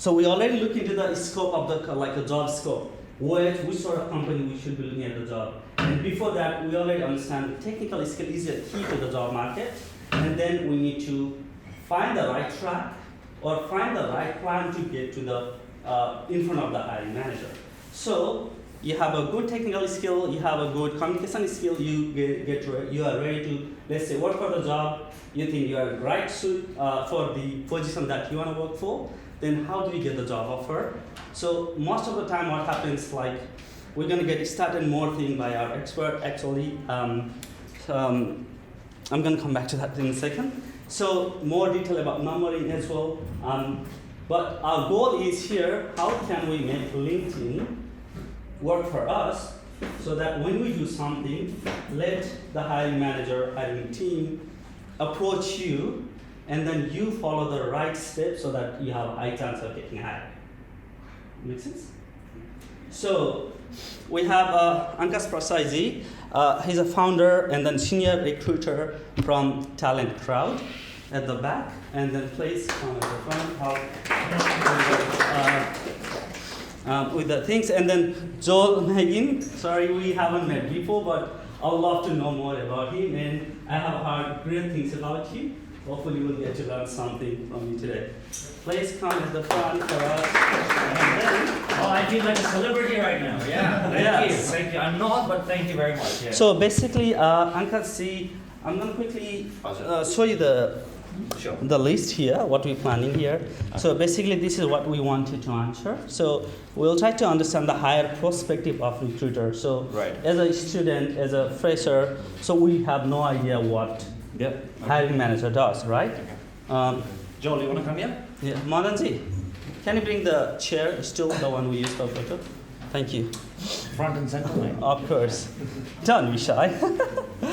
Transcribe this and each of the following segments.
So we already look into the scope of the job scope, which sort of company we should be looking at the job. And before that, we already understand the technical skill is a key to the job market, and then we need to find the right track or find the right plan to get to the in front of the hiring manager. So you have a good technical skill, you have a good communication skill, you are ready to, let's say, work for the job, you think you are right suit for the position that you want to work for, then how do you get the job offer? So most of the time what happens, like, we're going to get started more thing by our expert actually. I'm going to come back to that in a second. So more detail about numbering as well. But our goal is here, how can we make LinkedIn work for us so that when we do something, let the hiring manager, hiring team approach you, and then you follow the right steps so that you have a high chance of getting hired. Make sense? So we have Ankas Prasai. He's a founder and then senior recruiter from Talent Crowd at the back, and then please come at the front with the things. And then Joel Megan, sorry we haven't met before, but I'd love to know more about him, and I have heard great things about you. Hopefully we'll get to learn something from you today. Please come at the front for us. And then, I feel like a celebrity right now. Yeah, thank you. I'm not, but thank you very much. Yeah. So basically, Ankas, I'm going to quickly show you the list here, what we're planning here. So basically, this is what we wanted to answer. So we'll try to understand the higher perspective of recruiter. So as a student, as a fresher, so we have no idea what hiring manager does, right? Joel, you want to come here? Yeah, Madanji, can you bring the chair, still the one we used for photo? Thank you. Front and center, mate. Of course. Don't be shy.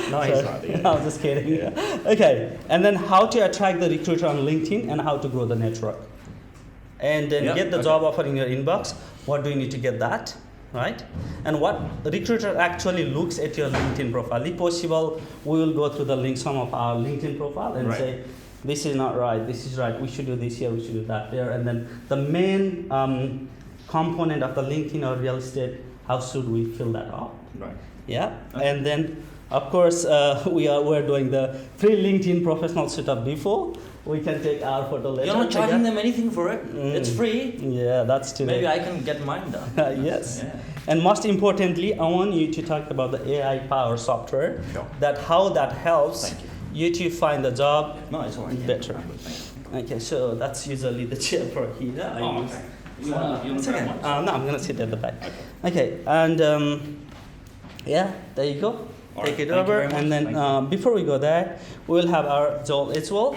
No, he's not. Yeah. I was just kidding. Yeah. Okay, and then how to attract the recruiter on LinkedIn and how to grow the network. And then get the job offer in your inbox. What do you need to get that, right? And what recruiter actually looks at your LinkedIn profile. If possible, we will go through the link, some of our LinkedIn profile and say, this is not right, this is right, we should do this here, we should do that there. And then the main component of the LinkedIn or real estate, how should we fill that up? Right. Yeah, and then of course we're doing the free LinkedIn professional setup before. We can take our photo later. You're not charging them anything for it. It's free. Yeah, that's true. Maybe I can get mine done. Yes. Yeah. And most importantly, I want you to talk about the AI power software. Sure. That how that helps you to find the job better. Okay, so that's usually the chair for here. Okay. You want to no, I'm gonna sit at the back. Okay, and there you go. Take it over, and then before we go there, we'll have our Joel as well.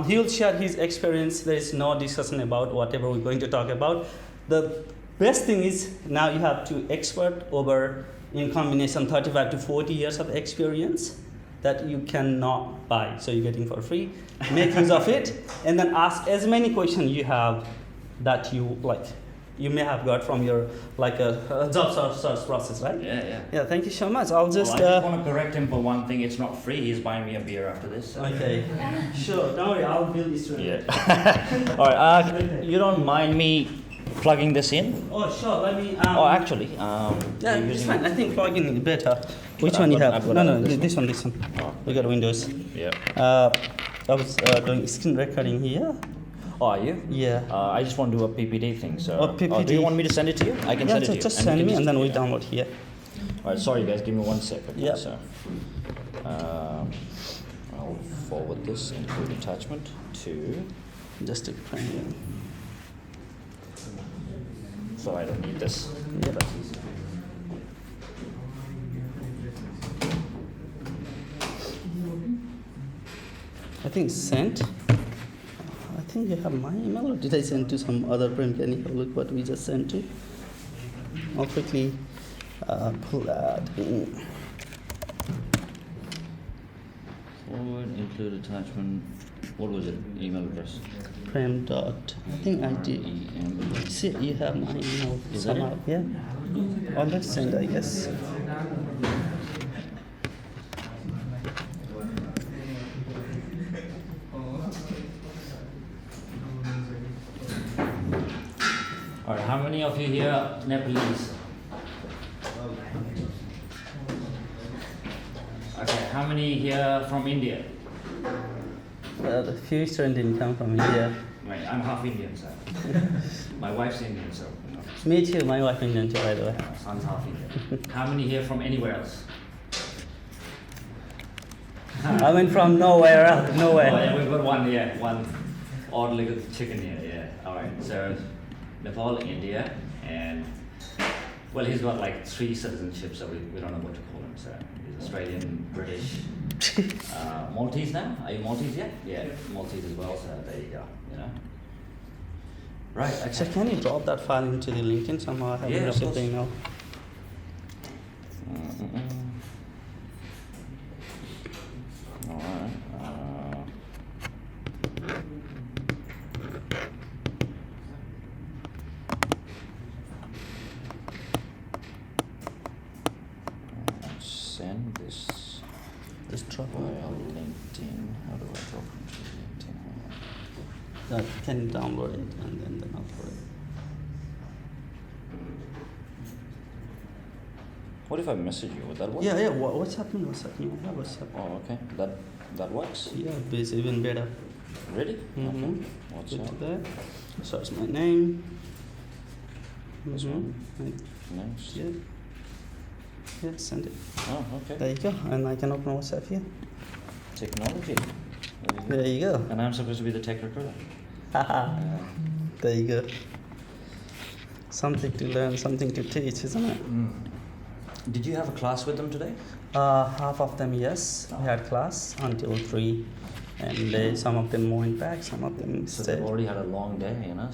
He will share his experience. There is no discussion about whatever we're going to talk about. The best thing is now you have two expert over in combination 35 to 40 years of experience that you cannot buy. So you're getting for free. Make use of it, and then ask as many questions you have that you may have got from your job search process, right? Yeah. Thank you so much. I just want to correct him for one thing. It's not free. He's buying me a beer after this. So. Okay. Sure. Don't worry. I'll bill this. Yeah. All right. You don't mind me plugging this in? Oh, sure. Let me. Actually. Yeah, it's fine. I think plugging is better. Which one you have? No, this one. Oh. We got Windows. Yeah. I was doing screen recording here. Oh, are you? Yeah. I just want to do a PPT thing. So. PPT. Do you want me to send it to you? I can send it to you. Just send me, and then we download here. All right. Sorry, guys. Give me 1 second. Yeah. So, I'll forward this include attachment to. Just to print. So I don't need this. Yeah, that's easy. I think sent. I think you have my email, or did I send to some other print? Can you have a look what we just sent to? I'll quickly pull that in. Forward, include attachment. What was it? Email address? Prem dot. I think I did. See, you have my email somehow. Yeah. Already sent, I guess. how many of you here Nepalese? Okay, how many here from India? The few students didn't come from India. Right, I'm half Indian, so my wife's Indian, so you know, Me too, my wife Indian too, by the way. son's half Indian. How many here from anywhere else? I went from nowhere else, Oh, nowhere. yeah, we've got one odd-legged chicken here. Yeah. All right. So Nepal, India, and well, he's got like 3 citizenships, so we don't know what to call him. So he's Australian, British, Maltese now. Are you Maltese yet? Yeah, Maltese as well. So there you go. You know. Right. Okay. So can you drop that file into the LinkedIn somehow? I haven't Yeah, of received course. the email. All right. Send this Just drop via it. LinkedIn. How do I drop it to LinkedIn? Can you download it and then upload it? What if I message you? Would that work? Yeah, what's happening? What's happening? Yeah, what's happening? Oh, okay. That works. Yeah, it's even better. Ready? Mm-hmm. Okay. What's Go to up? there. Search my name. This one? Next. Yeah. Yeah, send it. Oh, okay. There you go. And I can open WhatsApp here. Technology. There you go. And I'm supposed to be the tech recruiter. Haha. There you go. Something to learn, something to teach, isn't it? Did you have a class with them today? Half of them, yes. We had class until 3. And some of them went back, some of them So stayed. they've already had a long day, you know.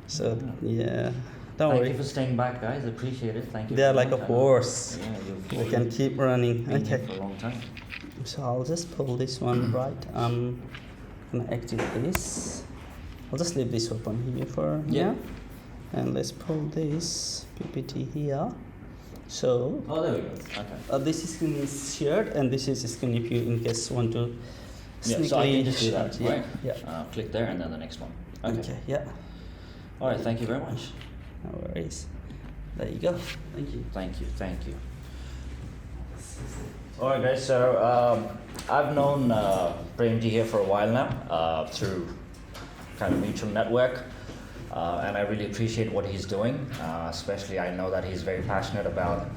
So, yeah. Don't Thank worry. you for staying back, guys. Appreciate it. Thank you. They are very like a much. horse. Yeah, They can keep running. been here Okay. for a long time. So I'll just pull this one right. I'm gonna activate this. I'll just leave this open here for Yeah. now. And let's pull this PPT here. So Oh, there we go. Okay. this screen is shared, and this is screen if you in case want to Yeah, so I can just do share that, it. Yeah. right? Yeah. Click there and then the next one. Okay. Yeah. All right. Thank you very much. No worries. There you go. Thank you. Thank you. Thank you. All right, guys. So I've known Premji here for a while now through kind of mutual network, and I really appreciate what he's doing. Especially, I know that he's very passionate about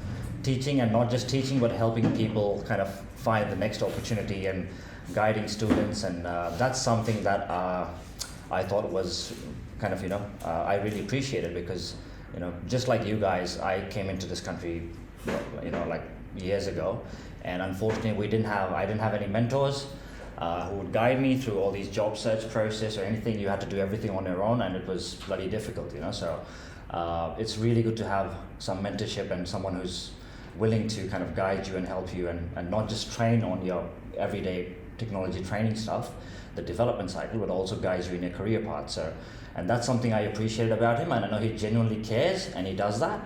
teaching, and not just teaching, but helping people kind of find the next opportunity and guiding students. And that's something that I thought was kind of I really appreciated because just like you guys, I came into this country like years ago, and unfortunately I didn't have any mentors who would guide me through all these job search process or anything. You had to do everything on your own, and it was bloody difficult, so it's really good to have some mentorship and someone who's willing to kind of guide you and help you, and not just train on your everyday technology training stuff, the development cycle, but also guides you in your career path. So, and that's something I appreciate about him, and I know he genuinely cares, and he does that,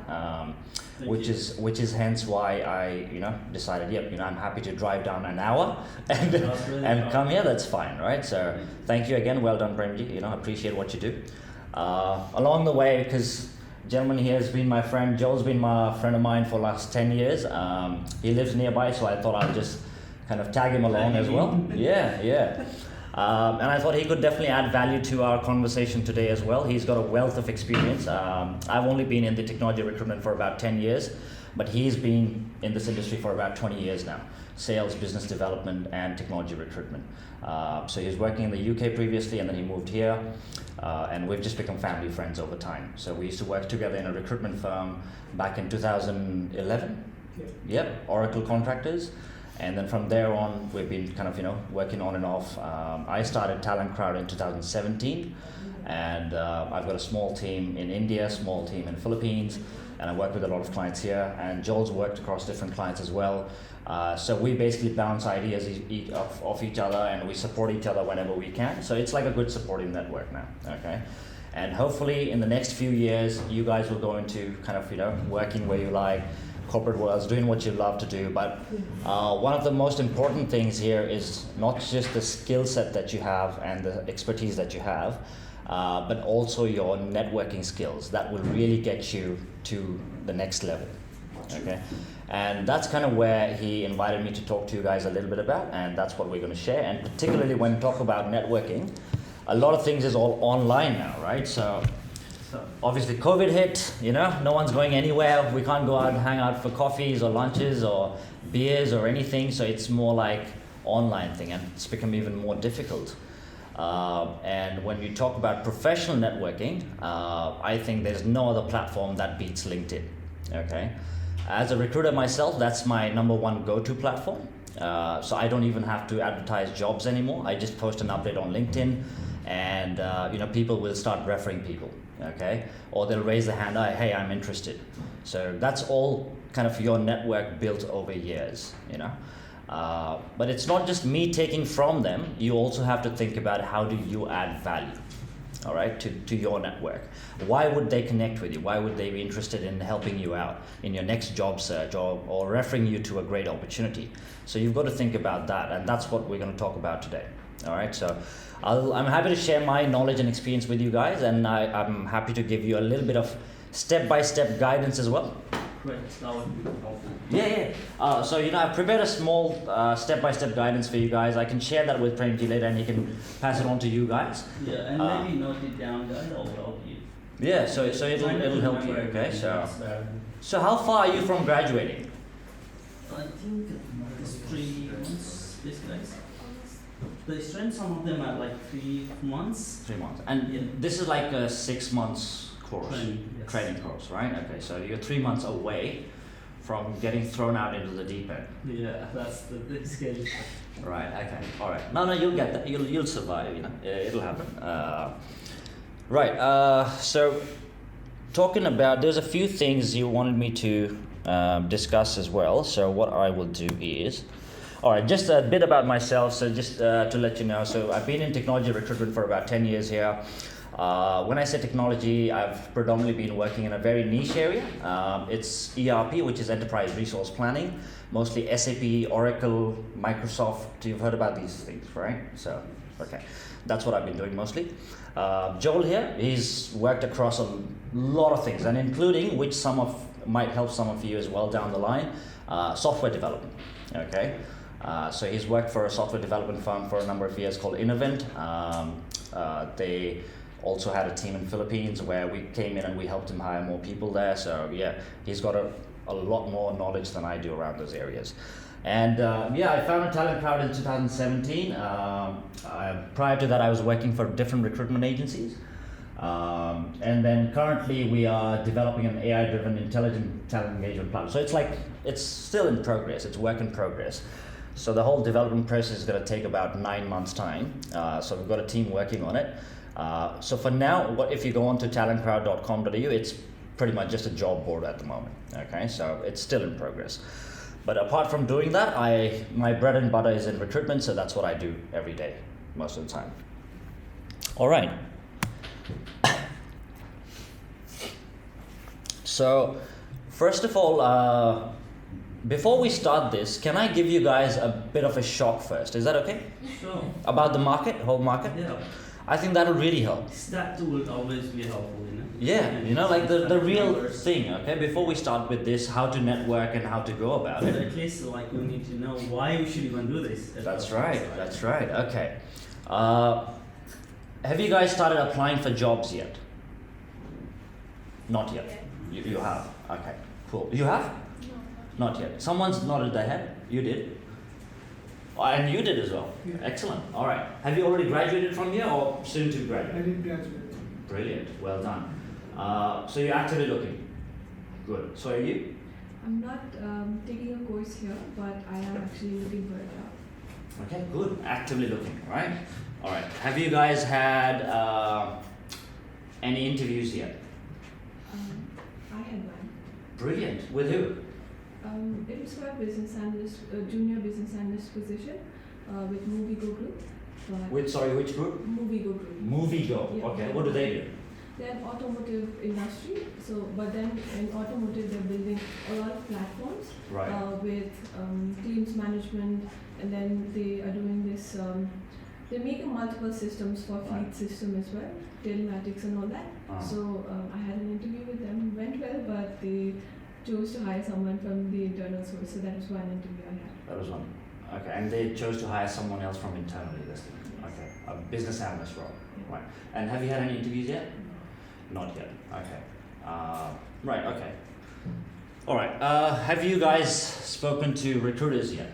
which is hence why I decided, I'm happy to drive down an hour and and come here. That's fine, right? So thank you again. Well done, Premji. Appreciate what you do. Along the way, because gentleman here has been my friend. Joel's been my friend of mine for the last 10 years. He lives nearby, so I thought I'd just kind of tag him along as well. Yeah. And I thought he could definitely add value to our conversation today as well. He's got a wealth of experience. I've only been in the technology recruitment for about 10 years, but he's been in this industry for about 20 years now. Sales, business development, and technology recruitment. So he was working in the UK previously, and then he moved here, and we've just become family friends over time. So we used to work together in a recruitment firm back in 2011. Yep, Oracle contractors. And then from there on, we've been kind of working on and off. I started Talent Crowd in 2017, and I've got a small team in India, small team in Philippines, and I work with a lot of clients here. And Joel's worked across different clients as well. So we basically bounce ideas off each other, and we support each other whenever we can. So it's like a good supporting network now. Okay. And hopefully in the next few years, you guys will go into kind of working where you like, corporate worlds, doing what you love to do. But one of the most important things here is not just the skill set that you have and the expertise that you have, but also your networking skills that will really get you to the next level. Okay, and that's kind of where he invited me to talk to you guys a little bit about, and that's what we're going to share. And particularly when we talk about networking, a lot of things is all online now, right? So obviously COVID hit, no one's going anywhere. We can't go out and hang out for coffees or lunches or beers or anything. So it's more like online thing, and it's become even more difficult. And when you talk about professional networking, I think there's no other platform that beats LinkedIn. Okay, as a recruiter myself, that's my number one go-to platform. So I don't even have to advertise jobs anymore. I just post an update on LinkedIn, and people will start referring people. Okay, or they'll raise their hand. Hey, I'm interested. So that's all kind of your network built over years. But it's not just me taking from them. You also have to think about how do you add value, all right, to your network. Why would they connect with you? Why would they be interested in helping you out in your next job search or referring you to a great opportunity? So you've got to think about that, and that's what we're going to talk about today. All right, so I'm happy to share my knowledge and experience with you guys, and I'm happy to give you a little bit of step-by-step guidance as well. Great, that would be helpful. Yeah. So I've prepared a small step-by-step guidance for you guys. I can share that with Premji later, and he can pass it on to you guys. Yeah, and maybe note it down, guys. That will help you. Yeah, so it'll help you. Okay, so how far are you from graduating? I think it's 3 months. This guys. They strength some of them are like 3 months. 3 months, and this is like a 6 months course, training course, right? Okay, so you're 3 months away from getting thrown out into the deep end. Yeah, that's the scary part. Right. Okay. All right. No, you'll get that. You'll survive. It'll happen. Right. So, talking about, there's a few things you wanted me to discuss as well. So what I will do is, all right, just a bit about myself. So just to let you know, so I've been in technology recruitment for about 10 years here. When I say technology, I've predominantly been working in a very niche area. It's ERP, which is Enterprise Resource Planning, mostly SAP, Oracle, Microsoft. You've heard about these things, right? So, okay, that's what I've been doing mostly. Joel here, he's worked across a lot of things, and including, which might help some of you as well down the line, software development, okay? So he's worked for a software development firm for a number of years called Innovent. They also had a team in Philippines where we came in and we helped him hire more people there. So yeah, he's got a lot more knowledge than I do around those areas. And I founded Talent Crowd in 2017. Prior to that, I was working for different recruitment agencies. And then currently we are developing an AI-driven intelligent talent engagement platform. So it's still in progress. It's work in progress. So the whole development process is going to take about 9 months' time. So we've got a team working on it. So for now, if you go on to talentcrowd.com.au, it's pretty much just a job board at the moment. Okay, so it's still in progress. But apart from doing that, my bread and butter is in recruitment, so that's what I do every day, most of the time. All right. So first of all, before we start this, can I give you guys a bit of a shock first? Is that okay? Sure. About the whole market? Yeah. I think that'll really help. That will always be helpful, Yeah, like the real thing, okay? Before we start with this, how to network and how to go about it. At least we need to know why we should even do this. That's right, okay. Have you guys started applying for jobs yet? Not yet. You have? Okay, cool. You have? No. Not yet. Someone's nodded their head. You did? And you did as well. Yeah. Excellent. All right. Have you already graduated from here or soon to graduate? I did graduate. Brilliant. Well done. So you're actively looking. Good. So are you? I'm not taking a course here, but I am actually looking for a job. Okay. Good. Actively looking. Right. All right. Have you guys had any interviews yet? I had one. Brilliant. With who? It was for a business analyst, junior business analyst position with Movigo Group. Which group? Movigo Group. Movigo. Yeah. Okay. What do they do? They're an automotive industry. So, but then in automotive, they're building a lot of platforms Right. with teams management, and then they are doing this They're making multiple systems for fleet Right. system as well, telematics and all that. So I had an interview with them, went well, but they chose to hire someone from the internal source. So that was one interview I had. That was one. Okay, and they chose to hire someone else from internally. This thing. Okay, a business analyst role. Yeah. Right. And have you had any interviews yet? Not yet. Okay. Right. Okay. All right. Have you guys spoken to recruiters yet?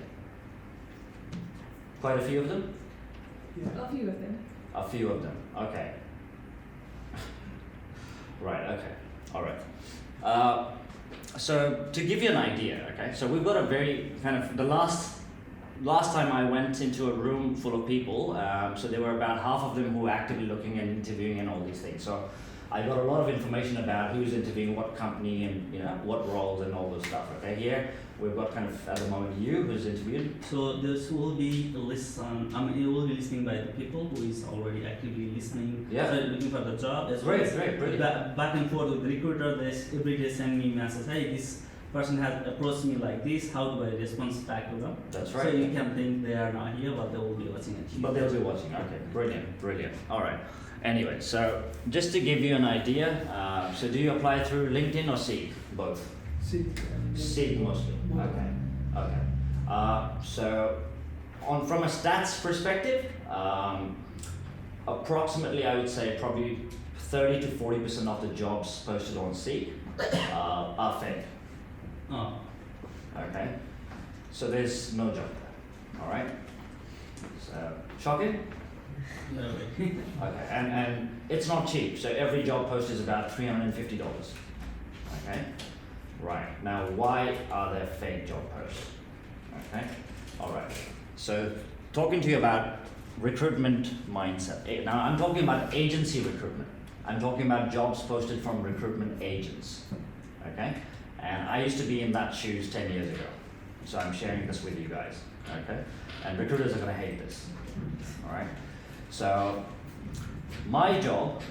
Quite a few of them. A few of them. A few of them. Okay. Right. Okay. All right. So to give you an idea, okay. So we've got a very kind of the last time I went into a room full of people. So there were about half of them who were actively looking and interviewing and all these things. So I got a lot of information about who's interviewing, what company, and what roles and all those stuff. Okay, here we've got kind of at the moment you who's interviewed. So this will be a list on, it will be listening by the people who is already actively listening, Yeah. looking for the job as Great, well. great, brilliant. Back and forth with the recruiter, they every day send me messages, hey, this person has approached me like this, how do I respond back to them? That's So right. you can think they are not here, but they will be watching it. But they'll be watching. Okay, brilliant, brilliant. All right. Anyway, so just to give you an idea, so do you apply through LinkedIn or Seek? Both. Seek mostly. Okay. Okay. So, from a stats perspective, approximately I would say probably 30 to 40% of the jobs posted on Seek are fake. Oh, Okay. So there's no job there. All right. So shocking. yeah, right. Okay, and it's not cheap. So every job post is about $350. Okay, right. Now, why are there fake job posts? Okay, all right. So talking to you about recruitment mindset. Now, I'm talking about agency recruitment. I'm talking about jobs posted from recruitment agents. Okay, and I used to be in that shoes 10 years ago. So I'm sharing this with you guys. Okay, and recruiters are going to hate this. All right. So my job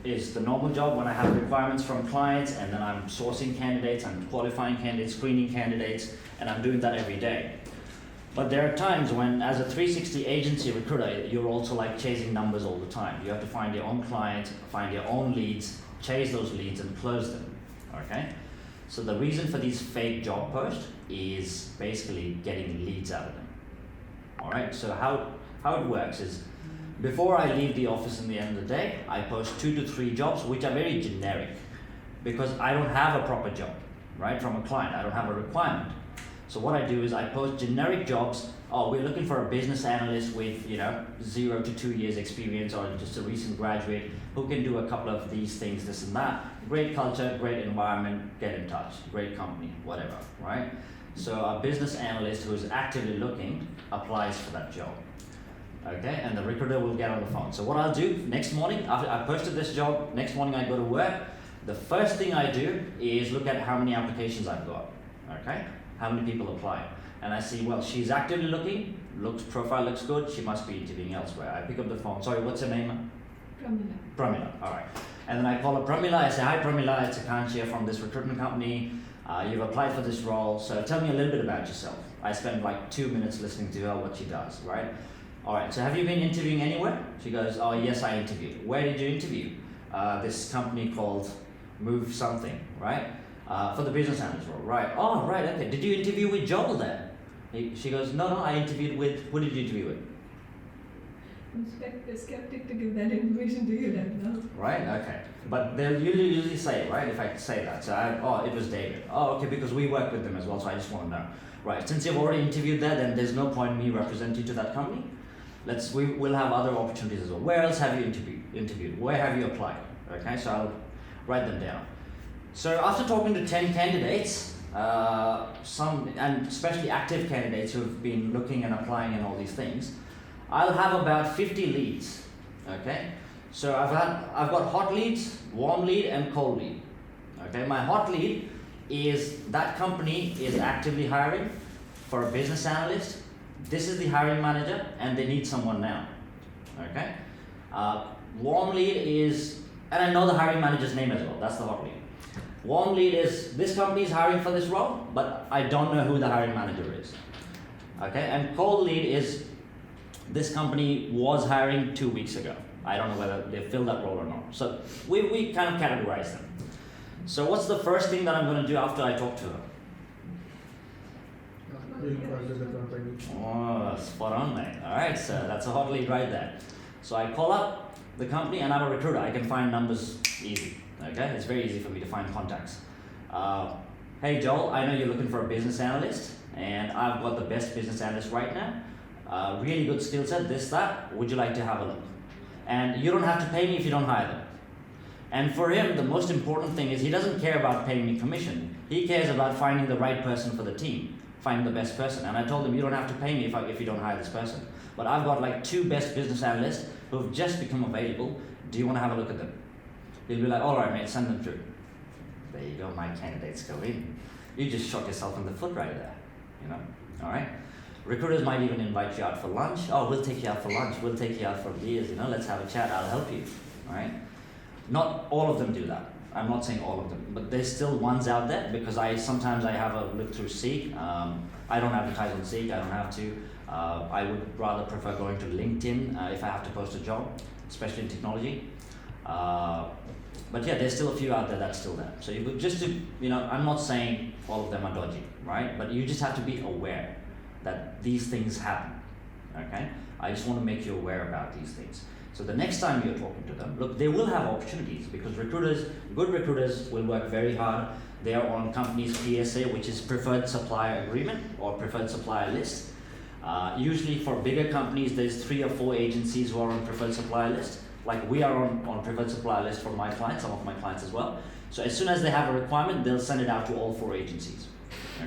is the normal job when I have requirements from clients, and then I'm sourcing candidates, I'm qualifying candidates, screening candidates, and I'm doing that every day. But there are times when, as a 360 agency recruiter, you're also like chasing numbers all the time. You have to find your own clients, find your own leads, chase those leads, and close them. Okay? So the reason for these fake job posts is basically getting leads out of them. All right. So how it works is, before I leave the office in the end of the day, I post 2 to 3 jobs which are very generic, because I don't have a proper job, right, from a client. I don't have a requirement. So what I do is I post generic jobs. Oh, we're looking for a business analyst with 0 to 2 years experience, or just a recent graduate who can do a couple of these things, this and that. Great culture, great environment, get in touch. Great company, whatever, right? So a business analyst who is actively looking applies for that job. Okay, and the recruiter will get on the phone. So what I'll do next morning, after I posted this job, next morning I go to work, the first thing I do is look at how many applications I've got. Okay, how many people apply. And I see, well, she's actively looking, profile looks good, she must be interviewing elsewhere. I pick up the phone. Sorry, what's her name? Pramila, all right. And then I call up Pramila, I say, hi Pramila, it's Akansh here from this recruitment company. You've applied for this role, so tell me a little bit about yourself. I spend like 2 minutes listening to her, what she does, right? All right, so have you been interviewing anywhere? She goes, oh yes, I interviewed. Where did you interview? This company called Move Something, right? For the business analyst role, right? Oh, right, okay. Did you interview with Joel then? She goes, no, I interviewed with, who did you interview with? I'm skeptic to give that information to you right now. Right, okay. But they'll usually say, right, if I say that. So it was David. Oh, okay, because we work with them as well, so I just want to know. Right, since you've already interviewed there, then there's no point in me representing to that company. We'll have other opportunities as well. Where else have you interviewed? Where have you applied? Okay, so I'll write them down. So after talking to 10 candidates, and especially active candidates who have been looking and applying and all these things, I'll have about 50 leads. Okay, so I've got hot leads, warm lead, and cold lead. Okay, my hot lead is that company is actively hiring for a business analyst. This is the hiring manager, and they need someone now. Okay, warm lead is, and I know the hiring manager's name as well. That's the hot lead. Warm lead is, this company is hiring for this role, but I don't know who the hiring manager is. Okay, and cold lead is, this company was hiring 2 weeks ago. I don't know whether they filled that role or not. So we kind of categorize them. So what's the first thing that I'm going to do after I talk to her? Oh, spot on, mate. All right, so that's a hot lead right there. So I call up the company, and I'm a recruiter. I can find numbers easy. Okay, it's very easy for me to find contacts. Hey Joel, I know you're looking for a business analyst, and I've got the best business analyst right now. Really good skill set, this, that. Would you like to have a look? And you don't have to pay me if you don't hire them. And for him, the most important thing is he doesn't care about paying me commission. He cares about finding the right person for the team, finding the best person. And I told him, you don't have to pay me if you don't hire this person. But I've got like 2 best business analysts who have just become available. Do you want to have a look at them? He'll be like, all right, mate, send them through. There you go, my candidates go in. You just shot yourself in the foot right there, you know, all right? Recruiters might even invite you out for lunch. Oh, we'll take you out for lunch. We'll take you out for beers, you know, let's have a chat, I'll help you, all right? Not all of them do that. I'm not saying all of them, but there's still ones out there because sometimes I have a look through Seek. I don't advertise on Seek, I don't have to. I would rather prefer going to LinkedIn if I have to post a job, especially in technology. But yeah, there's still a few out there that's still there. So you could just to, you know, I'm not saying all of them are dodgy, right? But you just have to be aware that these things happen, okay? I just want to make you aware about these things. So the next time you're talking to them, look, they will have opportunities because good recruiters will work very hard. They are on companies' PSA, which is preferred supplier agreement or preferred supplier list. Usually for bigger companies, there's 3 or 4 agencies who are on preferred supplier list. Like we are on preferred supplier list for my clients, some of my clients as well. So as soon as they have a requirement, they'll send it out to all 4 agencies,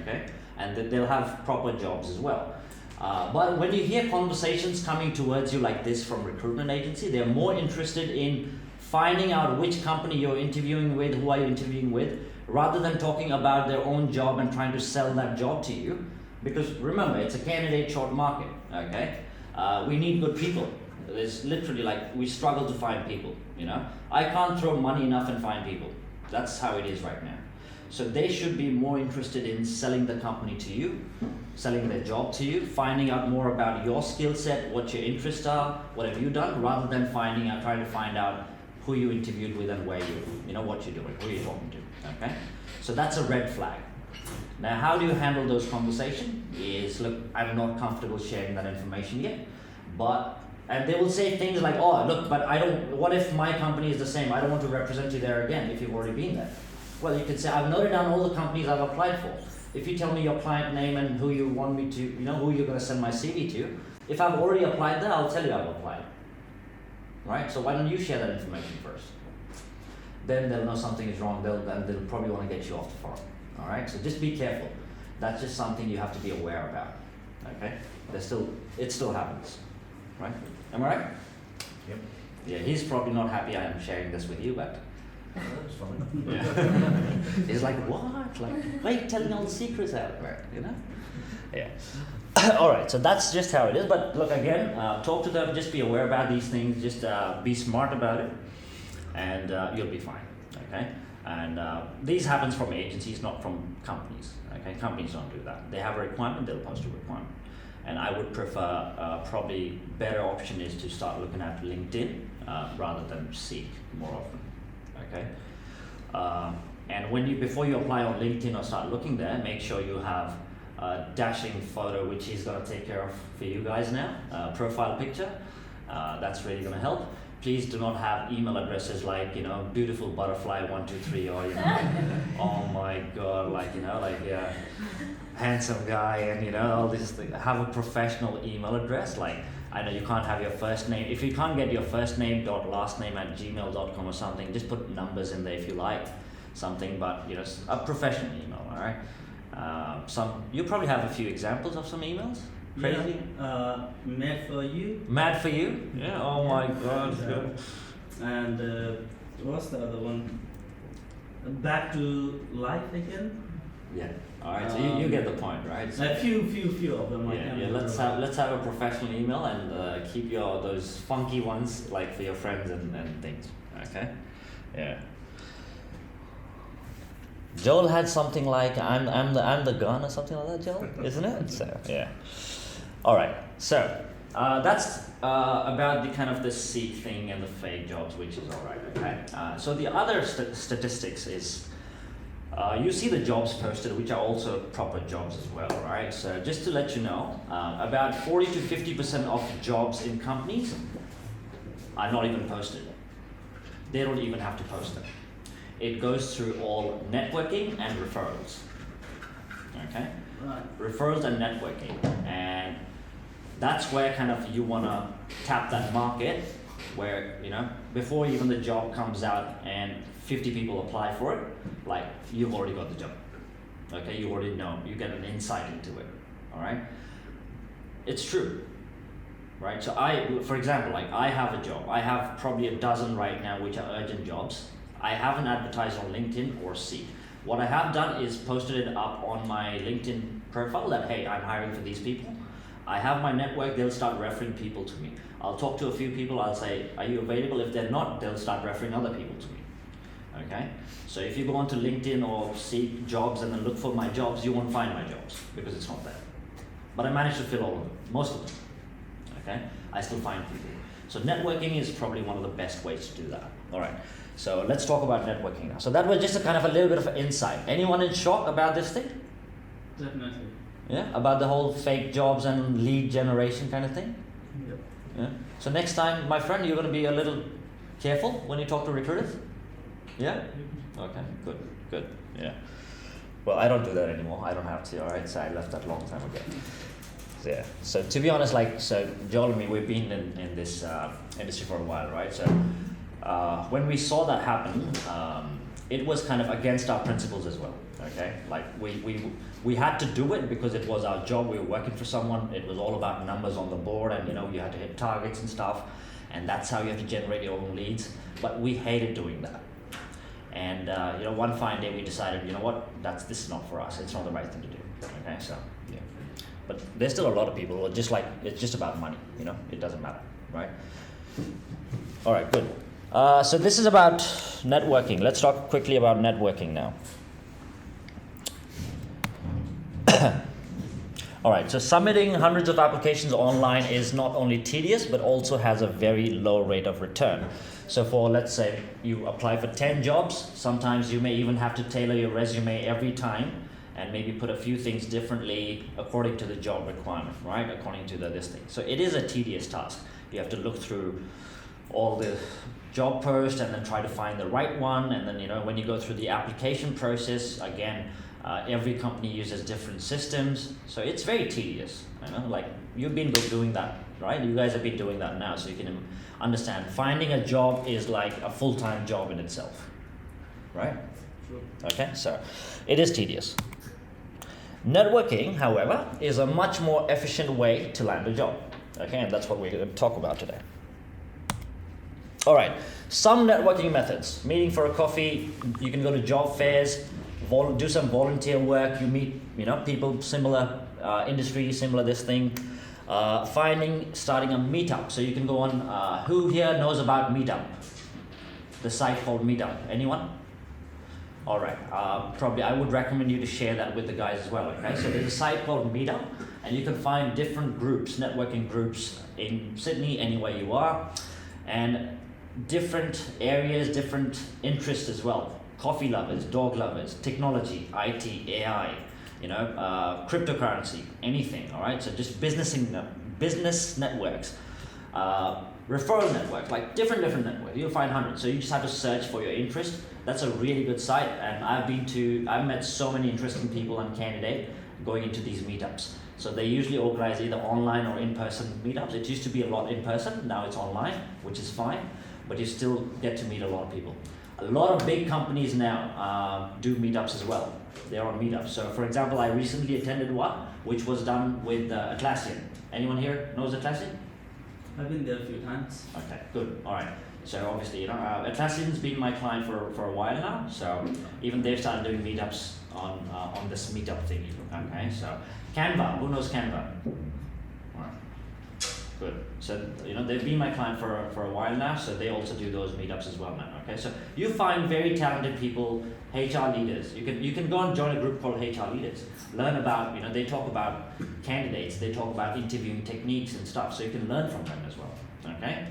okay? And they'll have proper jobs as well. But when you hear conversations coming towards you like this from recruitment agency, they're more interested in finding out which company you're interviewing with, who are you interviewing with, rather than talking about their own job and trying to sell that job to you. Because remember, it's a candidate short market, okay? We need good people. It's literally like we struggle to find people, you know? I can't throw money enough and find people. That's how it is right now. So they should be more interested in selling the company to you, selling their job to you, finding out more about your skill set, what your interests are, what have you done, rather than trying to find out who you interviewed with and where you know, what you're doing, who you're talking to, okay? So that's a red flag. Now, how do you handle those conversations? Is, look, I'm not comfortable sharing that information yet, and they will say things like, oh, look, but what if my company is the same? I don't want to represent you there again if you've already been there. Well, you could say, I've noted down all the companies I've applied for. If you tell me your client name and who you want me to, you know, who you're going to send my CV to, if I've already applied there, I'll tell you I've applied. Right? So why don't you share that information first? Then they'll know something is wrong, they'll probably want to get you off the farm. All right? So just be careful. That's just something you have to be aware about. Okay? It still happens. Right? Am I right? Yep. Yeah, he's probably not happy I'm sharing this with you, but That's fine. yeah. He's like, what? Like, why are you telling all the secrets out, right? You know? Yeah. All right, so that's just how it is. But look, again, talk to them. Just be aware about these things. Just be smart about it, and you'll be fine. Okay. And these happens from agencies, not from companies. Okay. Companies don't do that. They have a requirement. They'll post a requirement. And I would prefer probably better option is to start looking at LinkedIn rather than Seek more often. Okay, and before you apply on LinkedIn or start looking there, make sure you have a dashing photo, which he's going to take care of for you guys now. Profile picture, that's really going to help. Please do not have email addresses like, you know, beautiful butterfly 123 or, you know, oh my god, like, you know, like, yeah, handsome guy and, you know, all this thing. Have a professional email address. Like, I know you can't have your first name. If you can't get your first name dot last name at gmail.com or something, just put numbers in there if you like something, but, you know, a professional email, all right? You probably have a few examples of some emails. Crazy. Yeah, mad for you. Mad for you? Yeah. Oh my god. And what's the other one? Back to life again. Yeah. All right. So you get the point, right? So, A few of them. I yeah. can't Yeah. remember. Let's have a professional email and keep those funky ones like for your friends and things. Okay. Yeah. Joel had something like I'm the gun or something like that, Joel, isn't it? So yeah. All right. So That's about the kind of the seek thing and the fake jobs, which is all right. Okay. So the other statistics is you see the jobs posted, which are also proper jobs as well, right? So just to let you know, about 40 to 50% of jobs in companies are not even posted. They don't even have to post them. It goes through all networking and referrals. Okay? Right. Referrals and networking. And that's where kind of you want to tap that market where, you know, before even the job comes out and 50 people apply for it, like you've already got the job. Okay, you already know, you get an insight into it. All right? It's true. Right? So for example, like I have a job. I have probably a dozen right now which are urgent jobs. I haven't advertised on LinkedIn or Seek. What I have done is posted it up on my LinkedIn profile that, hey, I'm hiring for these people. I have my network, they'll start referring people to me. I'll talk to a few people, I'll say, are you available? If they're not, they'll start referring other people to me. Okay? So if you go onto LinkedIn or Seek jobs and then look for my jobs, you won't find my jobs because it's not there. But I managed to fill all of them, most of them. Okay? I still find people. So networking is probably one of the best ways to do that. All right. So let's talk about networking now. So that was just a kind of a little bit of an insight. Anyone in shock about this thing? Definitely. Yeah? About the whole fake jobs and lead generation kind of thing? Yep. Yeah? So next time, my friend, you're going to be a little careful when you talk to recruiters? Yeah? Okay, good, good. Yeah. Well, I don't do that anymore. I don't have to, all right? So I left that long time ago. Yeah. So to be honest, so Joel and me, we've been in this industry for a while, right? So when we saw that happen, it was kind of against our principles as well. Okay, like we had to do it because it was our job. We were working for someone. It was all about numbers on the board, and you had to hit targets and stuff, and that's how you have to generate your own leads. But we hated doing that. And one fine day we decided, you know what, this is not for us. It's not the right thing to do. Okay, so yeah. But there's still a lot of people who are just like, it's just about money. It doesn't matter, right? All right, good. So this is about networking. Let's talk quickly about networking now. All right, so submitting hundreds of applications online is not only tedious, but also has a very low rate of return. So for, let's say, you apply for 10 jobs, sometimes you may even have to tailor your resume every time and maybe put a few things differently according to the job requirement, right? According to this thing. So it is a tedious task. You have to look through all the job posts and then try to find the right one. And then, when you go through the application process, again, every company uses different systems. So it's very tedious, like you've been doing that, right? You guys have been doing that now, so you can understand. Finding a job is like a full-time job in itself, right? Sure. Okay, so it is tedious. Networking, however, is a much more efficient way to land a job. Okay, and that's what we're going to talk about today. All right, some networking methods. Meeting for a coffee, you can go to job fairs, do some volunteer work, you meet people similar industry, similar this thing. Starting a meetup. So you can go on, who here knows about Meetup? The site called Meetup. Anyone? All right. Probably I would recommend you to share that with the guys as well. Okay. So there's a site called Meetup, and you can find different groups, networking groups in Sydney, anywhere you are, and different areas, different interests as well. Coffee lovers, dog lovers, technology, IT, AI, cryptocurrency, anything. All right. So just business networks, referral networks, like different networks. You'll find hundreds. So you just have to search for your interest. That's a really good site, and I've met so many interesting people and candidates going into these meetups. So they usually organize either online or in-person meetups. It used to be a lot in person, now it's online, which is fine, but you still get to meet a lot of people. A lot of big companies now do meetups as well. They're on meetups. So for example, I recently attended one, which was done with Atlassian. Anyone here knows Atlassian? I've been there a few times. Okay, good, all right. So obviously, Atlassian's been my client for a while now. So even they've started doing meetups on this meetup thing. Okay, so Canva, who knows Canva? All right. Good. So they've been my client for a while now, so they also do those meetups as well now. Okay, so you find very talented people, HR leaders. You can go and join a group called HR leaders. Learn about they talk about candidates, they talk about interviewing techniques and stuff, so you can learn from them as well. Okay,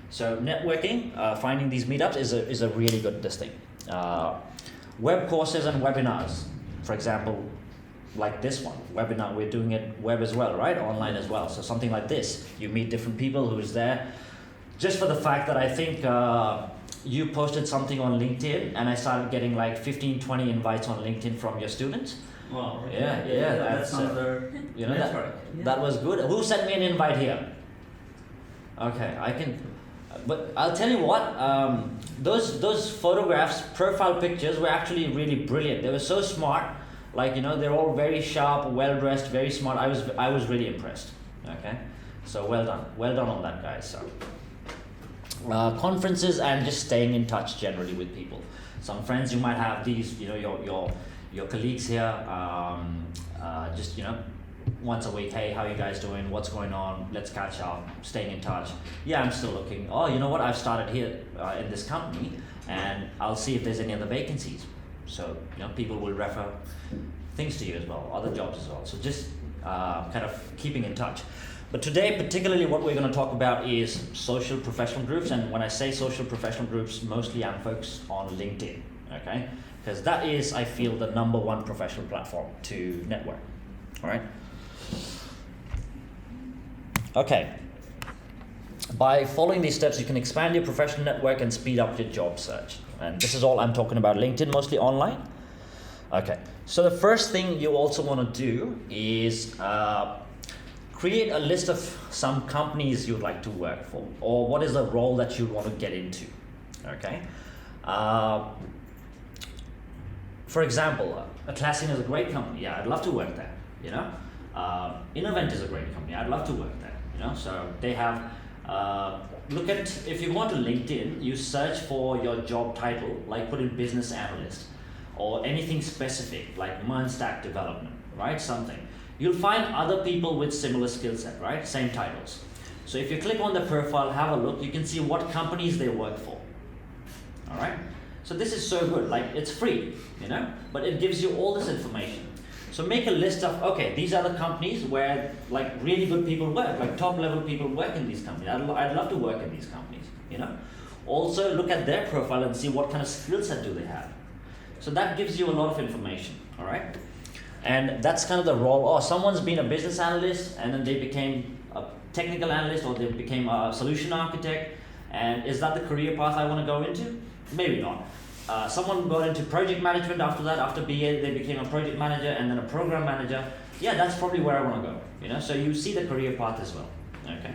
so networking, finding these meetups is a really good thing. Web courses and webinars, for example. Like this one, webinar, we're doing it web as well, right? Online as well. So something like this, you meet different people who's there. Just for the fact that I think you posted something on LinkedIn and I started getting like 15, 20 invites on LinkedIn from your students. Wow. Yeah, that's another network. That was good. Who sent me an invite here? Okay, I can, but I'll tell you what, those photographs, profile pictures were actually really brilliant. They were so smart. Like they're all very sharp, well dressed, very smart. I was really impressed. Okay, so well done on that, guys. So conferences and just staying in touch generally with people. Some friends you might have these, your colleagues here. Just once a week, hey, how you guys doing? What's going on? Let's catch up. Staying in touch. Yeah, I'm still looking. Oh, you know what? I've started here in this company, and I'll see if there's any other vacancies. So people will refer things to you as well, other jobs as well. So just kind of keeping in touch. But today, particularly, what we're going to talk about is social professional groups. And when I say social professional groups, mostly I'm focused on LinkedIn. Okay, because that is, I feel, the #1 professional platform to network. All right. Okay. By following these steps, you can expand your professional network and speed up your job search. And this is all I'm talking about LinkedIn, mostly online. Okay, so the first thing you also want to do is create a list of some companies you'd like to work for, or what is the role that you want to get into. Okay. For example, Atlassian is a great company. Yeah, I'd love to work there. Innovent is a great company. I'd love to work there. So they have. Look at, if you go to LinkedIn, you search for your job title, like put in business analyst or anything specific like MERN stack development, right? Something. You'll find other people with similar skill set, right? Same titles. So if you click on the profile, have a look, you can see what companies they work for. All right. So this is so good. Like it's free, but it gives you all this information. So make a list of, okay, these are the companies where like really good people work, like top level people work in these companies. I'd love to work in these companies, Also look at their profile and see what kind of skill set do they have. So that gives you a lot of information, all right? And that's kind of the role. Oh, someone's been a business analyst and then they became a technical analyst or they became a solution architect. And is that the career path I want to go into? Maybe not. Someone got into project management after that. After BA, they became a project manager and then a program manager. Yeah, that's probably where I want to go. So you see the career path as well. Okay,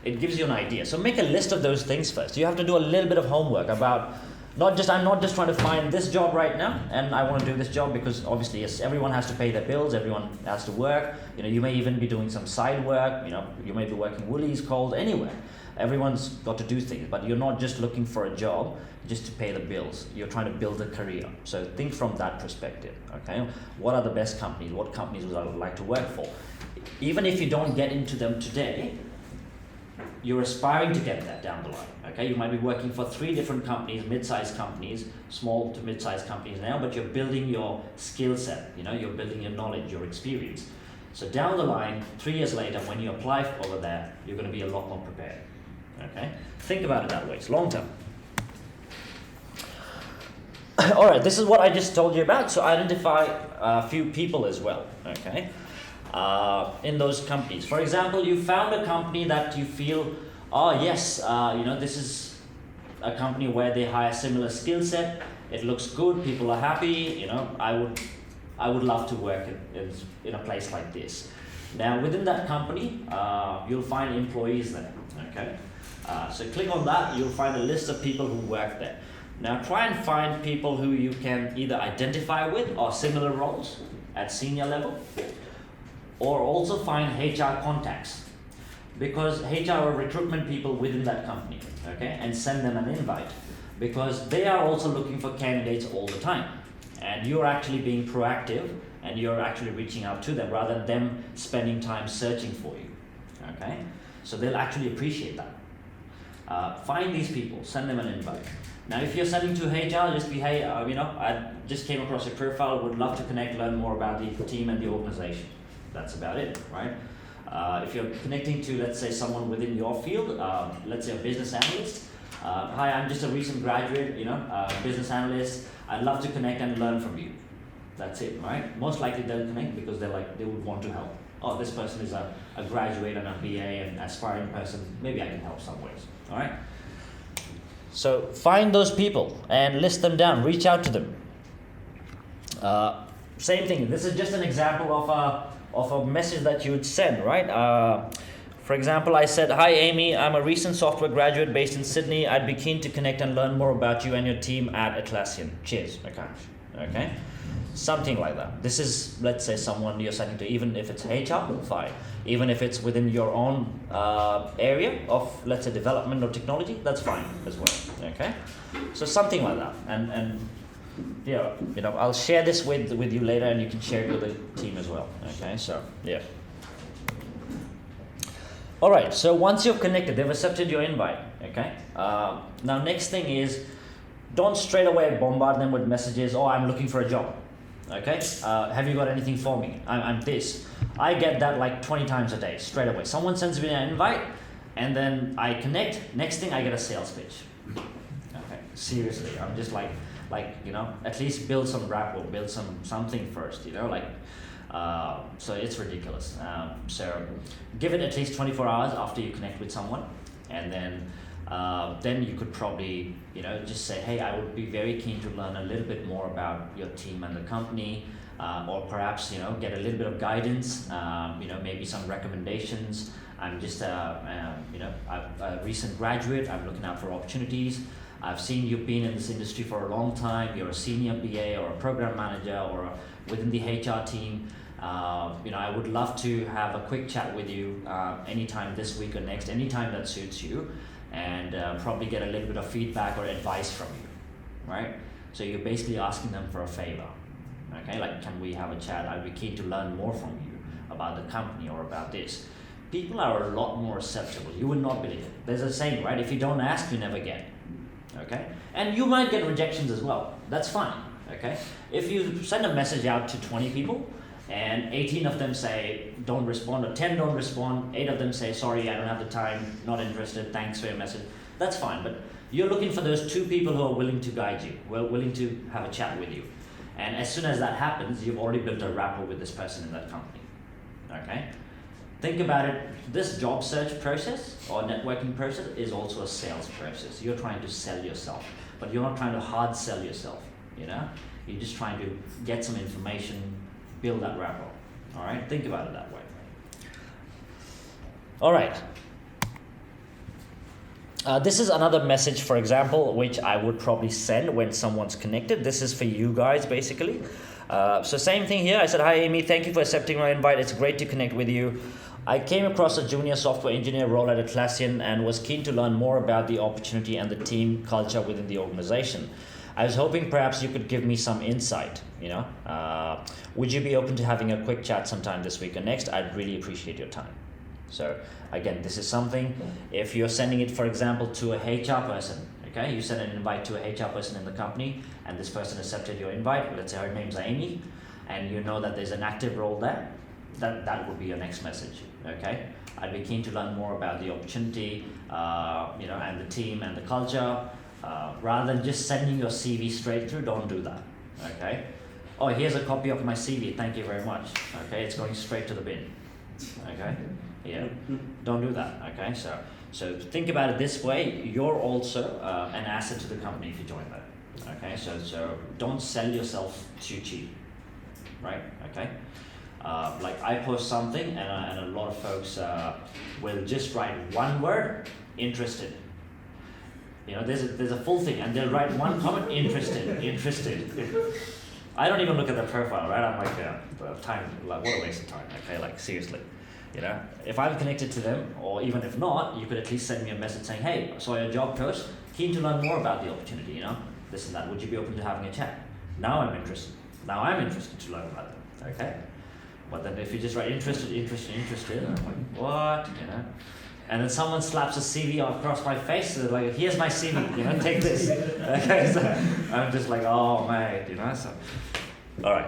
it gives you an idea. So make a list of those things first. You have to do a little bit of homework about I'm not just trying to find this job right now, and I want to do this job because obviously, yes, everyone has to pay their bills. Everyone has to work. You may even be doing some side work. You may be working Woolies, Coles, anywhere. Everyone's got to do things, but you're not just looking for a job just to pay the bills. You're trying to build a career. So think from that perspective, okay? What are the best companies? What companies would I like to work for? Even if you don't get into them today, you're aspiring to get that down the line, okay? You might be working for 3 different companies, mid-sized companies, small to mid-sized companies now, but you're building your skill set, you're building your knowledge, your experience. So down the line, 3 years later, when you apply over there, you're going to be a lot more prepared. Okay, think about it that way. It's long term. All right, this is what I just told you about. So identify a few people as well. Okay, in those companies. For example, you found a company that you feel, yes, this is a company where they hire similar skill set. It looks good. People are happy. I would love to work in a place like this. Now within that company, you'll find employees there. Okay. So click on that, you'll find a list of people who work there. Now try and find people who you can either identify with or similar roles at senior level, or also find HR contacts, because HR are recruitment people within that company, okay, and send them an invite, because they are also looking for candidates all the time, and you're actually being proactive and you're actually reaching out to them rather than them spending time searching for you, okay. So they'll actually appreciate that. Find these people, send them an invite. Now, if you're sending to HR, just be, hey, I just came across your profile, would love to connect, learn more about the team and the organization. That's about it, right? If you're connecting to, let's say, someone within your field, let's say a business analyst, hi, I'm just a recent graduate, business analyst, I'd love to connect and learn from you. That's it, right? Most likely they'll connect because they would want to help. Oh, this person is a graduate and a BA and aspiring person, maybe I can help some ways, all right? So find those people and list them down, reach out to them. Same thing, this is just an example of a message that you would send, right? For example, I said, hi Amy, I'm a recent software graduate based in Sydney. I'd be keen to connect and learn more about you and your team at Atlassian. Cheers, Akash. Okay? Something like that. This is, let's say, someone you're sending to, even if it's HR, fine. Even if it's within your own area of, let's say, development or technology, that's fine as well. Okay? So something like that. And yeah, I'll share this with you later, and you can share it with the team as well. Okay? So yeah. All right. So once you've connected, they've accepted your invite. Okay? Now, next thing is, don't straight away bombard them with messages. Oh, I'm looking for a job. Okay, have you got anything for me? I'm this. I get that like 20 times a day, straight away. Someone sends me an invite, and then I connect. Next thing, I get a sales pitch. Okay, seriously, I'm just like at least build some rapport, build something first. So it's ridiculous. So give it at least 24 hours after you connect with someone, and then you could probably, just say, hey, I would be very keen to learn a little bit more about your team and the company, or perhaps, get a little bit of guidance, maybe some recommendations. I'm just a recent graduate. I'm looking out for opportunities. I've seen you've been in this industry for a long time. You're a senior BA or a program manager or within the HR team. I would love to have a quick chat with you anytime this week or next, anytime that suits you. And probably get a little bit of feedback or advice from you, right? So you're basically asking them for a favor, okay? Like, can we have a chat? I'd be keen to learn more from you about the company or about this. People are a lot more acceptable. You would not believe it. There's a saying, right? If you don't ask, you never get, okay? And you might get rejections as well. That's fine, okay? If you send a message out to 20 people, and 18 of them say don't respond, or 10 don't respond, 8 of them say sorry, I don't have the time, not interested, thanks for your message, that's fine. But you're looking for those 2 people who are willing to guide you, willing to have a chat with you. And as soon as that happens, you've already built a rapport with this person in that company. Okay? Think about it, this job search process or networking process is also a sales process. You're trying to sell yourself, but you're not trying to hard sell yourself, You're just trying to get some information, build that rapport. All right, think about it that way. All right. This is another message, for example, which I would probably send when someone's connected. This is for you guys, basically. So same thing here. I said, hi, Amy. Thank you for accepting my invite. It's great to connect with you. I came across a junior software engineer role at Atlassian and was keen to learn more about the opportunity and the team culture within the organization. I was hoping perhaps you could give me some insight, Would you be open to having a quick chat sometime this week or next? I'd really appreciate your time. So again, this is something, if you're sending it, for example, to a HR person, okay? You send an invite to a HR person in the company, and this person accepted your invite. Let's say her name's Amy, and you know that there's an active role there. That would be your next message, okay? I'd be keen to learn more about the opportunity, and the team and the culture. Rather than just sending your CV straight through, don't do that, okay? Oh, here's a copy of my CV, thank you very much, okay? It's going straight to the bin, okay? Yeah, don't do that, okay? So think about it this way, you're also an asset to the company if you join that, okay? So don't sell yourself too cheap, right, okay? Like I post something and a lot of folks will just write one word, interested. There's a full thing, and they'll write one comment, interested. I don't even look at their profile, right? I'm like, what a waste of time, okay? Like, seriously, If I'm connected to them, or even if not, you could at least send me a message saying, hey, saw your job post, keen to learn more about the opportunity, this and that. Would you be open to having a chat? Now I'm interested to learn about it, okay? But then if you just write interested, I'm like, what, And then someone slaps a CV across my face, and they're like, here's my CV, you know, take this. Okay, so I'm just like, oh mate, you know, so. All right.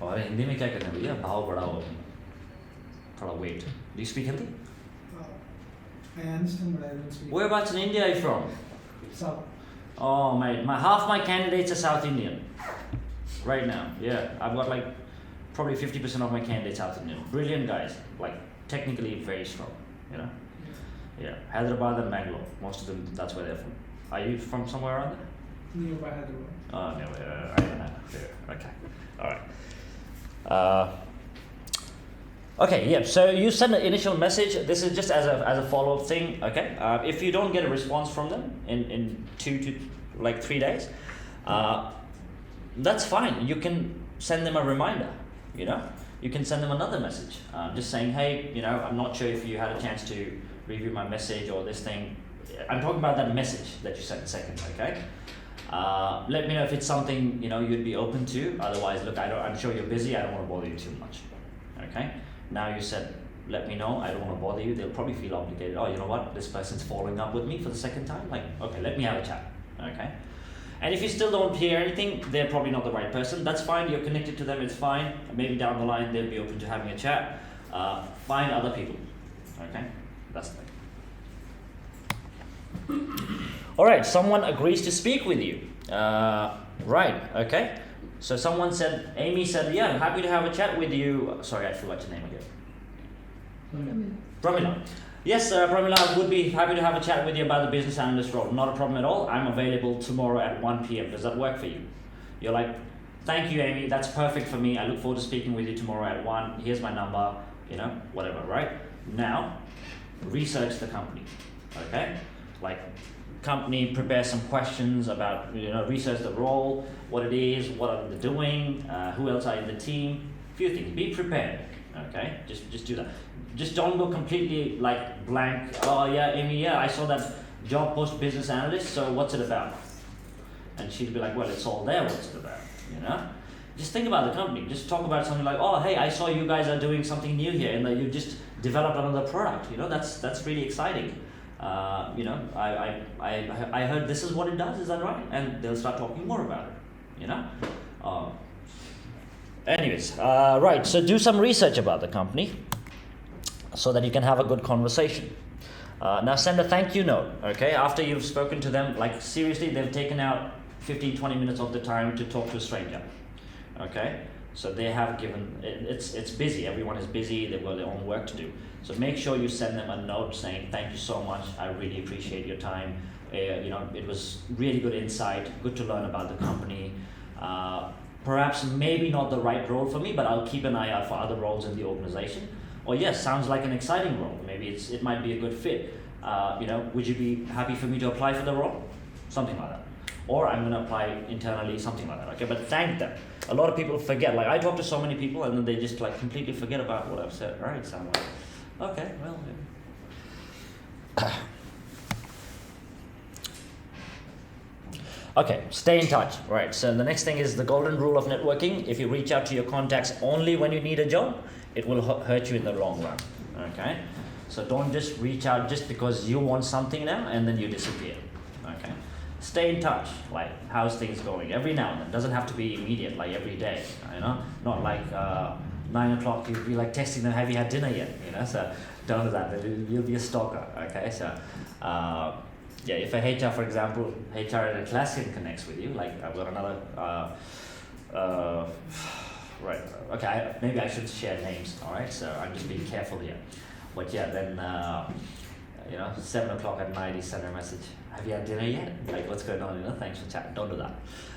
और हिंदी में क्या करना है भैया भाव बढ़ाओ थोड़ा wait. Do you speak Hindi? I understand, but I don't speak. Whereabouts in India are you from? South. Oh mate, half my candidates are South Indian. Right now, yeah. I've got like probably 50% of my candidates South Indian. Brilliant guys, like technically very strong, you know? Yeah, Hyderabad and Bangalore, most of them, that's where they're from. Are you from somewhere around there? Nearby Hyderabad. Oh, no, I don't know. Yeah, okay, all right. Okay, yeah, so you send an initial message. This is just as a follow-up thing, okay? If you don't get a response from them in 2 to 3 days, that's fine. You can send them a reminder, you know? You can send them another message, just saying, hey, you know, I'm not sure if you had a chance to review my message or this thing. I'm talking about that message that you sent second, okay? Let me know if it's something, you know, you'd be open to. Otherwise, look, I'm sure you're busy. I don't want to bother you too much, okay? Now you said, let me know, I don't want to bother you. They'll probably feel obligated. Oh, you know what? This person's following up with me for the second time. Like, okay, let me have a chat, okay? And if you still don't hear anything, they're probably not the right person. That's fine. You're connected to them. It's fine. Maybe down the line, they'll be open to having a chat. Find other people, okay? That's the thing. All right, someone agrees to speak with you. Right, okay. So someone said, Amy said, yeah, I'm happy to have a chat with you. Sorry, I forgot your name again. Pramila. Yes, Pramila, I would be happy to have a chat with you about the business analyst role. Not a problem at all. I'm available tomorrow at 1 p.m. Does that work for you? You're like, thank you, Amy. That's perfect for me. I look forward to speaking with you tomorrow at 1. Here's my number, you know, whatever, right? Now, research the company, okay? Like, company, prepare some questions about, you know, research the role, what it is, what are they doing, who else are in the team, few things. Be prepared, okay? Just do that. Just don't go completely like blank. Oh yeah, Amy, yeah, I saw that job post business analyst, so what's it about? And she'd be like, well, it's all there, what's it about, you know? Just think about the company. Just talk about something like, oh, hey, I saw you guys are doing something new here and that you just developed another product, you know, that's really exciting. You know, I heard this is what it does, is that right? And they'll start talking more about it, you know? Anyways, right, so do some research about the company so that you can have a good conversation. Now send a thank you note, okay? After you've spoken to them, like seriously, they've taken out 15-20 minutes of the time to talk to a stranger, okay? So they have given, it's busy, everyone is busy, they've got their own work to do. So make sure you send them a note saying, thank you so much, I really appreciate your time. You know, it was really good insight, good to learn about the company. Perhaps maybe not the right role for me, but I'll keep an eye out for other roles in the organization. Or yes, sounds like an exciting role, maybe it might be a good fit. You know, would you be happy for me to apply for the role? Something like that. Or I'm going to apply internally, something like that, okay? But thank them. A lot of people forget, like I talk to so many people and then they just like completely forget about what I've said. All right, so I'm like, okay, well, maybe. Okay, stay in touch, right? So the next thing is the golden rule of networking. If you reach out to your contacts only when you need a job, it will hurt you in the long run, okay? So don't just reach out just because you want something now and then you disappear, okay? Stay in touch, like how's things going every now and then. Doesn't have to be immediate, like every day, you know? Not like 9 o'clock, you'd be like texting them, have you had dinner yet? You know, so don't do that, you'll be a stalker, okay? So, yeah, if a HR, for example, HR in a classroom connects with you, like I've got another, right, okay, maybe I should share names, all right? So I'm just being careful here. But yeah, then, you know, 7 o'clock at night, he sent a message, have you had dinner yet? Like, what's going on, you know, thanks for chatting, don't do that.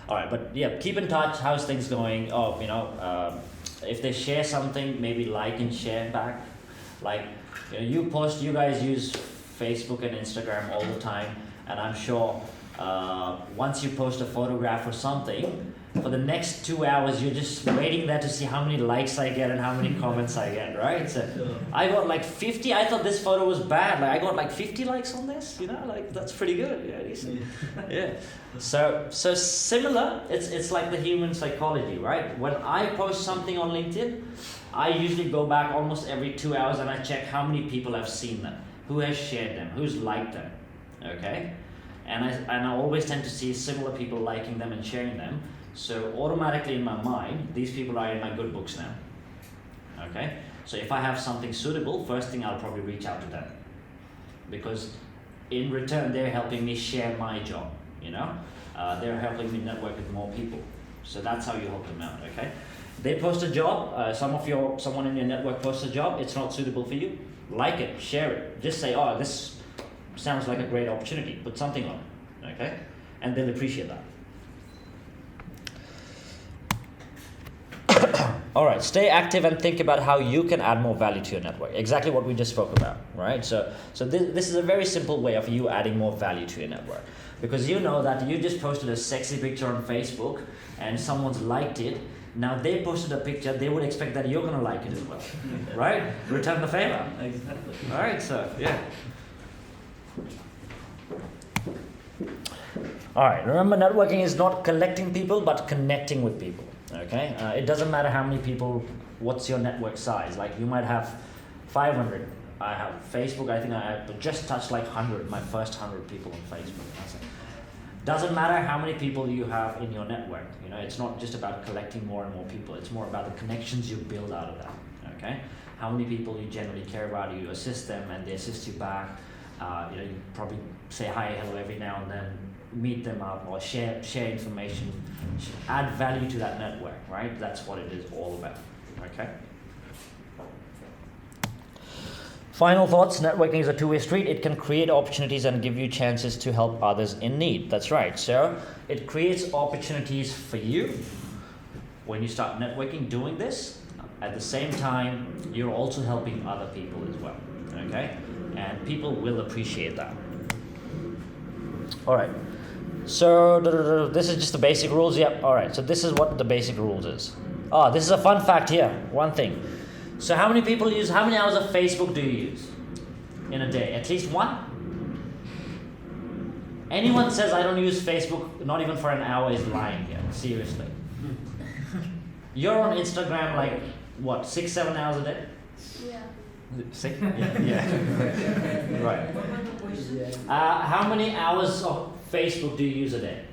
All right, but yeah, keep in touch, how's things going? Oh, you know, if they share something, maybe like and share back. Like, you know, you post, you guys use Facebook and Instagram all the time, and I'm sure once you post a photograph or something, for the next 2 hours, you're just waiting there to see how many likes I get and how many comments I get, right? So I got like 50. I thought this photo was bad. Like I got like 50 likes on this. You know, like that's pretty good. Yeah, decent. Yeah. So similar. It's like the human psychology, right? When I post something on LinkedIn, I usually go back almost every 2 hours and I check how many people have seen them, who has shared them, who's liked them. Okay. And I always tend to see similar people liking them and sharing them. So automatically in my mind, these people are in my good books now. Okay? So if I have something suitable, first thing I'll probably reach out to them. Because in return, they're helping me share my job, you know? They're helping me network with more people. So that's how you help them out, okay? They post a job, someone in your network posts a job, it's not suitable for you, like it, share it. Just say, oh, this sounds like a great opportunity, put something on it, okay? And they'll appreciate that. All right, stay active and think about how you can add more value to your network. Exactly what we just spoke about, right? So this is a very simple way of you adding more value to your network. Because you know that you just posted a sexy picture on Facebook and someone's liked it. Now they posted a picture, they would expect that you're gonna like it as well, right? Return the favor. Exactly. All right, so yeah. All right, remember networking is not collecting people, but connecting with people. Okay, it doesn't matter how many people, what's your network size. Like you might have 500. I have Facebook, I think I have just touched like 100, my first 100 people on Facebook. That's it. Doesn't matter how many people you have in your network. You know, it's not just about collecting more and more people. It's more about the connections you build out of that. Okay, how many people you generally care about, you assist them and they assist you back. You know, you probably say hi, hello every now and then, meet them up or share information, add value to that network, right? That's what it is all about, okay? Final thoughts, networking is a two-way street. It can create opportunities and give you chances to help others in need. That's right. So it creates opportunities for you when you start networking, doing this. At the same time, you're also helping other people as well, okay? And people will appreciate that. All right. So this is just the basic rules. Yep. All right. So this is what the basic rules is. Oh, this is a fun fact here. One thing. So how many hours of Facebook do you use in a day? At least one? Anyone says I don't use Facebook, not even for an hour, is lying here. Seriously. You're on Instagram like what, 6-7 hours a day? Yeah. 6? Yeah. Right. How many hours of Facebook do you use a day?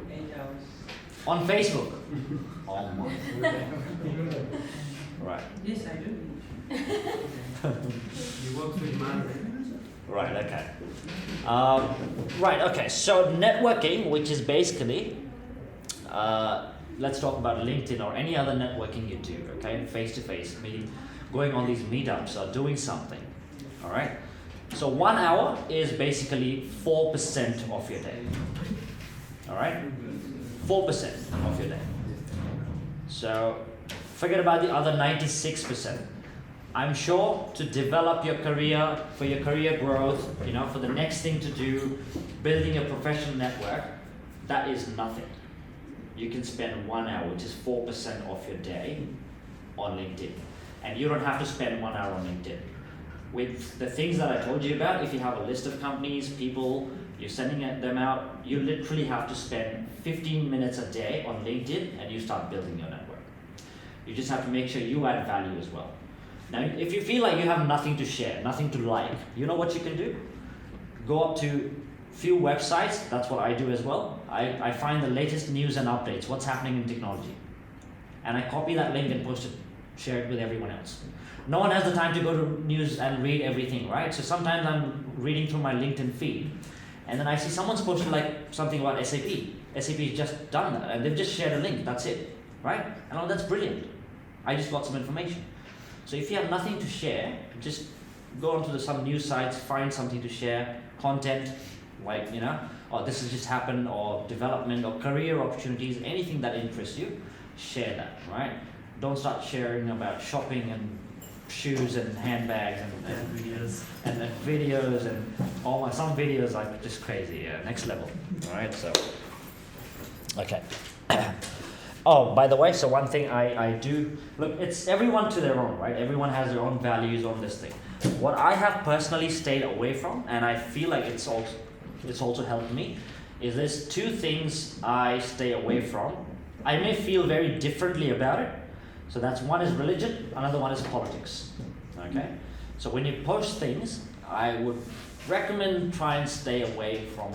8 hours. On Facebook? Oh my. Right. Yes, I do. You work with man. Right, okay. Right, okay. So networking, which is basically, let's talk about LinkedIn or any other networking you do, okay? Face-to-face, meeting, going on these meetups or doing something, all right? So 1 hour is basically 4% of your day, all right? 4% of your day. So forget about the other 96%. I'm sure to develop your career, for your career growth, you know, for the next thing to do, building a professional network, that is nothing. You can spend 1 hour, which is 4% of your day, on LinkedIn. And you don't have to spend 1 hour on LinkedIn. With the things that I told you about, if you have a list of companies, people, you're sending them out, you literally have to spend 15 minutes a day on LinkedIn and you start building your network. You just have to make sure you add value as well. Now, if you feel like you have nothing to share, nothing to like, you know what you can do? Go up to few websites, that's what I do as well. I find the latest news and updates, what's happening in technology. And I copy that link and post it, share it with everyone else. No one has the time to go to news and read everything, right? So sometimes I'm reading through my LinkedIn feed, and then I see someone's posted like something about SAP. SAP has just done that, and they've just shared a link, that's it, right? And oh, that's brilliant. I just got some information. So if you have nothing to share, just go onto some news sites, find something to share, content, like, you know, or this has just happened, or development, or career opportunities, anything that interests you, share that, right? Don't start sharing about shopping and shoes and handbags and videos and all some videos are just crazy, yeah, next level, all right? So, okay. Oh, by the way, so one thing I do look, it's everyone to their own, right? Everyone has their own values on this thing. What I have personally stayed away from, and I feel like it's also helped me, is there's two things I stay away from. I may feel very differently about it. So that's one is religion, another one is politics. Okay? So when you post things, I would recommend try and stay away from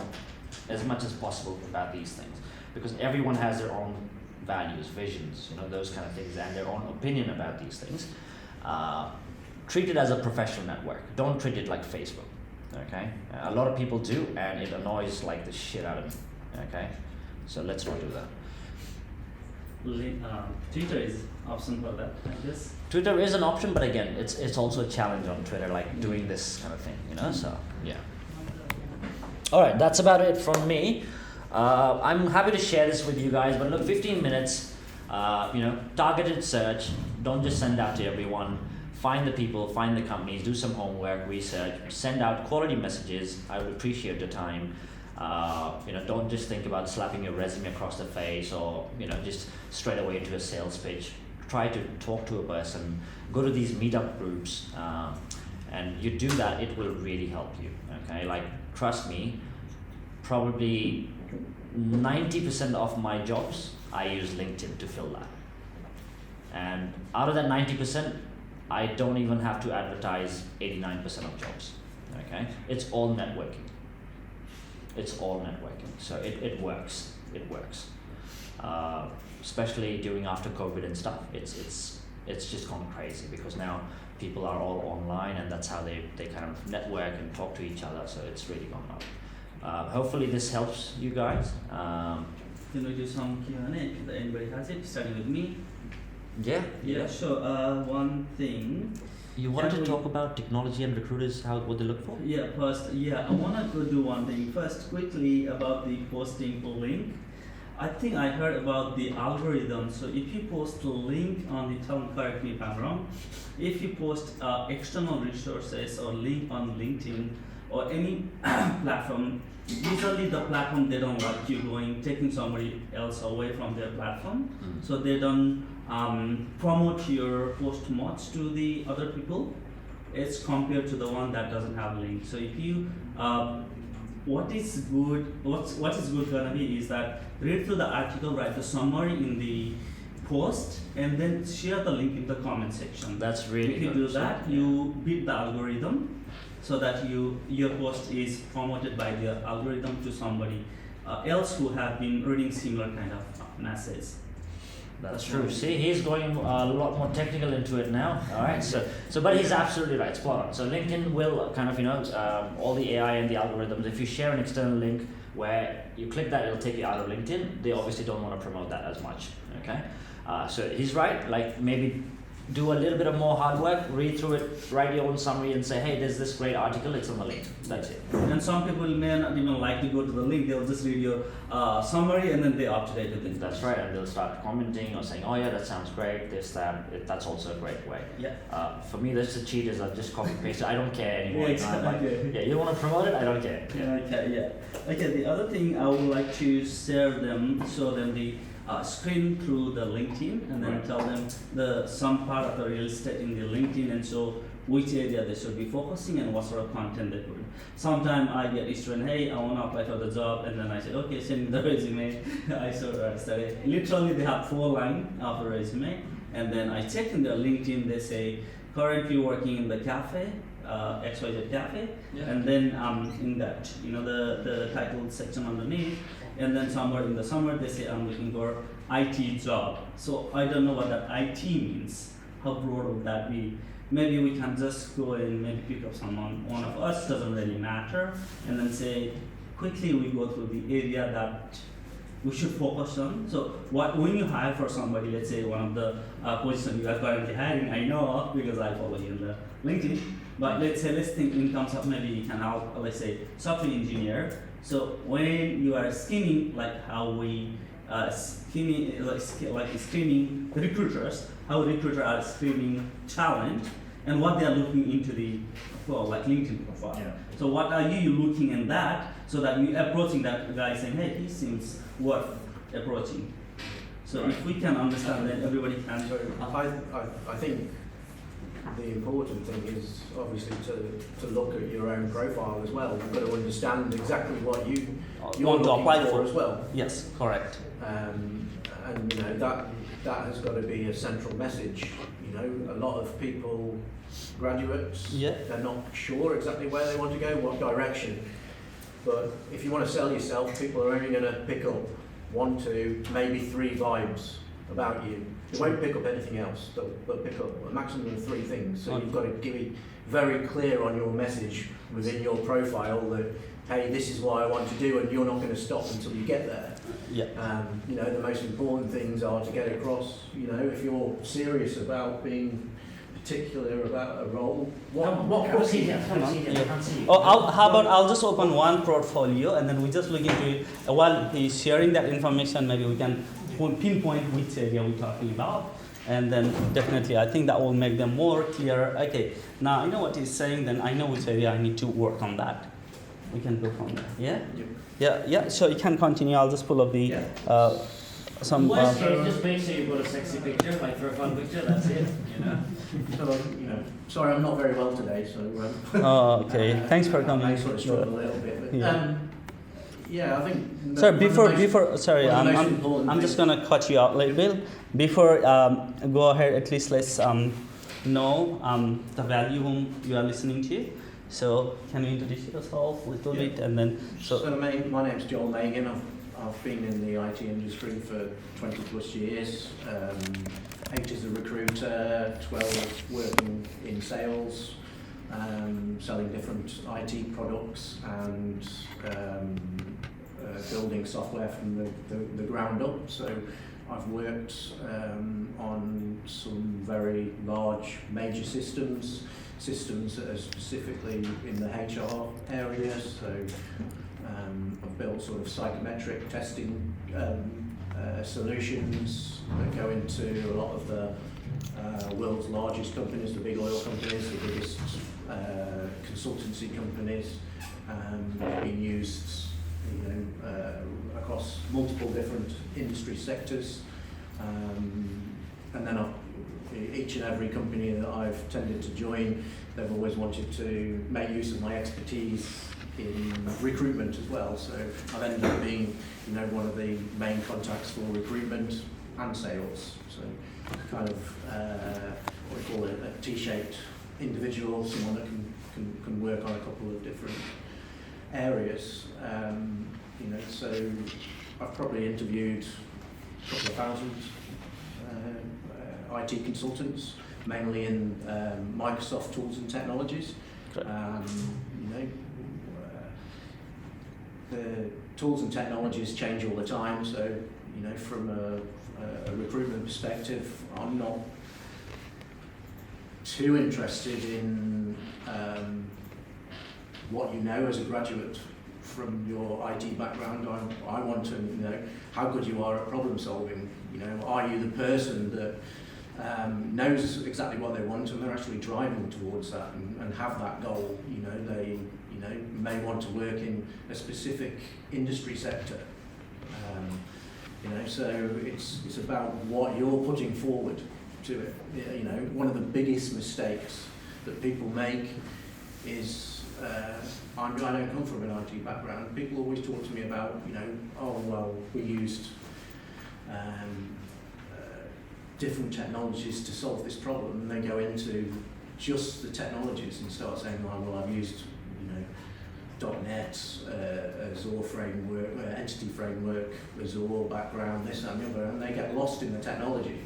as much as possible about these things, because everyone has their own values, visions, those kind of things, and their own opinion about these things. Treat it as a professional network. Don't treat it like Facebook. Okay? A lot of people do, and it annoys like the shit out of me. Okay? So let's not do that. Twitter is option for that, I guess. Twitter is an option, but again, it's also a challenge on Twitter, like doing this kind of thing, So yeah. All right, that's about it from me. I'm happy to share this with you guys, but look, 15 minutes. Targeted search. Don't just send out to everyone. Find the people, find the companies, do some homework, research, send out quality messages. I would appreciate your time. Don't just think about slapping your resume across the face or, just straight away into a sales pitch. Try to talk to a person, go to these meetup groups, and you do that, it will really help you, okay? Like, trust me, probably 90% of my jobs, I use LinkedIn to fill that. And out of that 90%, I don't even have to advertise 89% of jobs, okay? It's all networking. It's all networking, so it works. It works, especially during after COVID and stuff. It's just gone crazy because now people are all online, and that's how they kind of network and talk to each other. So it's really gone up. Hopefully this helps you guys. Can we do some Q&A if anybody has it, starting with me? Yeah. Sure. One thing. You wanted to talk about technology and recruiters, what they look for? Yeah, first, I want to do one thing. First, quickly about the posting link. I think I heard about the algorithm. So if you post a link on the, correct me if I'm wrong, if you post external resources or link on LinkedIn or any platform, usually the platform, they don't like you taking somebody else away from their platform. Mm-hmm. So they don't promote your post much to the other people. It's compared to the one that doesn't have a link. So if you, what is good gonna be is that read through the article, write the summary in the post, and then share the link in the comment section. That's really if you good. do that, you beat the algorithm, so that your post is promoted by the algorithm to somebody else who have been reading similar kind of message. That's true. See, he's going a lot more technical into it now. All right. So, but he's absolutely right. Spot on. So LinkedIn will kind of, all the AI and the algorithms. If you share an external link where you click that, it'll take you out of LinkedIn. They obviously don't want to promote that as much. Okay. So he's right. Like, maybe do a little bit of more hard work, read through it, write your own summary, and say, hey, there's this great article. It's on the link. That's it. And some people may not even like to go to the link. They'll just read your summary and then they up to date with it. That's right, and they'll start commenting or saying, oh yeah, that sounds great, this, that. That's also a great way. Yeah. For me, that's the cheat is I just copy paste it. I don't care anymore. Yeah, exactly. Yeah, you want to promote it? I don't care. Okay, the other thing I would like to show them the screen through the LinkedIn, and then tell them some part of the real estate in the LinkedIn, and so which area they should be focusing and what sort of content they put. Sometimes I get student, hey, I want to apply for the job, and then I said, okay, send me the resume. I started. Literally, they have 4 lines of the resume, and then I check in their LinkedIn. They say currently working in the cafe, XYZ cafe, and then in that, the title section underneath. And then somewhere in the summer they say I'm looking for IT job. So I don't know what that IT means. How broad would that be? Maybe we can just go and maybe pick up someone, one of us, doesn't really matter, and then say quickly we go through the area that we should focus on. So when you hire for somebody, let's say one of the positions you are currently hiring, I know of because I follow you in the LinkedIn. But let's think in terms of maybe you can help, let's say software engineer. So when you are screening, like how we screening the recruiters, how recruiters are screening talent, and what they are looking into the LinkedIn profile. Yeah. So what are you looking in that, so that you approaching that guy saying, hey, he seems worth approaching. So if we can understand, then everybody can. So I think the important thing is obviously to look at your own profile as well. You've got to understand exactly what you're Want to looking apply for for as well. Yes, correct. And you know that has got to be a central message. You know, a lot of people, graduates, Yeah. they're not sure exactly where they want to go, what direction. But if you want to sell yourself, people are only going to pick up 1, 2, maybe 3 vibes about you. They won't pick up anything else. They'll pick up a maximum of 3 things. So you've got to give it very clear on your message within your profile that, hey, this is what I want to do, and you're not going to stop until you get there. Yeah. You know, the most important things are to get across, you know, if you're serious about being particular about a role, what How about I'll just open one portfolio and then we just look into it. While he's sharing that information, maybe we can pinpoint which area we're talking about. And then definitely I think that will make them more clear. Okay, now I know what he's saying, then I know which area I need to work on that. We can go from there. Yeah? Yeah, so you can continue. I'll just pull up the some just make sure you've got a sexy picture, like profile picture, that's it, you know. So, you know, sorry, I'm not very well today, so. Oh, okay. Thanks for I coming. may sort of struggle a little bit, but Yeah. I think. Sorry, one of the most- sorry, one of the most I'm important just things- gonna cut you out a little bit. Before go ahead, at least let's know the value whom you are listening to. So can you introduce yourself a little bit, and then So my name's Joel Megan. I've been in the IT industry for 20 plus years. 8 as a recruiter, 12 working in sales, selling different IT products and building software from the ground up. So I've worked on some very large major systems that are specifically in the HR area. So I've built sort of psychometric testing solutions that go into a lot of the world's largest companies, the big oil companies, the biggest consultancy companies. Been used, you know, across multiple different industry sectors, and then each and every company that I've tended to join, they've always wanted to make use of my expertise in recruitment as well. So I've ended up being, you know, one of the main contacts for recruitment and sales. So kind of what we call a T-shaped individual, someone that can work on a couple of different areas. You know, so I've probably interviewed a couple of thousand IT consultants, mainly in Microsoft tools and technologies. You know, the tools and technologies change all the time, so you know, from a recruitment perspective, I'm not too interested in what you know as a graduate from your IT background. I want to know how good you are at problem solving. You know, are you the person that knows exactly what they want and they're actually driving towards that and have that goal? You know, they may want to work in a specific industry sector. You know, so it's about what you're putting forward to it. You know, one of the biggest mistakes that people make is I don't come from an IT background. People always talk to me about, you know, oh well, we used different technologies to solve this problem, and they go into just the technologies and start saying, oh, well, I've used, you know, .NET, Azure framework, entity framework, Azure background, this and the other, and they get lost in the technology.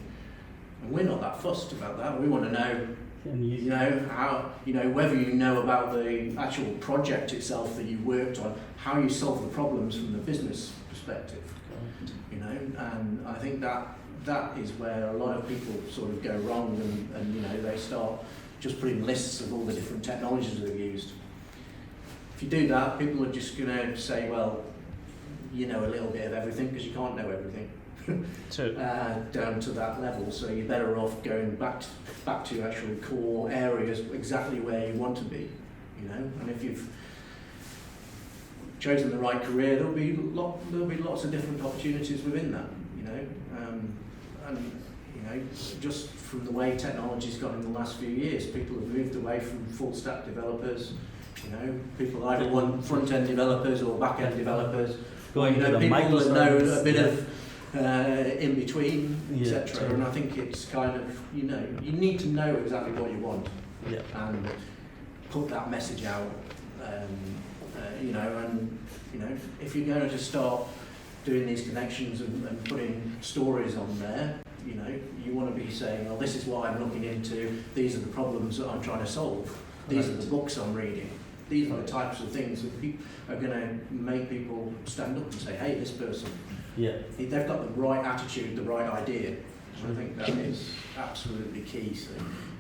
And we're not that fussed about that. We want to know, you know, how, you know, whether you know about the actual project itself that you worked on, how you solve the problems from the business perspective. You know, and I think that is where a lot of people sort of go wrong, and you know, they start just putting lists of all the different technologies they've used. If you do that, people are just going to say, well, you know a little bit of everything, because you can't know everything. True. Down to that level, so you're better off going back to actual core areas, exactly where you want to be, you know. And if you've chosen the right career, there'll be lots of different opportunities within that, you know. And just from the way technology's gone in the last few years, people have moved away from full stack developers. People either want front end developers or back end developers. Going to the people that microservice, know a bit of in between, Yeah, etc. true. And I think it's kind of you need to know exactly what you want Yeah. and put that message out. If you're going to start doing these connections and putting stories on there, you want to be saying, well, this is what I'm looking into, these are the problems that I'm trying to solve, these are the books I'm reading, these are the types of things that are going to make people stand up and say, hey, this person, Yeah. they've got the right attitude, the right idea. So I think that is absolutely key. So,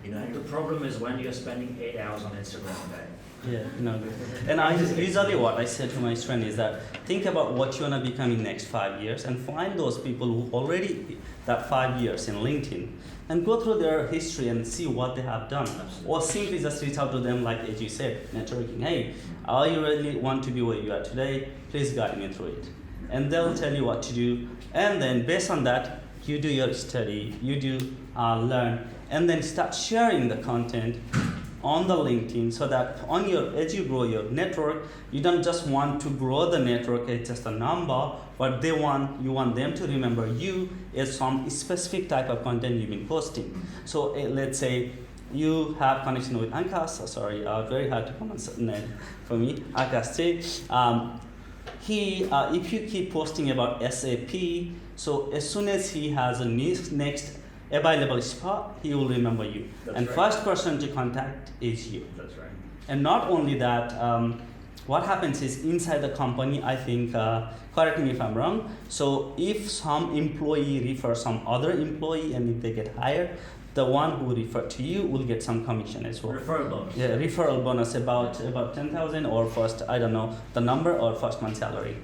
The problem is when you're spending 8 hours on Instagram a day. Yeah, no. And I just usually what I say to my student is that think about what you wanna become in next 5 years and find those people who already that 5 years in LinkedIn and go through their history and see what they have done. Absolutely. Or simply just reach out to them like as you said, networking. Hey, I really want to be where you are today. Please guide me through it. And they'll tell you what to do. And then based on that, you do your study, you do learn, and then start sharing the content on the LinkedIn so that as you grow your network, you don't just want to grow the network as just a number, but you want them to remember you as some specific type of content you've been posting. So let's say you have connection with Ankas, very hard to pronounce the name for me, Akash. If you keep posting about SAP, so as soon as he has a next available spot, he will remember you. That's and right. first person to contact is you. That's right. And not only that, what happens is inside the company, I think, correct me if I'm wrong, so if some employee refers some other employee and if they get hired, the one who referred to you will get some commission as well. Referral bonus. Yeah, referral bonus about 10,000 or first, I don't know, the number or first month salary.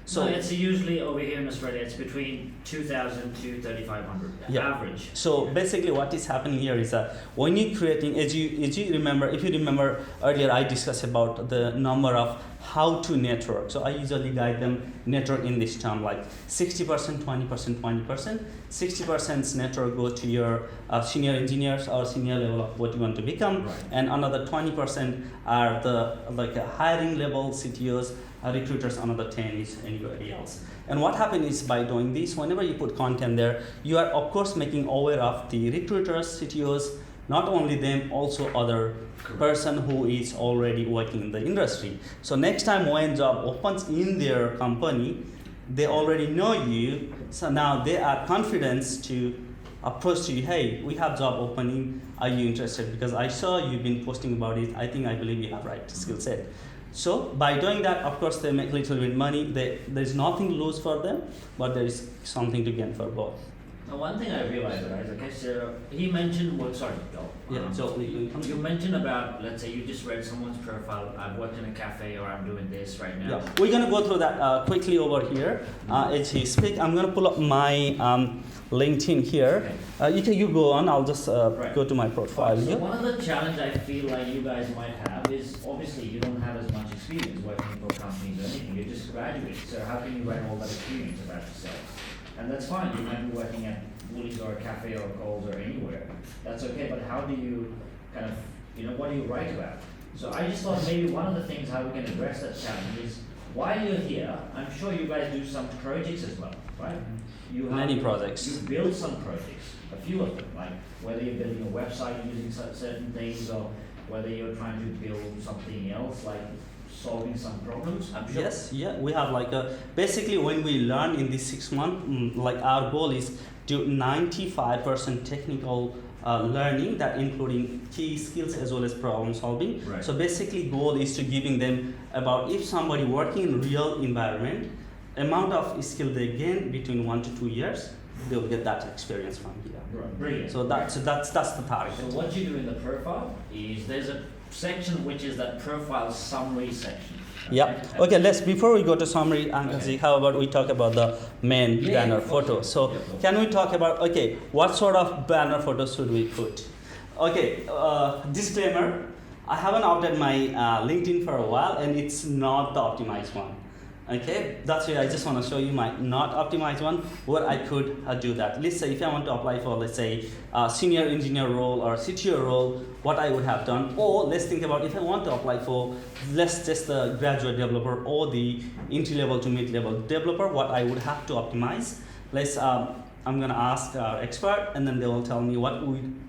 So it's usually over here in Australia, it's between 2,000 to 3,500 Yeah. average. So basically what is happening here is that when you're creating, if you remember earlier I discussed about the number of how to network. So I usually guide them network in this term like 60%, 20%, 20%. 60% network go to your senior engineers or senior level of what you want to become. Right. And another 20% are the hiring level CTOs, recruiters, another 10 is anybody else. And what happens is by doing this, whenever you put content there, you are of course making aware of the recruiters, CTOs, not only them, also other person who is already working in the industry. So next time when job opens in their company, they already know you, so now they are confident to approach you, hey, we have job opening, are you interested? Because I saw you've been posting about it, I believe you have right skill set. So by doing that, of course, they make a little bit money. There's nothing to lose for them, but there is something to gain for both. Now, one thing I realized, right, okay, so he mentioned Joel. Yeah, so You mentioned about, let's say you just read someone's profile, I've worked in a cafe or I'm doing this right now. yeah, we're gonna go through that quickly over here. As he speak, I'm gonna pull up my LinkedIn here. You go on. I'll just Right. go to my profile So here. one of the challenge I feel like you guys might have is obviously you don't have as much experience working for companies or anything. You're just graduates. So how can you write all that experience about yourself? And that's fine. You might be working at Woolies or a cafe or Coles or anywhere. That's okay. But how do you kind of, what do you write about? So I just thought maybe one of the things how we can address that challenge is while you're here, I'm sure you guys do some projects as well, right? You have Many projects. You build some projects, a few of them, like whether you're building a website using certain things or whether you're trying to build something else like solving some problems. I'm sure. Yes, yeah, we have basically when we learn in this 6 months, our goal is to 95% technical learning, that including key skills as well as problem solving. Right. So basically goal is to giving them about if somebody working in real environment, amount of skill they gain between 1 to 2 years, they'll get that experience from here. Right. Brilliant. So that's the target. So what you do in the profile is there's a section which is that profile summary section. Yeah. Okay. Before we go to summary, Ankazi, how about we talk about the main Yeah, banner of course. photo? So Yeah. can we talk about what sort of banner photo should we put? Okay. Disclaimer: I haven't updated my LinkedIn for a while, and it's not the optimized one. Okay, that's why I just want to show you my not optimized one where I could do that. Let's say if I want to apply for, let's say, a senior engineer role or CTO role, what I would have done. Or let's think about if I want to apply for, let's just the graduate developer or the entry level to mid level developer, what I would have to optimize. Let's I'm gonna ask our expert, and then they will tell me what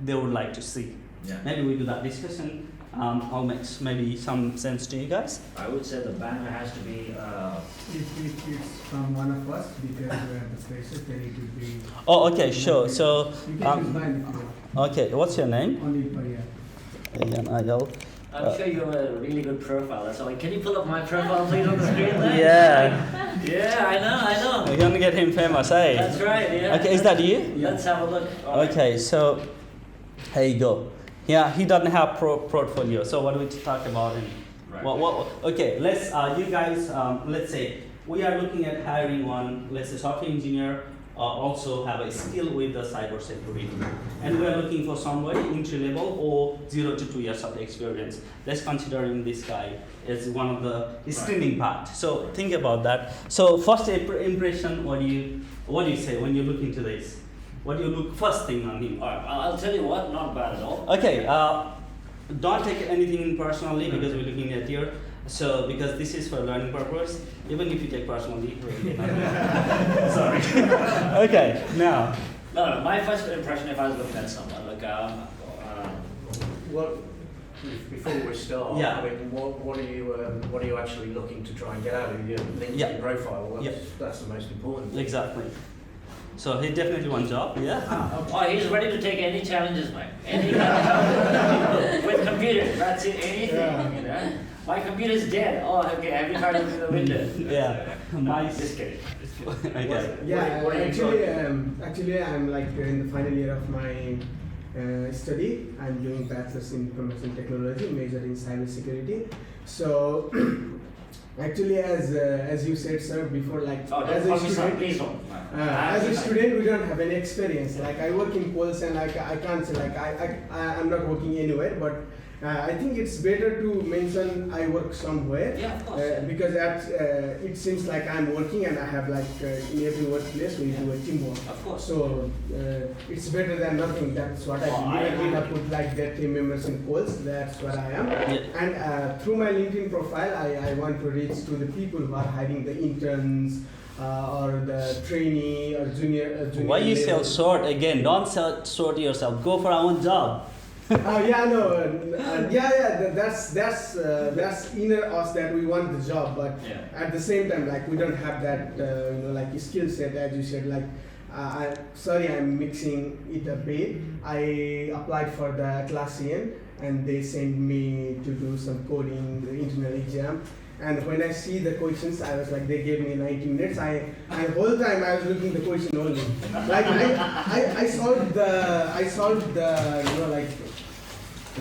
they would like to see. Yeah. Maybe we do that discussion. I'll make maybe some sense to you guys. I would say the banner has to be, If it's from one of us, because we're at the places, then it would be. Oh, okay, sure. So, You can use mine if you want, okay, what's your name? only per year. Ayal. I'm sure you have a really good profile, that's all. Can you pull up my profile please on the screen there? Yeah, Yeah, I know. we're gonna get him famous, eh? That's right, yeah. Okay, is that you? Let's have a look. All right. Okay, so here you go. Yeah, he doesn't have portfolio. So what do we talk about him? Right. Okay, let's you guys let's say we are looking at hiring one, let's say software engineer, also have a skill with the cyber security, and we are looking for somebody entry level or 0 to 2 years of experience. Let's considering this guy as one of the screening part. So think about that. So first impression, what do you say when you look into this? What do you look first thing on him? All right, I'll tell you what, not bad at all. Okay, don't take anything personally because we're looking at here. So because this is for learning purpose, even if you take personally, sorry. Okay, now. No, my first impression if I was looking at someone, like, What, before we start, Yeah. I mean, what are you actually looking to try and get out of your LinkedIn Yeah. profile? Yeah. That's the most important thing. Exactly. So he definitely one job, yeah. oh, he's ready to take any challenges, mate. Any kind of challenge. With computers, that's it, anything, you know. My computer's dead. Oh, okay, have you tried looking the window? Yeah. Nice. Just kidding. Okay. Yeah, What do you actually, I'm like in the final year of my study. I'm doing bachelor's in information technology, major in cybersecurity. So, actually, as you said, sir, before, like Oh, as don't a call me son, student, please don't. as a student, we don't have any experience. Like I work in Pulse, and I can't say like I'm not working anywhere, but. I think it's better to mention I work somewhere. Yeah, of course. Yeah. Because it seems like I'm working and I have like in every workplace we do a teamwork. Of course. So it's better than nothing. That's what I Oh, believe. I I have put like their team members in polls. That's what I am. Yeah. And through my LinkedIn profile, I want to reach to the people who are hiring the interns or the trainee or junior. Why you sell level. short again? Don't sell short yourself. Go for our own job. Yeah, no, that's inner us that we want the job, but Yeah. at the same time, like we don't have that, like skill set as you said. Like, sorry, I'm mixing it a bit. I applied for the Atlassian, and they sent me to do some coding, the internal exam. And when I see the questions, I was like, they gave me 90 minutes. And the whole time I was looking the question only. Like I solved the like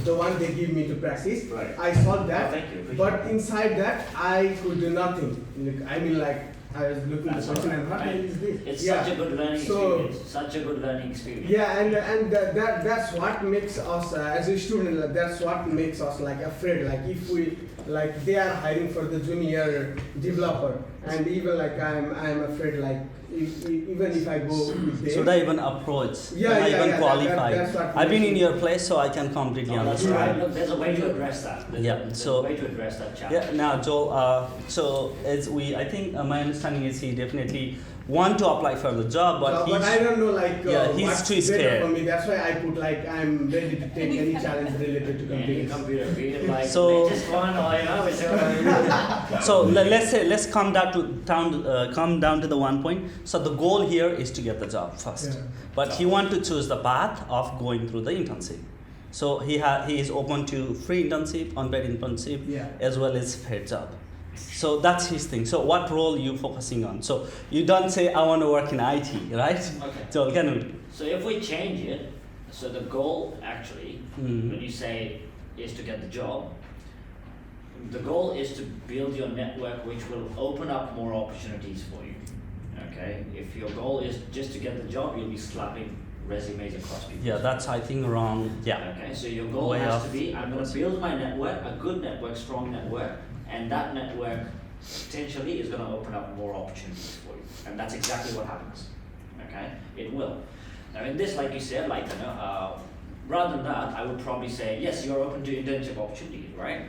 the one they give me to practice. Right. I solved that. Oh, thank you. Appreciate But inside that, I could do nothing. Like, I mean, like I was looking at That's the question all and what right. is this? It's Yeah. such a good learning So- experience. Such a good learning experience. Yeah, and that's what makes us as a student. Like, that's what makes us like afraid. Like if we like they are hiring for the junior developer, and even like I'm afraid like even if I go with them. Should I even approach? Yeah, Am I yeah, even yeah, qualified? that's what I've been in makes your place, so I can completely No, that's understand. right. Look, there's a way to address that. Yeah, There's so- a way to address that challenge. Yeah. Now, Joel. So as I think my understanding is he definitely want to apply for the job, but But I don't know like yeah, he's what's too better scared. for me. That's why I put like I'm ready to take any challenge related to Any computers. computer, be it like So- latest one or you know, whichever. So let's come down to the one point. So the goal here is to get the job first, Yeah. but he want to choose the path of going through the internship. So he is open to free internship, unpaid internship, Yeah. as well as paid job. So that's his thing. So what role you focusing on? So you don't say I want to work in IT, right? Okay. So can we? So if we change it, so the goal actually, Mhm. when you say is to get the job, the goal is to build your network which will open up more opportunities for you. Okay? If your goal is just to get the job, you'll be slapping resumes across people. Yeah, that's I think wrong. Yeah. Okay, so your goal Way has off. to be, I'm going to build my network, a good network, strong network, and that network potentially is going to open up more opportunities for you. And that's exactly what happens. Okay? It will. Now in this, like you said, like, rather than that, I would probably say, yes, you're open to internship opportunities, right?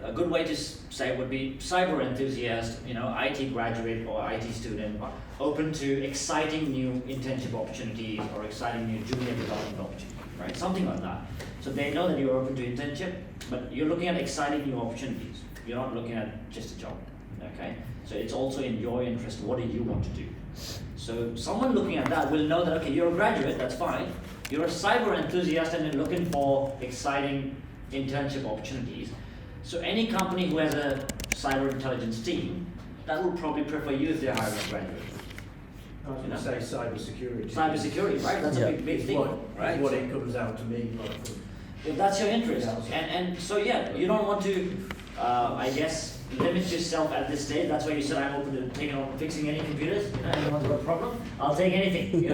A good way to say would be cyber enthusiast, IT graduate or IT student, open to exciting new internship opportunities or exciting new junior development opportunities, right? Something like that. So they know that you're open to internship, but you're looking at exciting new opportunities. You're not looking at just a job, okay? So it's also in your interest, what do you want to do? So someone looking at that will know that, okay, you're a graduate, that's fine. You're a cyber enthusiast and you're looking for exciting internship opportunities. So any company who has a cyber intelligence team, that will probably prefer you if they're hiring a graduate. I was going to say cyber security. Cyber security, right? That's a big thing, right? What it comes out to me. Like, If that's your interest. Yeah. And so yeah, you don't want to, I guess, limit yourself at this stage. That's why you said I'm open to taking on fixing any computers. Anyone's got a problem? I'll take anything.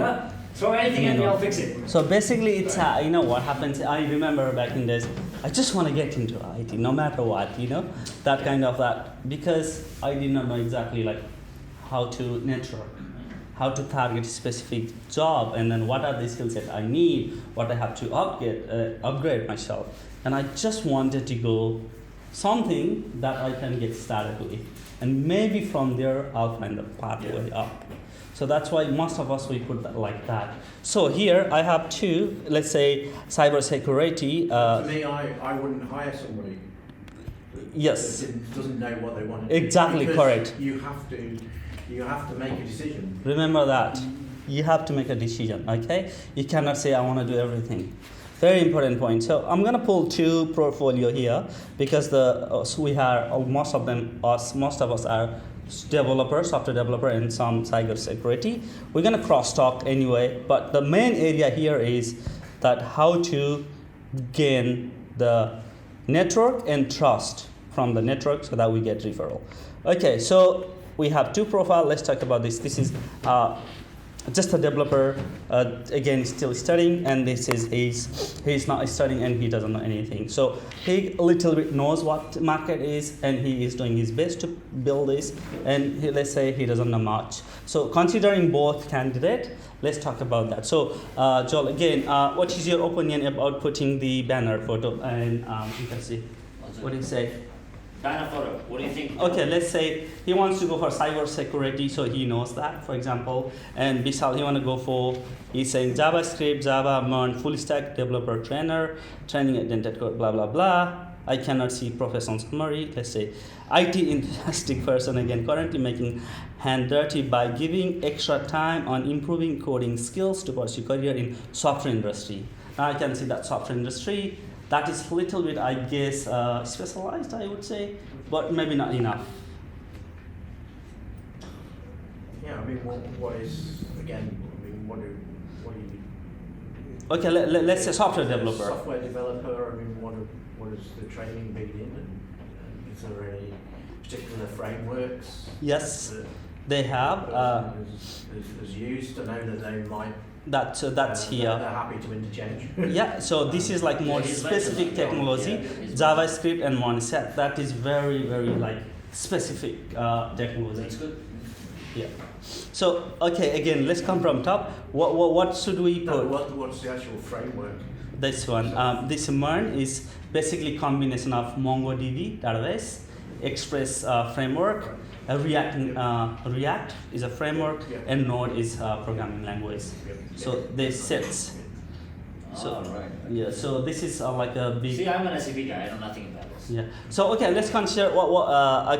Throw anything at me, I'll fix it. So basically, it's what happens. I remember back in days, I just want to get into IT, no matter what, that kind of that, because I did not know exactly like how to network, how to target a specific job, and then what are the skills that I need, what I have to upgrade myself, and I just wanted to go something that I can get started with, and maybe from there I'll find the pathway up. So that's why most of us we put that like that. So here I have two, let's say cybersecurity. to me, I wouldn't hire somebody Yes. that doesn't know what they want to do. Exactly, Because correct. You have to make a decision. Remember that. You have to make a decision, okay? You cannot say I want to do everything. Very important point. So I'm gonna pull two portfolio here because we have most of us are developer, software developer, and some cyber security. We're gonna cross talk anyway, but the main area here is that how to gain the network and trust from the network so that we get referral. Okay, so we have two profiles. Let's talk about this. This is just a developer, again still studying, and this is he's not studying and he doesn't know anything. So he a little bit knows what market is and he is doing his best to build this, and let's say he doesn't know much. So considering both candidates, let's talk about that. So Joel, again, what is your opinion about putting the banner photo, and you can see, what do you say? Banner photo, what do you think? Okay, let's say he wants to go for cyber security, so he knows that, for example. And Vishal, he want to go for, he's saying JavaScript, Java, MERN, full stack developer trainer, training identity code, blah, blah, blah. I cannot see professional summary. Let's say IT enthusiastic person, again, currently making hand dirty by giving extra time on improving coding skills to pursue career in software industry. Now I can see that software industry. That is a little bit, I guess, specialized, I would say, but maybe not enough. Yeah, I mean, what is, again, I mean, what do you... Okay, let's say software developer. Software developer, I mean, what is the training being in, and is there any particular frameworks? Yes, that they have. Is used to know that they might... That's here. They're happy to interchange. Yeah, so this is like more specific technology, JavaScript and Monicet. That is very, very like specific technology. That's good. Yeah. So okay, again, let's come from top. What should we put? What's the actual framework? This one. This MERN is basically combination of MongoDB database, Express framework. React is a framework, and Node is a programming language. So they sets. So yeah, so this is like a big. See, I'm an SAP guy. I know nothing about this. Yeah. So okay, let's consider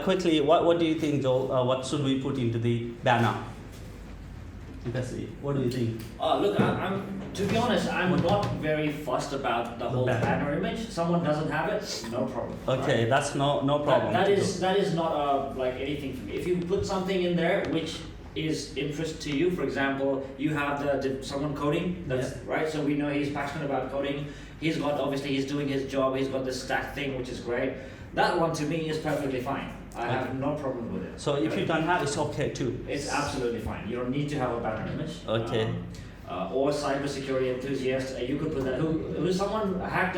quickly. What do you think, Joel? What should we put into the banner? What do you think? Look, I'm to be honest, I'm not very fussed about the whole banner image. Someone doesn't have it, no problem. Okay, right? that's no problem. That is not like anything for me. If you put something in there which is interest to you, for example, you have someone coding, that's right. So we know he's passionate about coding. He's doing his job. He's got this stack thing, which is great. That one to me is perfectly fine. I have no problem with it. So if you don't have, it's okay too. It's absolutely fine. You don't need to have a banner image. Okay. or cybersecurity enthusiast. You could put that. Who someone hacked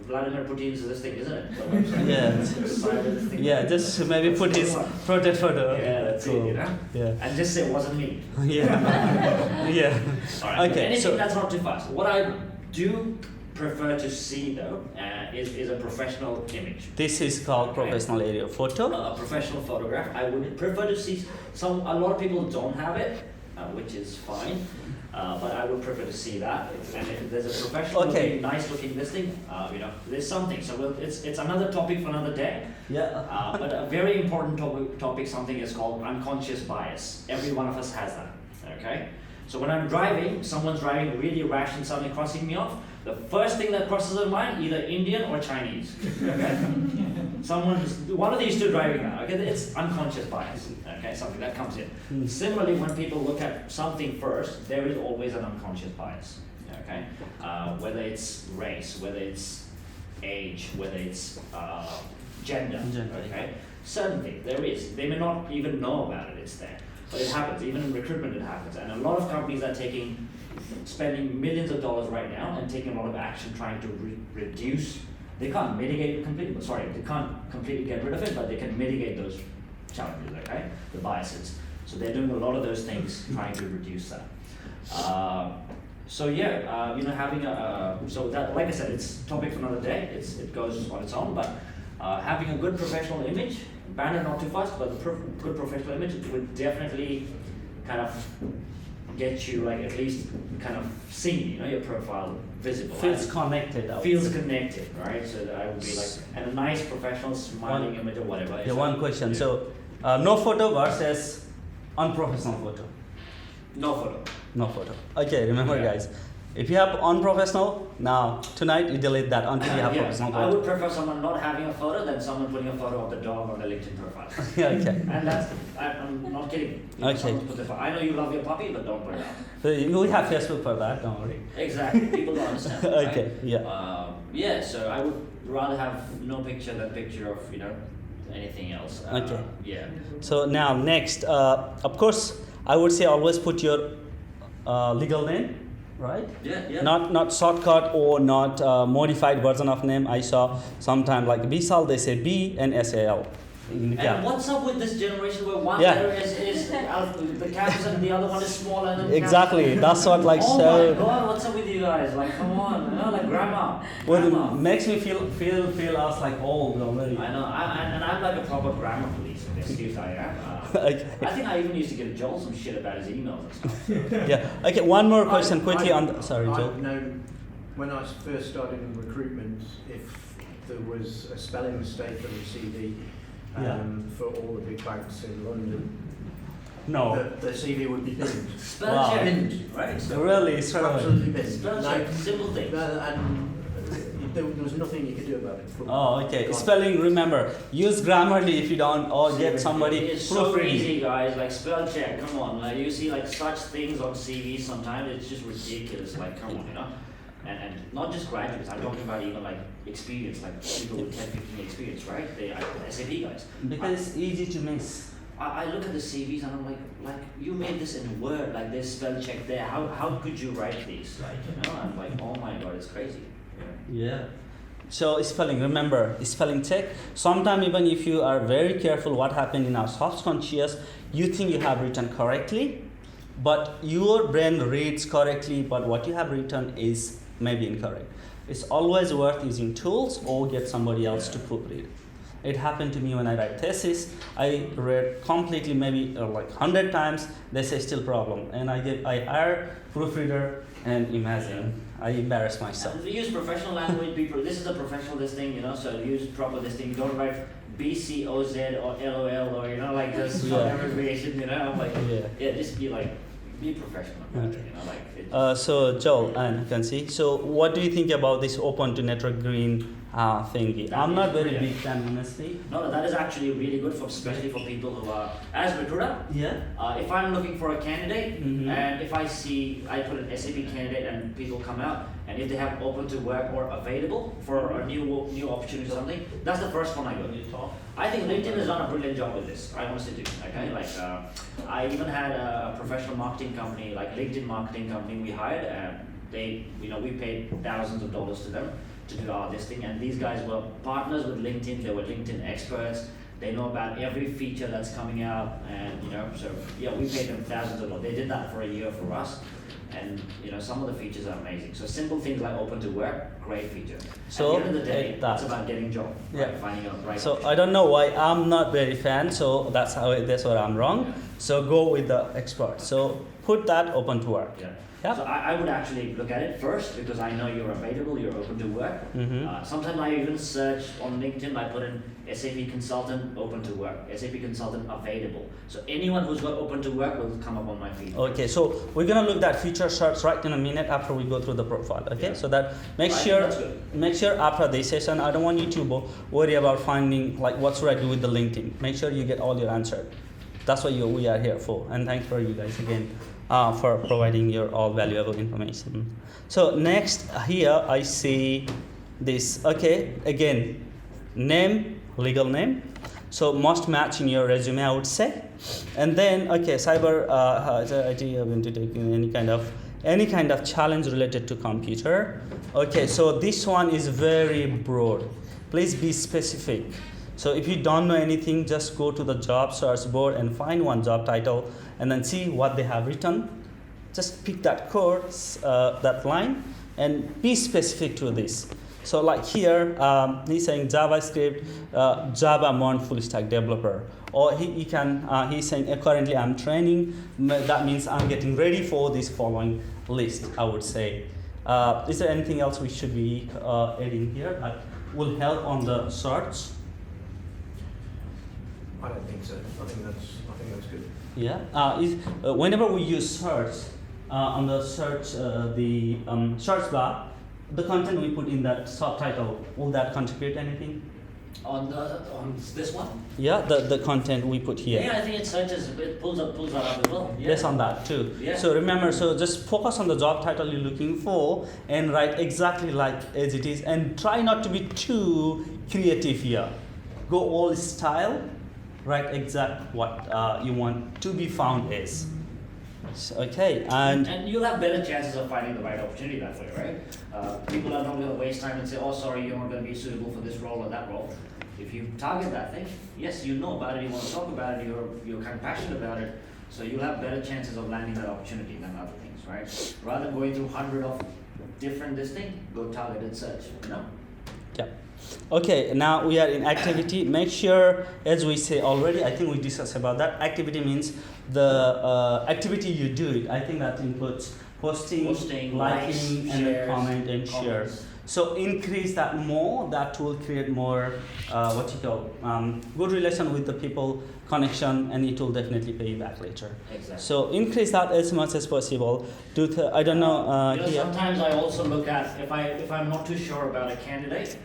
Vladimir Putin's this thing, isn't it? The website. Yeah. Cyber thing. Yeah, just maybe put his protect photo. Yeah, that's it. You know. Yeah. And just say it wasn't me. Yeah. Yeah. All right. Okay, Anything so- that's not too fast. What I do prefer to see though is a professional image. This is called professional area photo. A professional photograph. I would prefer to see some. A lot of people don't have it, which is fine. But I would prefer to see that. And if there's a professional, Okay. looking, nice looking listing, there's something. So it's another topic for another day. Yeah. But a very important topic, something is called unconscious bias. Every one of us has that. Okay. So when I'm driving, someone's driving really rash and suddenly crossing me off. The first thing that crosses their mind, either Indian or Chinese. Okay. One of these two driving now. Okay. It's unconscious bias. Okay. Something that comes in. Similarly, when people look at something first, there is always an unconscious bias. Okay. Whether it's race, whether it's age, whether it's gender. Okay. Certainly, there is. They may not even know about it. It's there. But it happens, even in recruitment it happens. And a lot of companies are spending millions of dollars right now and taking a lot of action trying to reduce, they can't mitigate it completely, they can't completely get rid of it, but they can mitigate those challenges, okay? The biases. So they're doing a lot of those things trying to reduce that. Having so that, like I said, it's a topic for another day, it goes on its own, but having a good professional image, banner not too fast, but a good professional image would definitely kind of get you like at least kind of seen, your profile visible. Feels connected. I would Feels say. connected, right? So that I would be like, and a nice professional smiling image or whatever. Yeah, one question. So, no photo versus unprofessional photo. No photo. No photo. Okay, remember Yeah. guys. If you have unprofessional, now tonight you delete that until you have professional I photo. would prefer someone not having a photo than someone putting a photo of the dog on their LinkedIn profile. Okay. And I'm not kidding. Okay. Someone put the, I know you love your puppy, but don't put it out. So we have Facebook for that. Don't worry. Exactly. People don't understand. Right? Okay. Yeah. So I would rather have no picture than picture of anything else. Okay. Yeah. So now next, of course, I would say always put your legal name, right? Yeah. Not shortcut or not modified version of name. I saw sometime like Bisal, they say B and SAL. And what's up with this generation where one Yeah. letter is the caps and the other one is smaller than Exactly. That's what like Oh so. my God! What's up with you guys? Like, come on, like grammar. Well, Grammar. it makes me feel us like old already. I know, and I'm like a proper grammar police. Excuse I am. Okay. I think I even used to give Joel some shit about his emails and stuff. Yeah. Okay. One more question quickly on. Sorry, Joe. I've known when I first started in recruitment, if there was a spelling mistake on the CV for all the big banks in London, No. the CV would be binned. Spell Wow. check, Binned. right? So Really, straight away. Absolutely binned. spell check, simple thing. And there was nothing you could do about it. Oh, okay. Gone. Spelling, remember, use Grammarly if you don't, or get somebody It's so proofreading. easy, guys. Like spell check. Come on. Like you see, like such things on CVs. Sometimes it's just ridiculous. Like, come on, And not just graduates. I'm talking about even like experience, like people with 10, 15 experience, right? They are SAP guys. Because it's easy to miss. I look at the CVs and I'm like you made this in Word. Like there's spell check there. How could you write these? Like I'm like, oh my God, it's crazy. Yeah. So spelling, remember, spelling check. Sometimes even if you are very careful what happened in our subconscious, you think you have written correctly, but your brain reads correctly, but what you have written is maybe incorrect. It's always worth using tools or get somebody else to proofread. It happened to me when I write thesis. I read completely maybe like 100 times, they say still problem. And I hire proofreader and imagine, I embarrass myself. And use professional language, people. This is a professional this thing, so use proper this thing. Don't write BCOZ or LOL or like this abbreviation, I'm like, just be professional. Okay. So Joel, and you can see. So what do you think about this open to network green thingy? I'm not very big fan, honestly. No, that is actually really good especially for people who are as recruiter. Yeah. If I'm looking for a candidate Mhm. and if I put an SAP candidate and people come out and if they have open to work or available for a new opportunity or something, that's the first one I go. I think LinkedIn has done a brilliant job with this. I honestly do. Okay, like I even had a professional marketing company, like LinkedIn marketing company, we hired, and they, we paid thousands of dollars to them to do our listing, and these guys were partners with LinkedIn. They were LinkedIn experts. They know about every feature that's coming out, and so yeah, we paid them thousands of dollars. They did that for a year for us, and some of the features are amazing. So simple things like open to work, great feature. So at the end of the day, that. it's about getting job, right? Finding a right. So I don't know why I'm not very fan. So that's where I'm wrong. Yeah. So go with the expert. So put that open to work. Yeah. Yeah. So I would actually look at it first because I know you're available, you're open to work. Sometimes I even search on LinkedIn, I put in SAP consultant open to work, SAP consultant available. So anyone who's got open to work will come up on my feed. Okay, so we're gonna look at feature search right in a minute after we go through the profile. Okay, Yeah. so that make I think sure that's good. make sure after this session, I don't want you to worry about finding like what should I do with the LinkedIn. Make sure you get all your answer. That's what we are here for. And thanks for you guys again for providing your all valuable information. So next here I see this. Okay, again, name, legal name. So must match in your resume, I would say. And then cyber IT going to take any kind of challenge related to computer. Okay, so this one is very broad. Please be specific. So if you don't know anything, just go to the job search board and find one job title and then see what they have written. Just pick that course, that line, and be specific to this. So like here, he's saying JavaScript, Java Mon full stack developer. Or he's saying currently I'm training. That means I'm getting ready for this following list, I would say. Is there anything else we should be adding here that will help on the search? I don't think so. I think that's good. Yeah. Whenever we use search on the search, search bar, the content we put in that subtitle, will that contribute anything? On this one? Yeah, the content we put here. Yeah, I think it pulls that up as well. Yeah. Yes, on that too. Yeah. So remember, so just focus on the job title you're looking for and write exactly like as it is, and try not to be too creative here. Go all style, write exact what you want to be found as. Okay, and you'll have better chances of finding the right opportunity that way, right? People are not going to waste time and say, oh, sorry, you're not going to be suitable for this role or that role. If you target that thing, yes, you know about it, you want to talk about it, you're kind of passionate about it, so you'll have better chances of landing that opportunity than other things, right? Rather than going through 100 of different listing, go targeted search, Yeah. Okay, now we are in activity. Make sure, as we say already, I think we discussed about that. Activity means the activity you do it. I think that includes posting liking, likes, and shares, then comment and share. comments. So increase that more. That will create more good relation with the people, connection, and it will definitely pay you back later. Exactly. So increase that as much as possible. I don't know. Here. Sometimes I also look at if I'm not too sure about a candidate.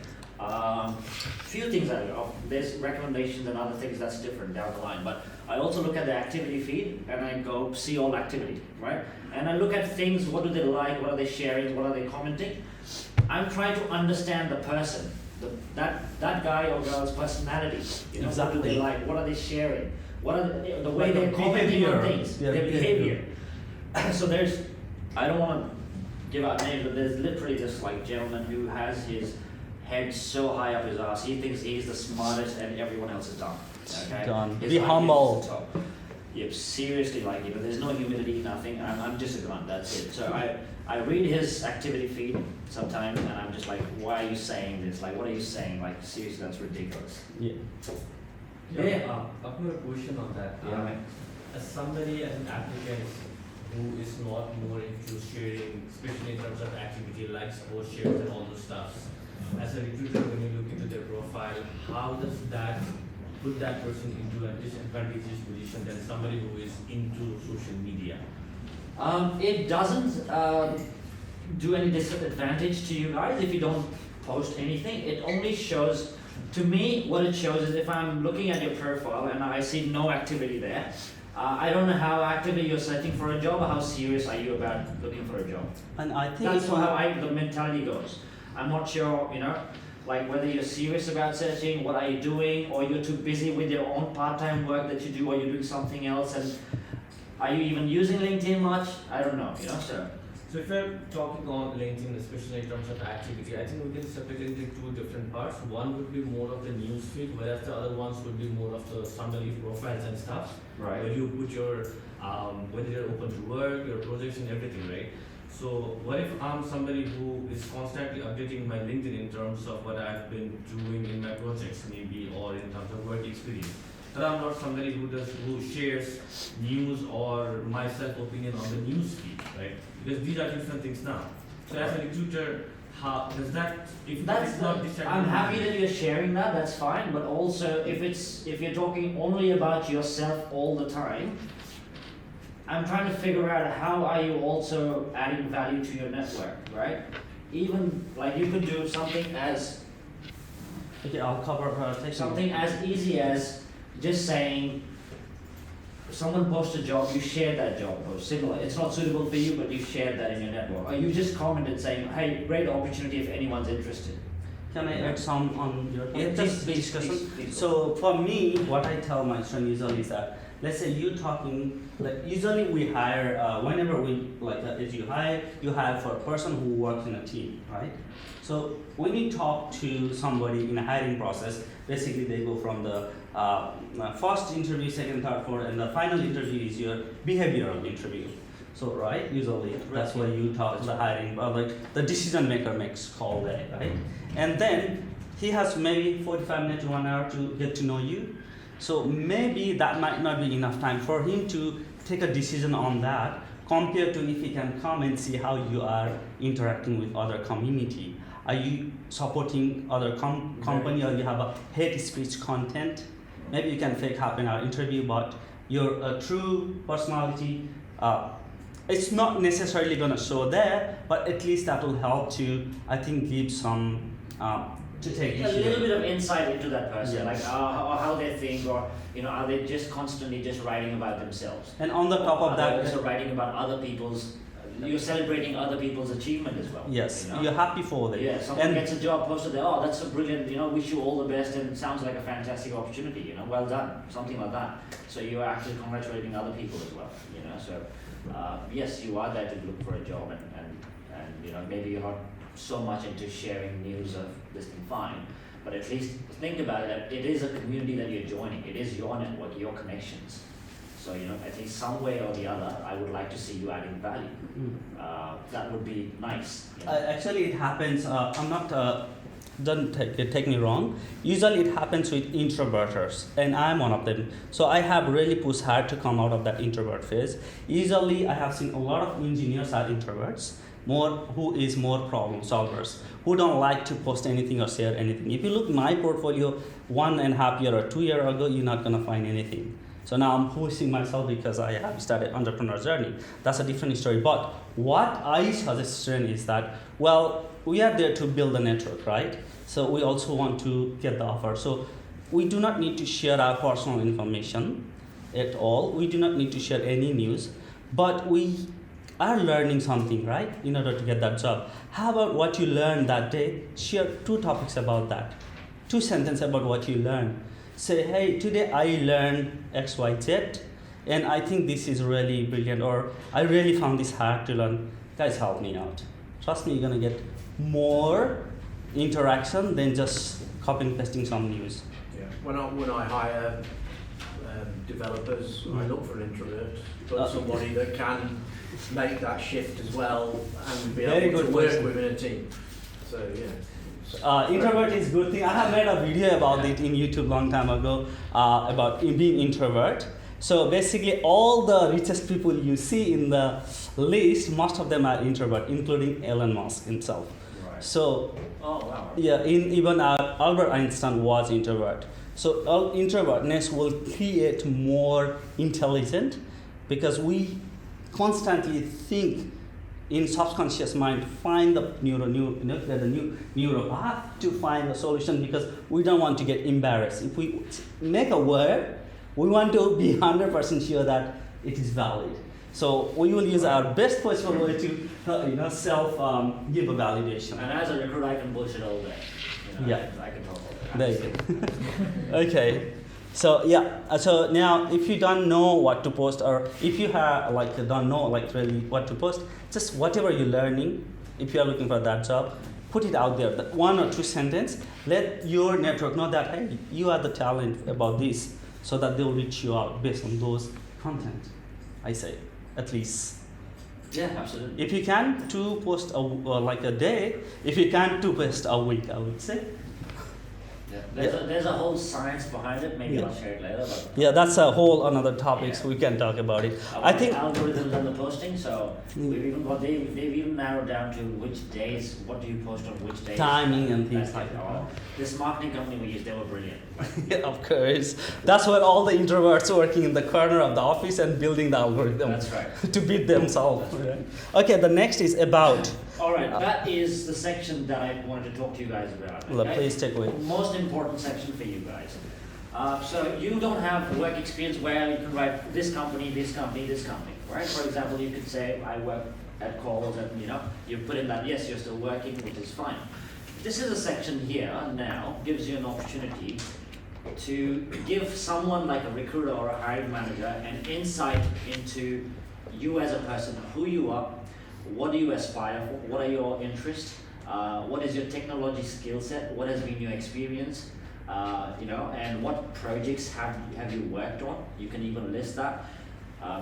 Few things there's recommendations and other things that's different down the line, but I also look at the activity feed and I go see all activity, right? And I look at things, what do they like, what are they sharing, what are they commenting. I'm trying to understand the person, that guy or girl's personality. Exactly. What do they like, what are they sharing, what are the way they're commenting on things, their behavior. So I don't want to give out names, but there's literally this gentleman who has his head so high up his ass, he thinks he's the smartest and everyone else is dumb. Okay? His Be IQ is humble. the top. Yep, seriously, there's no humility, nothing. I'm just a grunt, that's it. So I read his activity feed sometimes and I'm just like, why are you saying this? What are you saying? Seriously, that's ridiculous. Yeah. Yeah, I've got a question on that. Yeah. As somebody, as an applicant who is not more into sharing, especially in terms of activity likes or shares and all those stuff, as a recruiter, when you look into their profile, how does that put that person into a disadvantageous position than somebody who is into social media? It doesn't do any disadvantage to you guys if you don't post anything. It only shows, to me, what it shows is if I'm looking at your profile and I see no activity there, I don't know how actively you're searching for a job, or how serious are you about looking for a job. And I think That's if how the mentality goes. I'm not sure, like whether you're serious about searching, what are you doing, or you're too busy with your own part-time work that you do, or you're doing something else, and are you even using LinkedIn much? I don't know, so. So if we're talking on LinkedIn, especially in terms of activity, I think we can separate it into two different parts. One would be more of the news feed, whereas the other ones would be more of the summary profiles and stuff. Right. Where you put your whether you're open to work, your projects and everything, right? So what if I'm somebody who is constantly updating my LinkedIn in terms of what I've been doing in my projects maybe, or in terms of work experience? But I'm not somebody who shares news or my self opinion on the news feed, right? Because these are different things now. So as a recruiter, how does that, if that's not distracting? I'm happy that you're sharing that, that's fine, but also if you're talking only about yourself all the time, I'm trying to figure out how are you also adding value to your network, right? Even like you could do something as okay, I'll cover something as easy as just saying someone posts a job, you share that job post. Similar, it's not suitable for you, but you shared that in your network. Or you just commented saying, hey, great opportunity if anyone's interested. Can I add some on your Yeah, just please, discussion? please. So for me, what I tell my students usually is that, let's say you talking, like usually we hire, whenever we, like as you hire for a person who works in a team, right? So when you talk to somebody in a hiring process, basically they go from the first interview, second, third, fourth, and the final interview is your behavioral interview. So right, usually that's where you talk to the hiring, like the decision maker makes call there, right? And then he has maybe 45 minutes to 1 hour to get to know you. So maybe that might not be enough time for him to take a decision on that, compared to if he can come and see how you are interacting with other community. Are you supporting other company, or you have a hate speech content? Maybe you can fake half an hour interview, but your true personality, it's not necessarily gonna show there, but at least that will help to, I think, give some to take a little bit of insight into that person, Yes. like how they think, or are they just constantly just writing about themselves? And on the top Or of are they that, also writing about other people's. You're celebrating other people's achievement as well. yes, you're happy for them. Yeah, someone And gets a job posted there. Oh, that's so brilliant. Wish you all the best, and it sounds like a fantastic opportunity. Well done, something like that. So you're actually congratulating other people as well. So yes, you are there to look for a job, and maybe you're not so much into sharing news of this thing, fine. But at least think about it. That it is a community that you're joining. It is your network, your connections. So I think some way or the other, I would like to see you adding value. That would be nice. actually, it happens. I'm not. Don't take me wrong. Usually, it happens with introverters, and I'm one of them. So I have really pushed hard to come out of that introvert phase. Usually, I have seen a lot of engineers are introverts, who is more problem solvers, who don't like to post anything or share anything. If you look my portfolio 1.5 year or 2 year ago, you're not gonna find anything. So now I'm pushing myself because I have started entrepreneur journey. That's a different story. But what I suggest students is that, well, we are there to build a network, right? So we also want to get the offer. So we do not need to share our personal information at all. We do not need to share any news, but we are learning something, right? In order to get that job. How about what you learned that day? Share 2 topics about that. 2 sentences about what you learned. Say, hey, today I learned XYZ, and I think this is really brilliant, or I really found this hard to learn. Guys, help me out. Trust me, you're gonna get more interaction than just copy and pasting some news. Yeah. When I hire developers, I look for an introvert, but somebody that can make that shift as well and be Very able to good work person. within a team. So yeah. Introvert is good thing. I have made a video about it in YouTube long time ago about being introvert. So basically, all the richest people you see in the list, most of them are introvert, including Elon Musk himself. Right. So Oh wow. yeah, even Albert Einstein was introvert. So introvertness will create more intelligent, because we constantly think in subconscious mind, find the neural path to find a solution, because we don't want to get embarrassed. If we make a word, we want to be 100% sure that it is valid. So we will use our best possible way to self give a validation. And as a recruiter, I can bullshit all day. Yeah. I can talk all day. There you go. Okay. So so now if you don't know what to post, or if you have don't know really what to post, just whatever you're learning, if you are looking for that job, put it out there. That 1 or 2 sentences. Let your network know that hey, you are the talent about this, so that they'll reach you out based on those content. I say, at least. Yeah, absolutely. If you can, to post a day. If you can, to post a week, I would say. Yeah. There's a whole science behind it. Maybe Yeah. I'll share it later. But Yeah, that's a whole another topic, so we can talk about it. I think algorithms and the posting. So Mm. we've even got they've even narrowed down to which days, what do you post on which days. timing and things That's like it. that. This marketing company we used, they were brilliant. Yeah, of course. That's where all the introverts working in the corner of the office and building the algorithm That's right. to beat themselves. Right? Okay, the next is about. All right, that is the section that I wanted to talk to you guys about. Well, okay? please take away. Most important section for you guys. So you don't have work experience where you can write this company, this company, this company, right? For example, you could say I work at Coles, and you put in that yes, you're still working, which is fine. This is a section here now gives you an opportunity to give someone like a recruiter or a hiring manager an insight into you as a person, who you are, what do you aspire for, what are your interests, what is your technology skill set, what has been your experience, and what projects have you worked on. You can even list that.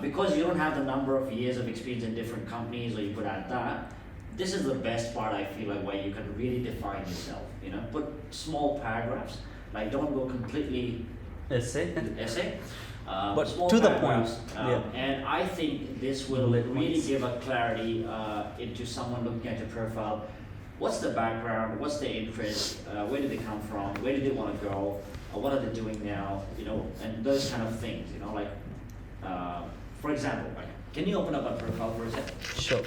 Because you don't have the number of years of experience in different companies, or you could add that, this is the best part, I feel like, where you can really define yourself. Put small paragraphs, like don't go completely Essay. but But to the point. Yeah. And I think this will Bullet really points. give a clarity into someone looking at your profile. What's the background? What's their interest? Where do they come from? Where do they want to go? What are they doing now? And those kind of things. For example, can you open up a profile for a second? Sure.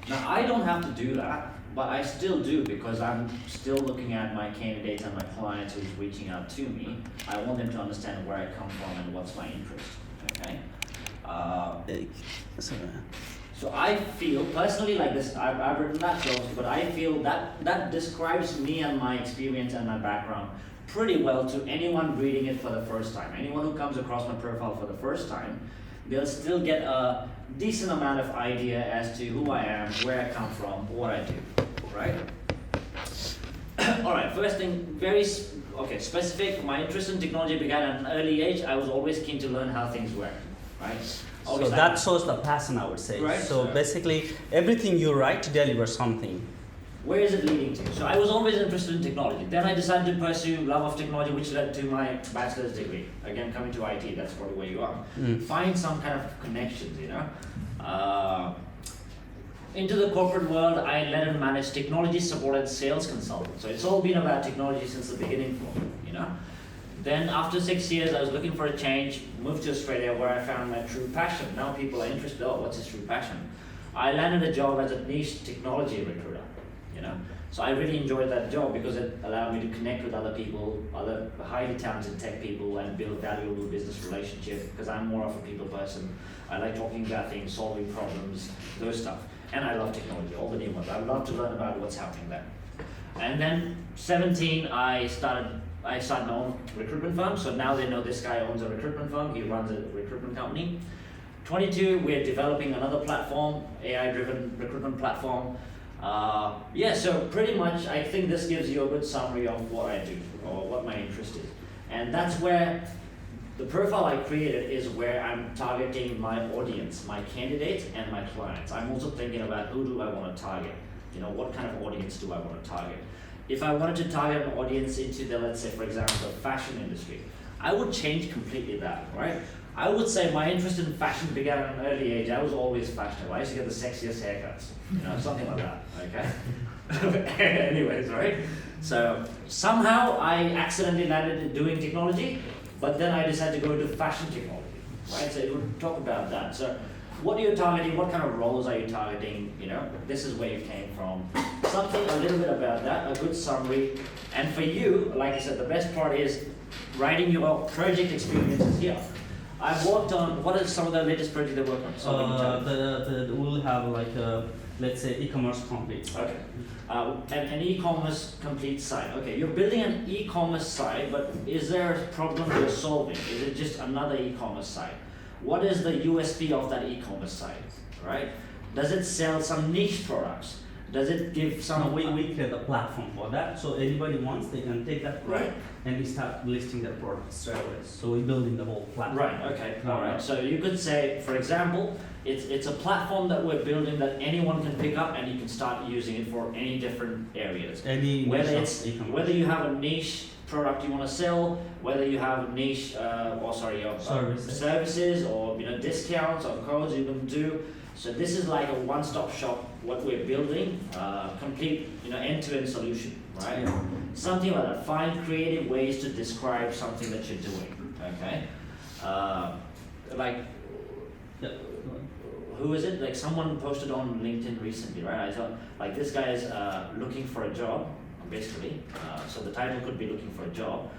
Now, I don't have to do that, but I still do because I'm still looking at my candidates and my clients who's reaching out to me. I want them to understand where I come from and what's my interest. Okay. So I feel personally like this. I've written that close, but I feel that describes me and my experience and my background pretty well to anyone reading it for the first time. Anyone who comes across my profile for the first time, they'll still get a decent amount of idea as to who I am, where I come from, what I do, right? All right, first thing, specific. My interest in technology began at an early age. I was always keen to learn how things work, right? So that shows the passion, I would say. Right. So basically, everything you write delivers something. Where is it leading to? So I was always interested in technology. Then I decided to pursue love of technology, which led to my bachelor's degree. Again, coming to IT, that's probably where you are. Find some kind of connections, Into the corporate world, I led and managed technology supported sales consultant. So it's all been about technology since the beginning for me, Then after 6 years, I was looking for a change, moved to Australia where I found my true passion. Now people are interested, what's his true passion? I landed a job as a niche technology recruiter. So I really enjoyed that job because it allowed me to connect with other people, other highly talented tech people, and build valuable business relationships because I'm more of a people person. I like talking about things, solving problems, those stuff. And I love technology, all the new ones. I love to learn about what's happening there. And then 17, I started my own recruitment firm. So now they know this guy owns a recruitment firm. He runs a recruitment company. 22, we're developing another platform, AI-driven recruitment platform. So pretty much I think this gives you a good summary of what I do or what my interest is. And that's where the profile I created is where I'm targeting my audience, my candidates and my clients. I'm also thinking about who do I want to target? What kind of audience do I want to target? If I wanted to target an audience into the, let's say, for example, the fashion industry, I would change completely that, right? I would say my interest in fashion began at an early age. I was always fashionable. I used to get the sexiest haircuts, something like that, okay? Anyways, right? So somehow I accidentally landed in doing technology, but then I decided to go into fashion technology, right? So we'll talk about that. So what you're targeting, what kind of roles are you targeting, you know, this is where you came from. Something, a little bit about that, a good summary. And for you, like I said, the best part is writing your project experiences here. I've worked on, what are some of the latest projects you've worked on? So can you tell me? We'll have like a, let's say, e-commerce complete. Okay. An e-commerce complete site. Okay, you're building an e-commerce site, but is there a problem you're solving? Is it just another e-commerce site? What is the USP of that e-commerce site, right? Does it sell some niche products? Does it give some... we create a platform for that, so anybody wants, they can take that code Right. and we start listing their products straight away. So we're building the whole platform. Right, okay, all right. So you could say, for example, it's a platform that we're building that anyone can pick up and you can start using it for any different areas. Any Whether niche it's of e-commerce. whether you have a niche product you want to sell, whether you have a niche services or, you know, discounts or codes you can do. So this is like a one-stop shop. What we're building, complete, you know, end-to-end solution, right? Yeah. Something like that. Find creative ways to describe something that you're doing. Okay, like. Yeah. Who is it? Like someone posted on LinkedIn recently, right? I thought like this guy is looking for a job, basically. So the title could be looking for a job,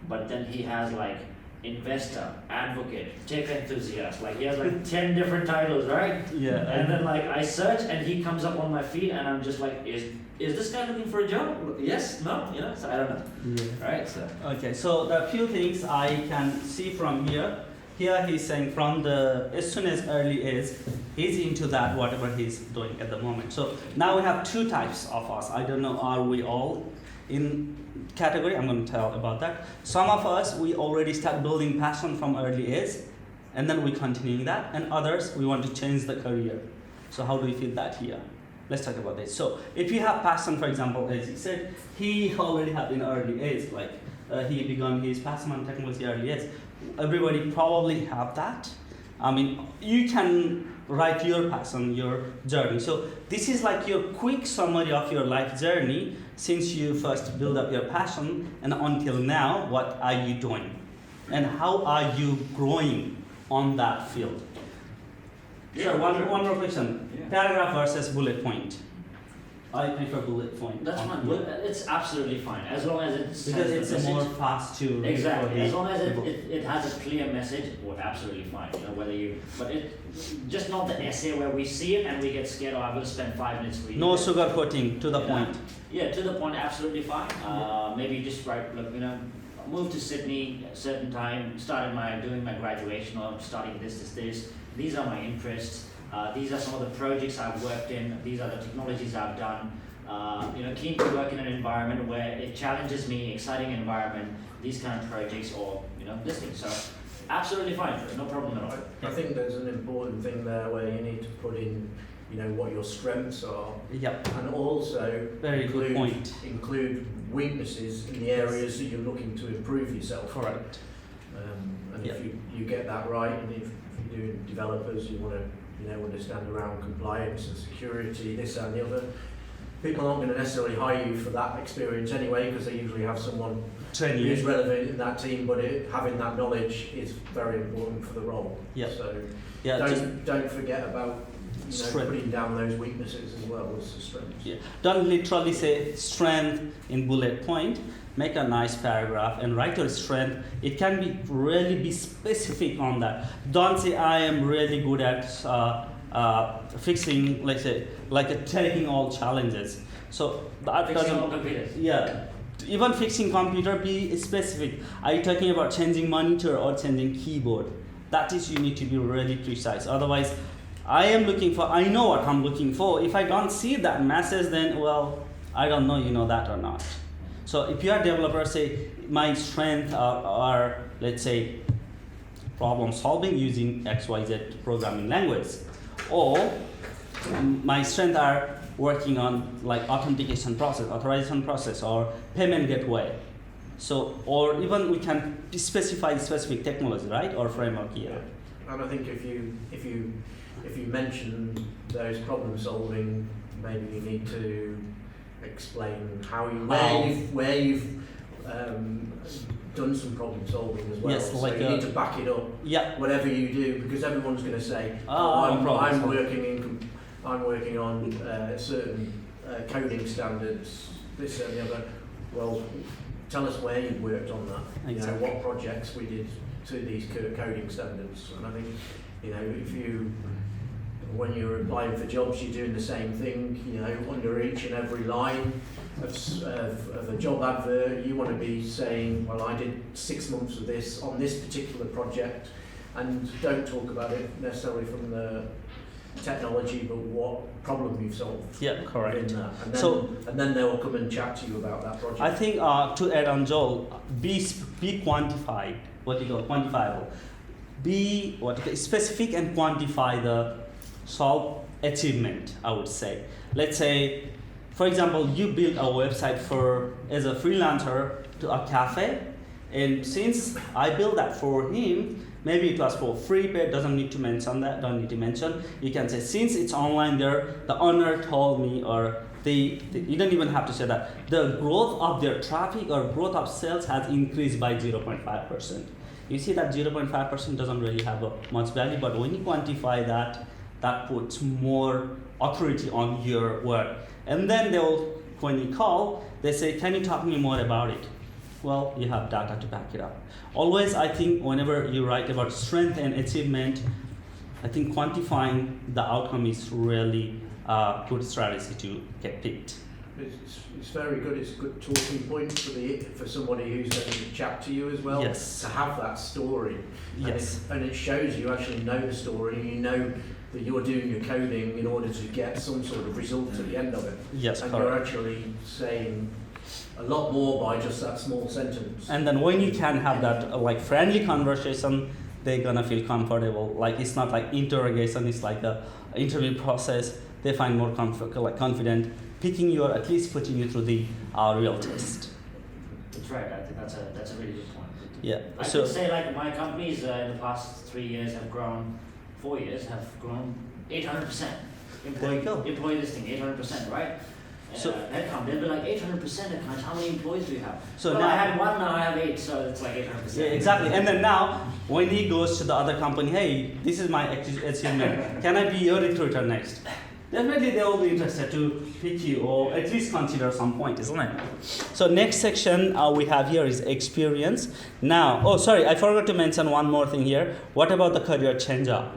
but then he has like investor, advocate, tech enthusiast. Like he has like 10 different titles, right? Yeah. And then like I search and he comes up on my feed and I'm just like, is this guy looking for a job? Yes, no, you know. So I don't know. Yeah. Right. So. Okay, so there are few things I can see from here. Here he's saying from the, as soon as early age, he's into that, whatever he's doing at the moment. So now we have two types of us. I don't know, are we all in category? I'm going to tell about that. Some of us, we already start building passion from early age, and then we continuing that. And others, we want to change the career. So how do we feel that here? Let's talk about this. So if you have passion, for example, as he said, he already had in early age, like he began his passion on technology early age. Everybody probably have that. I mean, you can write your passion, your journey. So this is like your quick summary of your life journey since you first build up your passion and until now, what are you doing? And how are you growing on that field? Yeah, Sure, one sure. more question. Yeah. Paragraph versus bullet point. I prefer bullet point. That's fine. But it's absolutely fine as long as it's Because it's a more fast to read. exactly for the as long as people. it has a clear message. We're absolutely fine. You know whether you, but it just not the essay where we see it and we get scared. Oh, I'm going to spend 5 minutes reading. No it. sugarcoating, to the Yeah. point. Yeah, to the point. Absolutely fine. Maybe just write. Look, you know, moved to Sydney at a certain time. Started doing my graduation or starting this. These are my interests. These are some of the projects I've worked in. These are the technologies I've done. You know, keen to work in an environment where it challenges me, exciting environment, these kind of projects, or you know, this thing. So, absolutely fine, no problem at all. I think there's an important thing there where you need to put in, you know, what your strengths are, Yep. and also Very good include, point. include weaknesses in the areas that you're looking to improve yourself. Correct. And Yeah. if you get that right, and if you're doing developers, you want to, you know, understand around compliance and security, this and the other. People aren't going to necessarily hire you for that experience anyway, because they usually have someone Train who's you. relevant in that team. But having that knowledge is very important for the role. Yeah. So Yeah. don't forget about, you know, Strength. putting down those weaknesses as well as the strengths. Yeah. Don't literally say strength in bullet point. Make a nice paragraph and write your strength. It can be really be specific on that. Don't say I am really good at fixing, let's say, taking all challenges. So that Fixing all doesn't. computers. Yeah. Even fixing computer, be specific. Are you talking about changing monitor or changing keyboard? That is, you need to be really precise. Otherwise, I know what I'm looking for. If I don't see that message, then, well, I don't know you know that or not. So if you are a developer, say, my strength are, let's say, problem solving using XYZ programming language. Or my strength are working on like authentication process, authorization process, or payment gateway. So, or even we can specify specific technology, right, or framework here. And I think if you mention those problem solving, maybe you need to explain where you've done some problem solving as well. Yes, so like you need to back it up, Yeah. whatever you do, because everyone's going to say, Oh, I'm problem working on certain coding standards, this and the other. Well, tell us where you've worked on that. Exactly. You know, what projects we did to these coding standards. And I think, you know, when you're applying for jobs, you're doing the same thing. You know, under each and every line of a job advert, you want to be saying, well, I did 6 months of this on this particular project, and don't talk about it necessarily from the technology, but what problem you've solved. Yeah, correct. In that. And then they will come and chat to you about that project. I think to add on, Joel, be quantified. What you call quantifiable. Be specific and quantify the solve achievement. I would say. Let's say, for example, you build a website as a freelancer to a cafe, and since I built that for him, maybe it was for free, but doesn't need to mention that. Don't need to mention. You can say since it's online there, the owner told me, or you don't even have to say that. The growth of their traffic or growth of sales has increased by 0.5%. You see that 0.5% doesn't really have much value, but when you quantify that, that puts more authority on your word. And then when you call, they say, can you talk to me more about it? Well, you have data to back it up. Always, I think, whenever you write about strength and achievement, I think quantifying the outcome is really a good strategy to get picked. It's very good. It's a good talking point for somebody who's going to chat to you as well. Yes. To have that story. Yes. And it shows you actually know the story. You know that you're doing your coding in order to get some sort of result at the end of it. Yes, and correct. you're actually saying a lot more by just that small sentence. And then when you can have that like friendly conversation, they're gonna feel comfortable. Like it's not like interrogation, it's like the interview process. They find more confident picking you, or at least putting you through the real test. That's right. I think that's a really good point. Yeah. I So could say like my companies in the past 3 years have grown, 4 years have grown 800%. There you go. Employee listing 800%, right? So- headcount, they'll be like 800% headcount. How many employees do you have? So well, now- I had one, now I have 8, so it's like 800%. yeah, exactly. And then now, when he goes to the other company, hey, this is my achievement. Can I be your recruiter next? Definitely, they will be interested to pick you, or at least consider some point, isn't it? So next section we have here is experience. Now, oh sorry, I forgot to mention one more thing here. What about the career changer?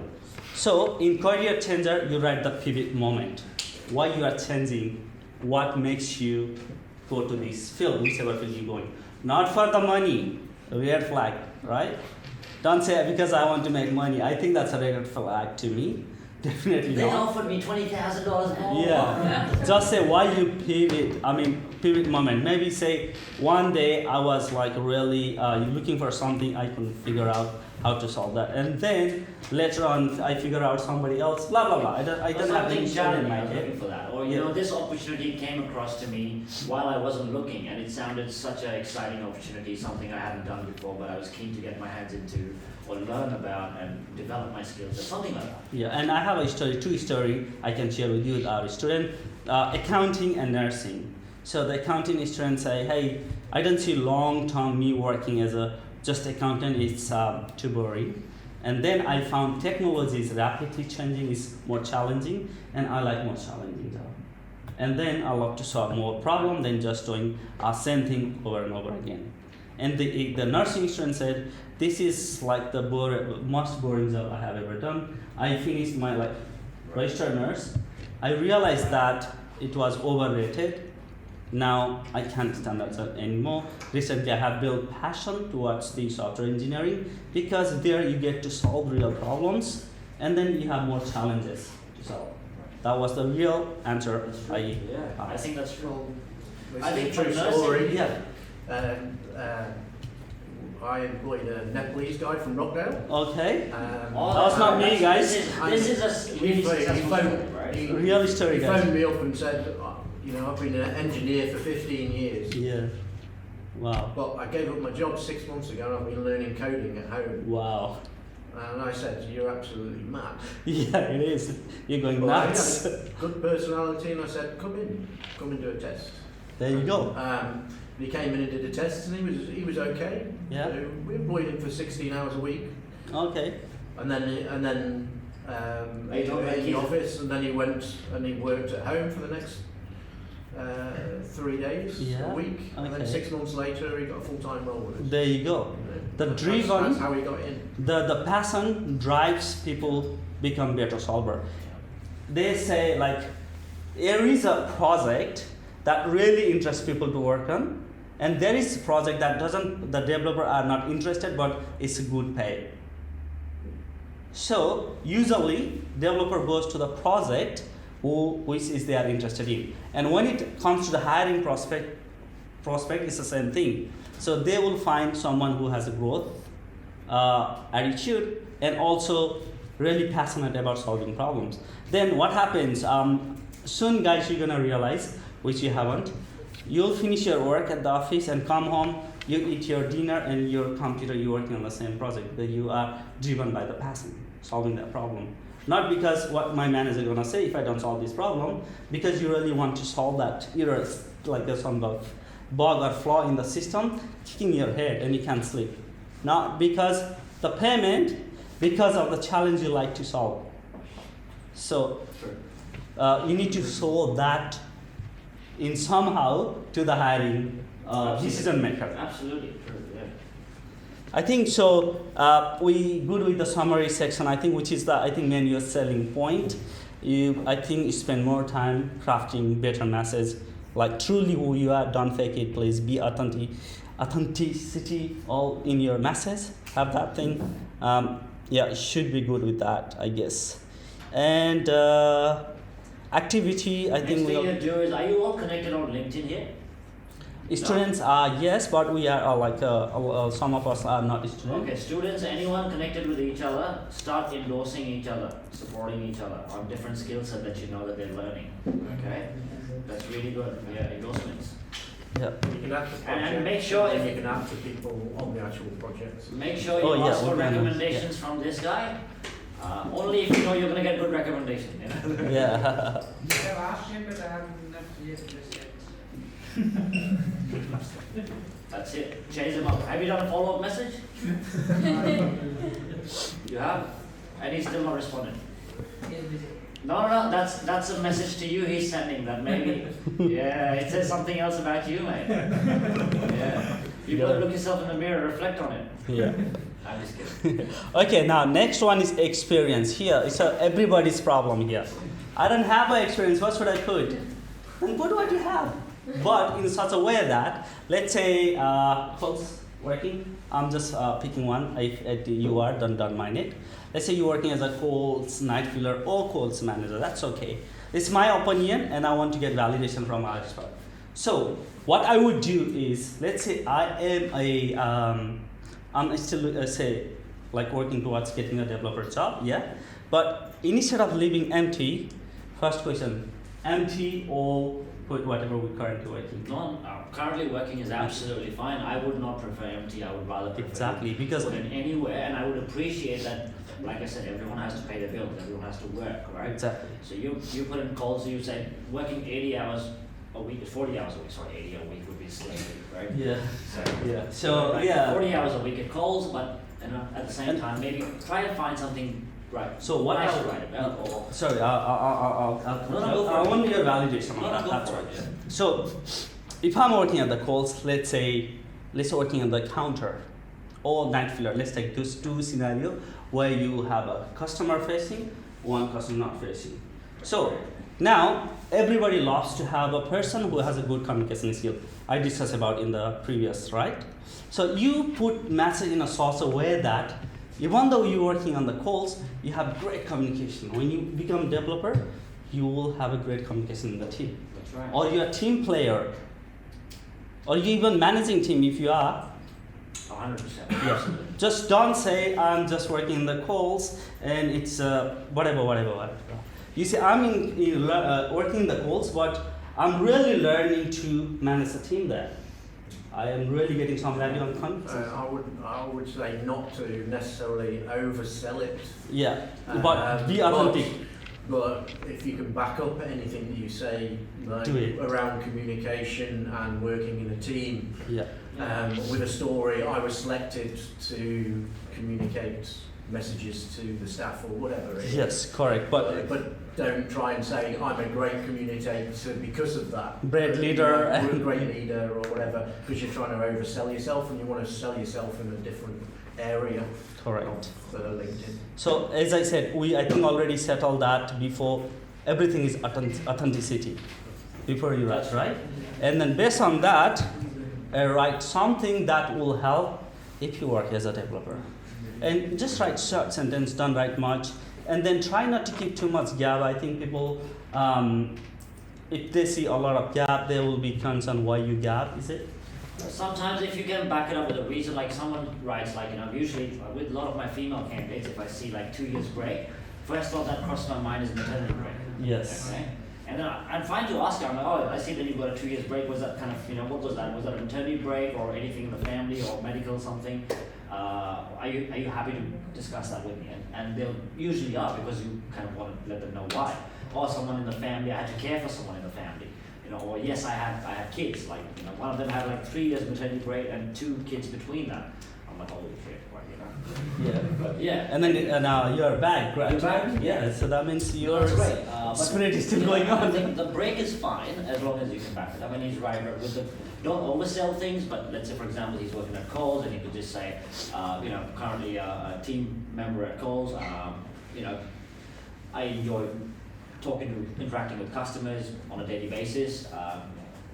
So in career changer, you write the pivot moment. Why you are changing? What makes you go to this field, whichever field you're going? Not for the money, red flag, right? Don't say because I want to make money. I think that's a red flag to me. Definitely They not. offered me $20,000 more. Yeah. Just say why you pivot. Pivot moment. Maybe say one day I was like really looking for something, I couldn't figure out how to solve that, and then later on I figure out somebody else. Blah blah blah. I don't have any Something story in challenging, my I was head. looking for that. Or you Yeah. know, this opportunity came across to me while I wasn't looking, and it sounded such an exciting opportunity, something I hadn't done before, but I was keen to get my hands into or learn about and develop my skills or something like that. Yeah, and I have two story I can share with you with our student, accounting and nursing. So the accounting student say, hey, I don't see long term me working as a just accountant, it's too boring. And then I found technology is rapidly changing, is more challenging, and I like more challenging job. And then I love to solve more problem than just doing same thing over and over again. And the nursing student said, this is like the most boring job I have ever done. I finished my registered nurse. I realized that it was overrated. Now I can't stand that job anymore. Recently I have built passion towards the software engineering, because there you get to solve real problems and then you have more challenges to solve. That was the real answer I think that's true. This I is think a true for nursing- story. Yeah. I employed a Nepalese guy from Rockdale. Okay. Oh, That was not me, guys. This is a really successful story, right? Real story, He guys. phoned me up and said, I've been an engineer for 15 years. Yeah. Wow. But I gave up my job 6 months ago and I've been learning coding at home. Wow. And I said, you're absolutely mad. Yeah, it is. You're going Well, I nuts. had a good personality and I said, come in, do a test. There you go. He came in and did a test, and he was okay. Yeah. So we employed him for 16 hours a week, Okay. and then Are you talking about in the Keith? office, and then he went and he worked at home for the next 3 days Yeah, a week, and then okay. 6 months later he got a full-time role with us. There you go. The That's- driven, That's how he got in. the passion drives people become better solver. They say like there is a project that really interests people to work on, and there is a project that doesn't, the developer are not interested, but it's a good pay. So usually developer goes to the project which is they are interested in, and when it comes to the hiring prospect is the same thing. So they will find someone who has a growth attitude and also really passionate about solving problems. Then what happens? Soon, guys, you're gonna realize, which you haven't. You'll finish your work at the office and come home. You eat your dinner and your computer. You're working on the same project, but you are driven by the passion, solving that problem. Not because what my manager gonna say if I don't solve this problem, because you really want to solve that error, like there's some bug or flaw in the system, kicking your head and you can't sleep. Not because the payment, because of the challenge you like to solve. So you need to show that in somehow to the hiring decision maker. Absolutely, true, yeah. I think so. We good with the summary section. I think which is the main your selling point. I think you spend more time crafting better message, like truly who you are. Don't fake it, please. Be authenticity all in your message. Have that thing. Yeah, should be good with that, I guess. And activity. I Next think thing we you do is, are you all connected on LinkedIn here? students are yes, but we are like some of us are not students. Okay, students, anyone connected with each other, start endorsing each other, supporting each other on different skill set that you know that they're learning. Okay, that's really good. Yeah, endorsements. Yeah. You can add to projects, And make sure and if- you can add to people on the actual projects. Make sure Oh, you yeah, ask for okay, nice, recommendations from this guy. Only if you know you're gonna get good recommendation. You know? Yeah. I have asked him, but I have not yet received. That's it. Chase him up. Have you done a follow-up message? You have? And he's still not responding. He is busy. No, that's a message to you he's sending that maybe. Yeah, it says something else about you, mate. Yeah. You gotta look yourself in the mirror, reflect on it. Yeah. I'm just kidding. Okay, now next one is experience. Here, it's everybody's problem here. I don't have an experience, what should I put? Then put what you have. But in such a way that, let's say, folks working, I'm just picking one. If you are, don't mind it. Let's say you're working as a calls night filler or calls manager, that's okay. It's my opinion and I want to get validation from our expert. So, what I would do is, let's say I am I'm still say like working towards getting a developer job, yeah. But instead of leaving empty, first question, empty or put whatever we're currently working. Currently working is absolutely fine. I would not prefer empty. I would rather prefer Exactly, because put in anywhere, and I would appreciate that. Like I said, everyone has to pay their bills. Everyone has to work, right? Exactly. So you put in calls. So you say working 80 hours a week, 40 hours a week. Sorry, 80 a week would be slavery, right? Yeah. So Yeah. So like yeah. 40 hours a week at calls, but at the same time, maybe try to find something right. So what nice I to write about, or sorry, I'll No, go for I it. want your validation on No, that. go That's for right. it, yeah. So, if I'm working at the calls, let's say working on the counter or night filler. Let's take those two scenarios where you have a customer facing, one customer not facing. So now everybody loves to have a person who has a good communication skill. I discussed about in the previous, right? So you put message in a such a way that even though you're working on the calls, you have great communication. When you become developer, you will have a great communication in the team. That's right. Or you're a team player, or you even managing team if you are. 100%. Yeah. Just don't say I'm just working in the calls and it's whatever. You see, I'm working in the calls, but I'm really learning to manage the team there. I am really getting some value on confidence. I would say not to necessarily oversell it. Yeah, but be authentic. But if you can back up anything that you say, like Do it. around communication and working in a team, Yeah. with a story, I was selected to communicate messages to the staff or whatever it is. Yes, correct. But don't try and say I'm a great communicator because of that. Great leader You're a and- great leader or whatever, because you're trying to oversell yourself and you want to sell yourself in a different area Correct. of LinkedIn. So as I said, I think already settled that before. Everything is authenticity before you write, right? And then based on that, write something that will help if you work as a developer. And just write short sentence, don't write much. And then try not to keep too much gap. I think people, if they see a lot of gap, they will be concerned why you gap, is it? Sometimes if you can back it up with a reason, like someone writes like, usually with a lot of my female candidates, if I see like 2 years break, first thought that crossed my mind is maternity break. Yes. Okay? And then I'm fine to ask her, I'm like, oh, I see that you've got a 2 years break, was that kind of, what was that? Was that a maternity break or anything in the family or medical something? Are you happy to discuss that with me? And they'll usually are because you kind of want to let them know why. Or someone in the family, I had to care for someone in the family. Or yes, I had kids. Like, one of them had like 3 years maternity break and 2 kids between that. I'm like, holy shit, Yeah. But yeah. And then now you're back, right? You're back, Yeah. So that means your That's great. But, spirit is still you know, going on. The break is fine as long as you can back it up. And he's right with the don't oversell things. But let's say, for example, he's working at Coles, and he could just say, currently a team member at Coles. I enjoy interacting with customers on a daily basis.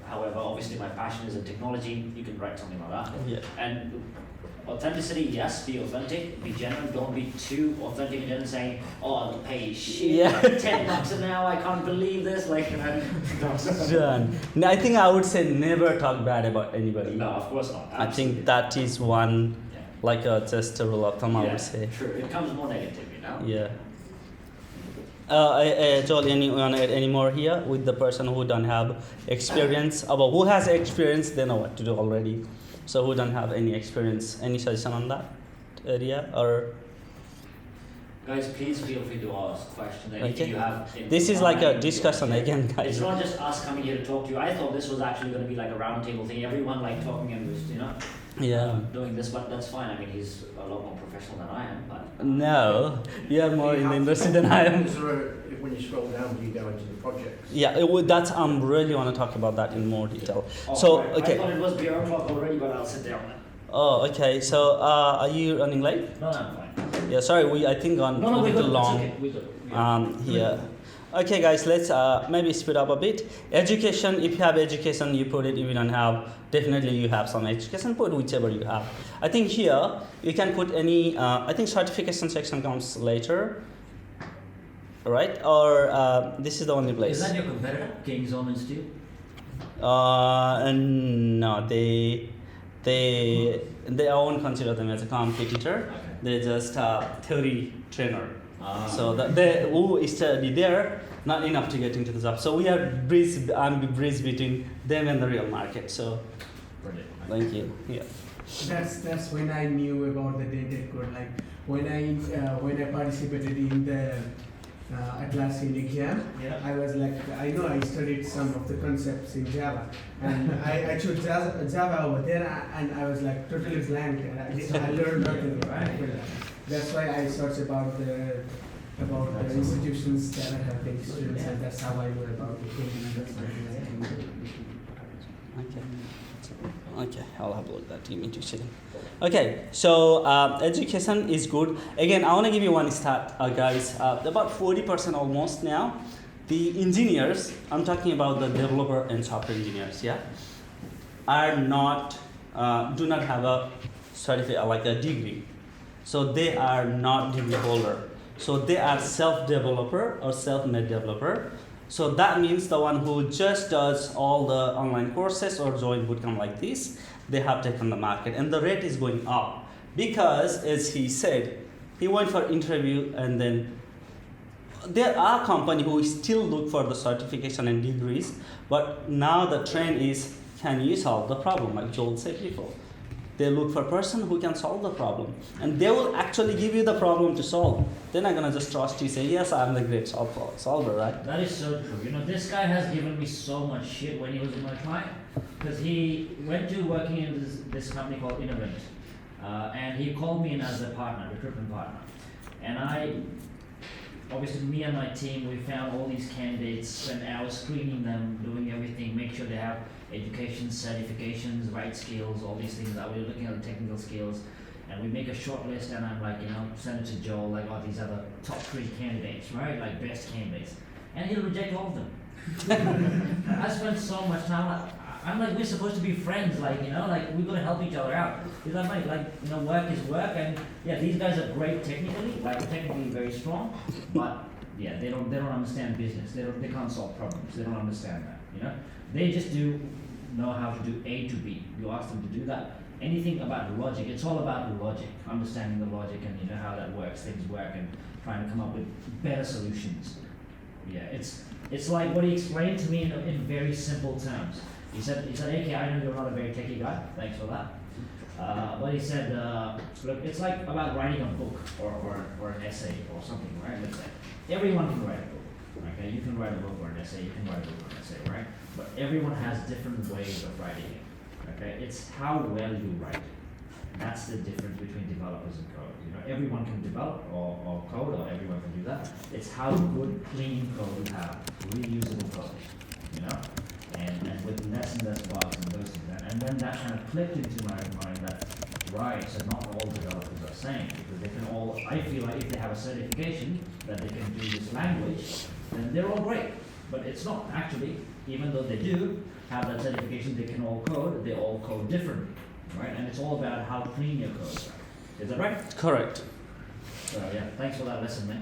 However, obviously my passion is in technology. You can write something like that. Yeah. And authenticity, yes, be authentic, be genuine, don't be too authentic and then saying, oh, the pay is shit, Yeah. $10 an hour, I can't believe this, Done. No, I think I would say never talk bad about anybody. No, of course not. I think that is one, Yeah. like just a rule of thumb, I Yeah, would say. true, it comes more negative, Yeah. Joel, anyone add any more here with the person who don't have experience? About who has experience, they know what to do already. So who don't have any experience, any suggestion on that area or? Guys, please feel free to ask questions. Anything Okay. you have. This is like a discussion again, It's guys. not just us coming here to talk to you. I thought this was actually going to be like a roundtable thing. Everyone like talking and just, Yeah. doing this, but that's fine. I mean, he's a lot more professional than I am. But No, you are more in the industry than I am. Is there when you scroll down, do you go into the projects? Yeah, that's really want to talk about that in more detail. Oh, So right. okay. I thought it was beer o'clock already, but I'll sit down. Oh, okay. So are you running late? No, I'm fine. Yeah, sorry. I think gone No, a we're little good. long. It's okay. We're good. Yeah. Here. Okay, guys. Let's maybe speed up a bit. Education. If you have education, you put it. If you don't have, definitely you have some education. Put whichever you have. I think here you can put any. I think certification section comes later. Right? Or this is the only place. Is that your competitor, King's Own Institute? And no, they won't consider them as a competitor. Okay. They're just a theory trainer. Ah. So they who study there, not enough to get into the job. So we are bridge between them and the real market. So Brilliant. thank you. Yeah. That's when I knew about the data code. Like when I participated in the Atlassian exam, Yeah. I was like, I know I studied some of the concepts in Java, and I chose Java over there, and I was like totally blank, and I learned nothing. Right. That's why I searched about the institutions that are helping students, and that's how I know about the thing. Okay, I'll have a look at that team education. Okay, so education is good. Again, I want to give you one stat, guys. About 40% almost now, the engineers, I'm talking about the developer and software engineers, yeah, are not, do not have a certificate, like a degree. So they are not degree holder. So they are self-developer or self-made developer. So that means the one who just does all the online courses or join bootcamp like this, they have taken the market, and the rate is going up because, as he said, he went for interview, and then there are companies who still look for the certification and degrees, but now the trend is, can you solve the problem, like Joel said before. They look for a person who can solve the problem, and they will actually give you the problem to solve. They're not gonna just trust you, say yes, I'm the great solver, right? That is so true. You know, this guy has given me so much shit when he was my client, because he went to working in this company called Innovate, and he called me in as a partner, recruitment partner, and obviously me and my team, we found all these candidates, spent hours screening them, doing everything, make sure they have education, certifications, right skills, all these things. That we're looking at the technical skills, and we make a short list, and I'm like, send it to Joel, like, oh, these are the top 3 candidates, right? Like, best candidates. And he'll reject all of them. I spent so much time, I'm like, we're supposed to be friends, like, like, we're gonna help each other out. He's like, mate, work is work, and yeah, these guys are great technically, technically very strong, but yeah, they don't understand business. They can't solve problems. They don't understand that, They just know how to do A to B. You ask them to do that. Anything about logic, it's all about the logic, understanding the logic and how that works, things work, and trying to come up with better solutions. Yeah, it's like what he explained to me in very simple terms. He said, AK, I know you're not a very techie guy, thanks for that. But he said, look, it's like about writing a book or an essay or something, right? Let's say. Everyone can write a book, okay? You can write a book or an essay, you can write a book or an essay, right? But everyone has different ways of writing it, okay? It's how well you write it. That's the difference between developers and code. Everyone can develop or code, or everyone can do that. It's how good, clean code you have, reusable code, and with less and less bugs and those things. And then that kind of clicked into my mind that, right, so not all developers are same, because they can all, I feel like if they have a certification that they can do this language, then they're all great. But it's not actually, even though they do have that certification, they can all code, they all code differently, right? And it's all about how clean your code is. Is that right? Correct. So yeah, thanks for that lesson, man.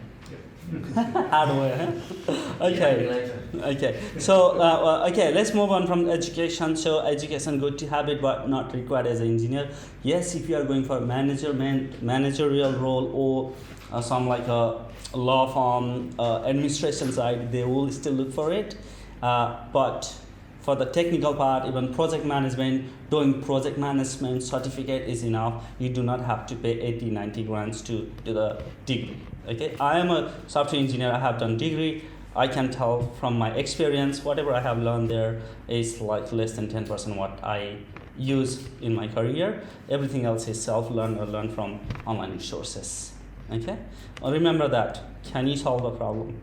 Hardware, huh? Okay. So, let's move on from education. So, education, good to have it, but not required as an engineer. Yes, if you are going for a managerial role or some like a law firm, administration side, they will still look for it. But for the technical part, even project management, doing project management certificate is enough. You do not have to pay 80-90 grand to do the degree. Okay, I am a software engineer. I have done degree. I can tell from my experience, whatever I have learned there is like less than 10% what I use in my career. Everything else is self-learn or learn from online resources. Okay, remember that. Can you solve a problem?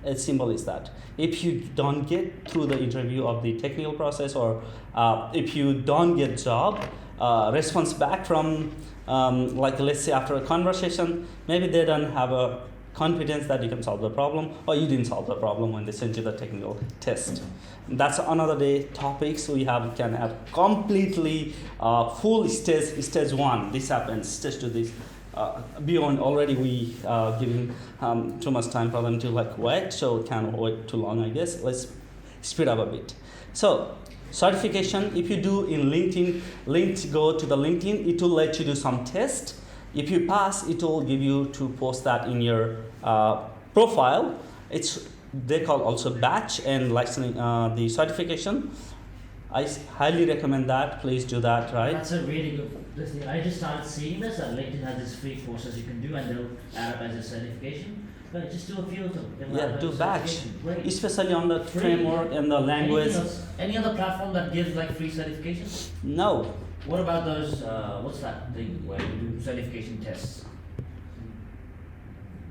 As simple as that. If you don't get through the interview of the technical process, or if you don't get job response back from let's say after a conversation, maybe they don't have a confidence that you can solve the problem, or you didn't solve the problem when they sent you the technical test. That's another day topics we can have completely full stage 1. This happens, stage 2 this. Beyond already we giving too much time for them to wait, so can't wait too long, I guess. Let's speed up a bit. So certification, if you do in LinkedIn, go to the LinkedIn, it will let you do some test. If you pass, it will give you to post that in your profile. They call also batch and licensing the certification. I highly recommend that. Please do that, right? That's a really good thing. I just started seeing this, that LinkedIn has these free courses you can do, and they'll add up as a certification. But just do a few of them. Yeah, do batch. Especially on the framework and the language. Any other platform that gives free certifications? No. What about those, what's that thing where you do certification tests?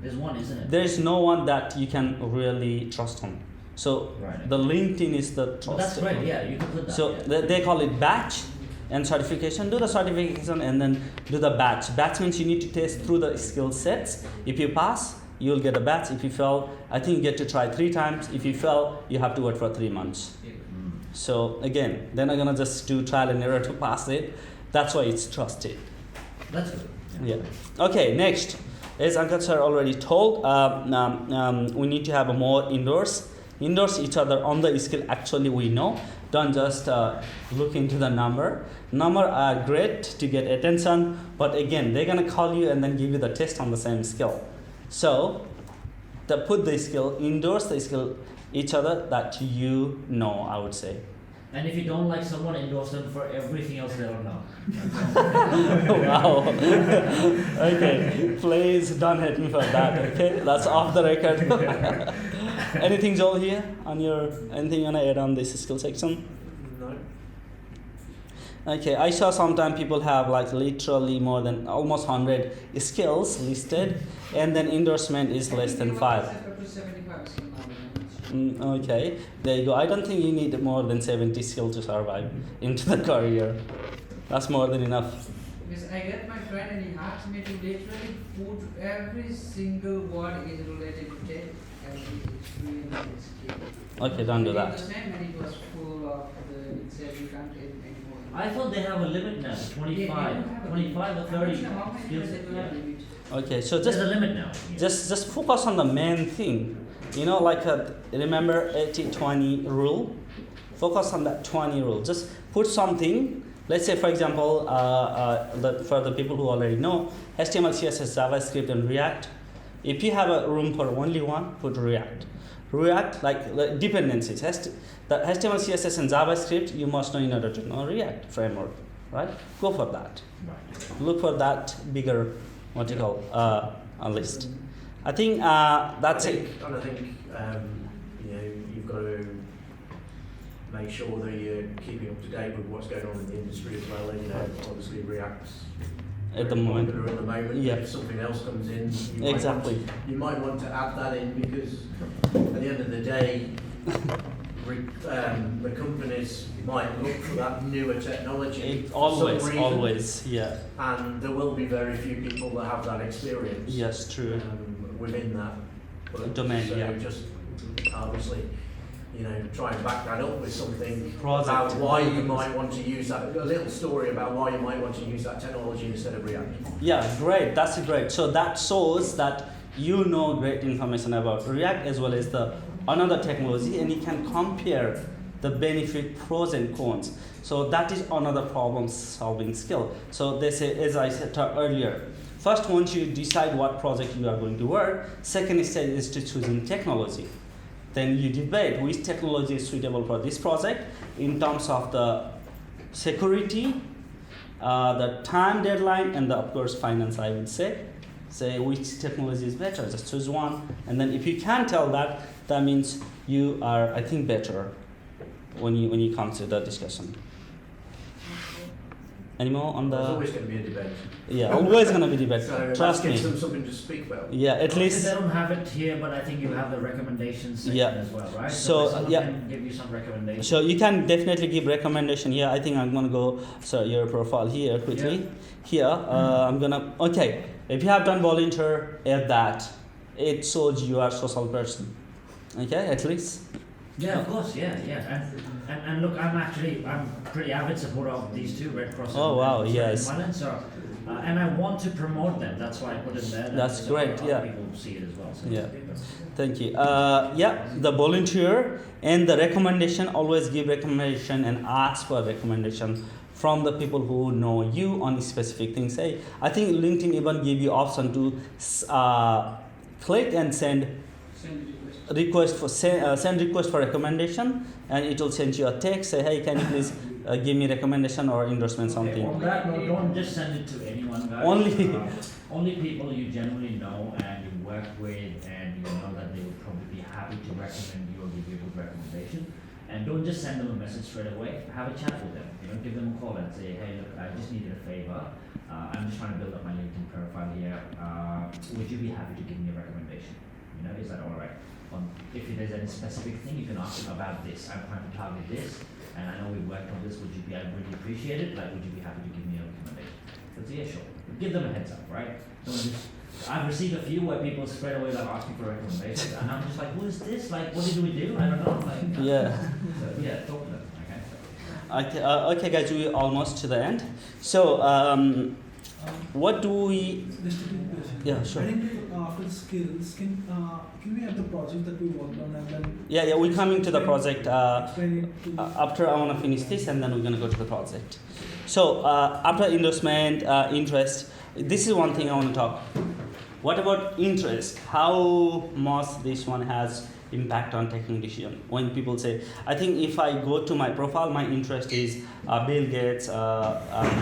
There's one, isn't it? There is no one that you can really trust on. So right. The LinkedIn is the trust. Well, that's great, yeah, you can put that. So they call it batch and certification. Do the certification and then do the batch. Batch means you need to test through the skill sets. If you pass, you'll get a batch. If you fail, I think you get to try 3 times. If you fail, you have to wait for 3 months. So again, they're not gonna just do trial and error to pass it. That's why it's trusted. That's good. Yeah. Okay, next. As Ankit sir already told, we need to have a more endorse each other on the skill actually we know. Don't just look into the number. Number are great to get attention, but again, they're gonna call you and then give you the test on the same skill. So, put the skill, endorse the skill each other that you know, I would say. And if you don't like someone, endorse them for everything else they don't know. Wow. Okay, please don't hit me for that. Okay, that's off the record. Anything, Joel, here on your anything you wanna add on this skill section? No. Okay, I saw sometimes people have like literally more than almost 100 skills listed, and then endorsement is less than 5. Up to 75 skill now. Okay, there you go. I don't think you need more than 70 skills to survive into the career. That's more than enough. Because I get my friend and he asked me to literally put every single word is related to tech, every experience, skill. Okay, don't do that. The same and it was full of it said you can't add any more. I thought they have a limit now, 25, 25 or 30 skills. Yeah. Okay, so There's just a limit now. just focus on the main thing. You know, like remember 80-20 rule. Focus on that 20 rule. Just put something. Let's say, for example, for the people who already know HTML, CSS, JavaScript, and React. If you have a room for only one, put React. React, like dependencies. The HTML, CSS, and JavaScript you must know in order to know React framework, right? Go for that. Right. Look for that bigger, what you call, a list. I think that's it. And I think you know, you've got to make sure that you're keeping up to date with what's going on in the industry as well. And, you know, obviously React's At the moment. popular at the moment. Yeah. If something else comes in, Exactly. You might want to add that in because at the end of the day, the companies might look for that newer technology. for some reason, Always, yeah. And there will be very few people that have that experience. Yes, true. Within that Domain, so yeah. just obviously, you know, try and back that up with something Project. about why you might want to use that. A little story about why you might want to use that technology instead of React. Yeah, great. That's great. So that shows that you know great information about React as well as the another technology, and you can compare the benefit, pros and cons. So that is another problem-solving skill. So they say, as I said earlier, first, once you decide what project you are going to work, second stage is to choosing technology. Then you debate which technology is suitable for this project in terms of the security, the time deadline, and of course finance. I would say which technology is better. Just choose one, and then if you can tell that, that means you are, I think, better when you come to the discussion. Any more on There's the? always going to be a debate. Yeah, always gonna be debate. So Trust that me. gives them something to speak about. Yeah, at least. They don't have it here, but I think you have the recommendations section Yeah. as well, right? So, someone yeah. can give you some recommendations. So you can definitely give recommendation here. I think I'm gonna go your profile here quickly. Here, I'm gonna okay. If you have done volunteer, add that. It shows you are a social person. Okay, at least. Yeah, of course, yeah. And look, I'm pretty avid supporter of these two, Red Cross Oh, wow, and yes. Thailand, so, and I want to promote them, that's why I put it there. That's so great, other yeah. people see it as well. So Yeah. it's good. Thank you. Yeah, the volunteer and the recommendation, always give recommendation and ask for recommendation from the people who know you on specific things. Hey, I think LinkedIn even give you option to click and send send request for recommendation, and it will send you a text. Say, hey, can you please give me recommendation or endorsement something. Okay, on that note, don't just send it to anyone, guys. Only people you generally know and you work with, and you know that they would probably be happy to recommend you or give you a good recommendation. And don't just send them a message straight away. Have a chat with them. You know, give them a call and say, hey, look, I just needed a favor. I'm just trying to build up my LinkedIn profile here. Would you be happy to give me a recommendation? You know, is that all right? If there's any specific thing, you can ask them about this. I'm trying to target this, and I know we worked on this. I really appreciate it. Like, would you be happy to give me a recommendation? That's yeah, sure. Give them a heads up, right? Don't just. I've received a few where people straight away like asking for recommendations, and I'm just like, who is this? Like, what do we do? I don't know. Like, Yeah. So, yeah, talk to them. Okay. Okay, guys, we're almost to the end. So, what do we? Yeah, sure. I think after the skills, can we have the project that we worked on and then? Yeah, we're coming to the project. Explain it to After I want to finish this, and then we're gonna go to the project. So, after endorsement, interest, this is one thing I want to talk. What about interest? How much this one has impact on taking decision. When people say, I think if I go to my profile, my interest is Bill Gates, Elon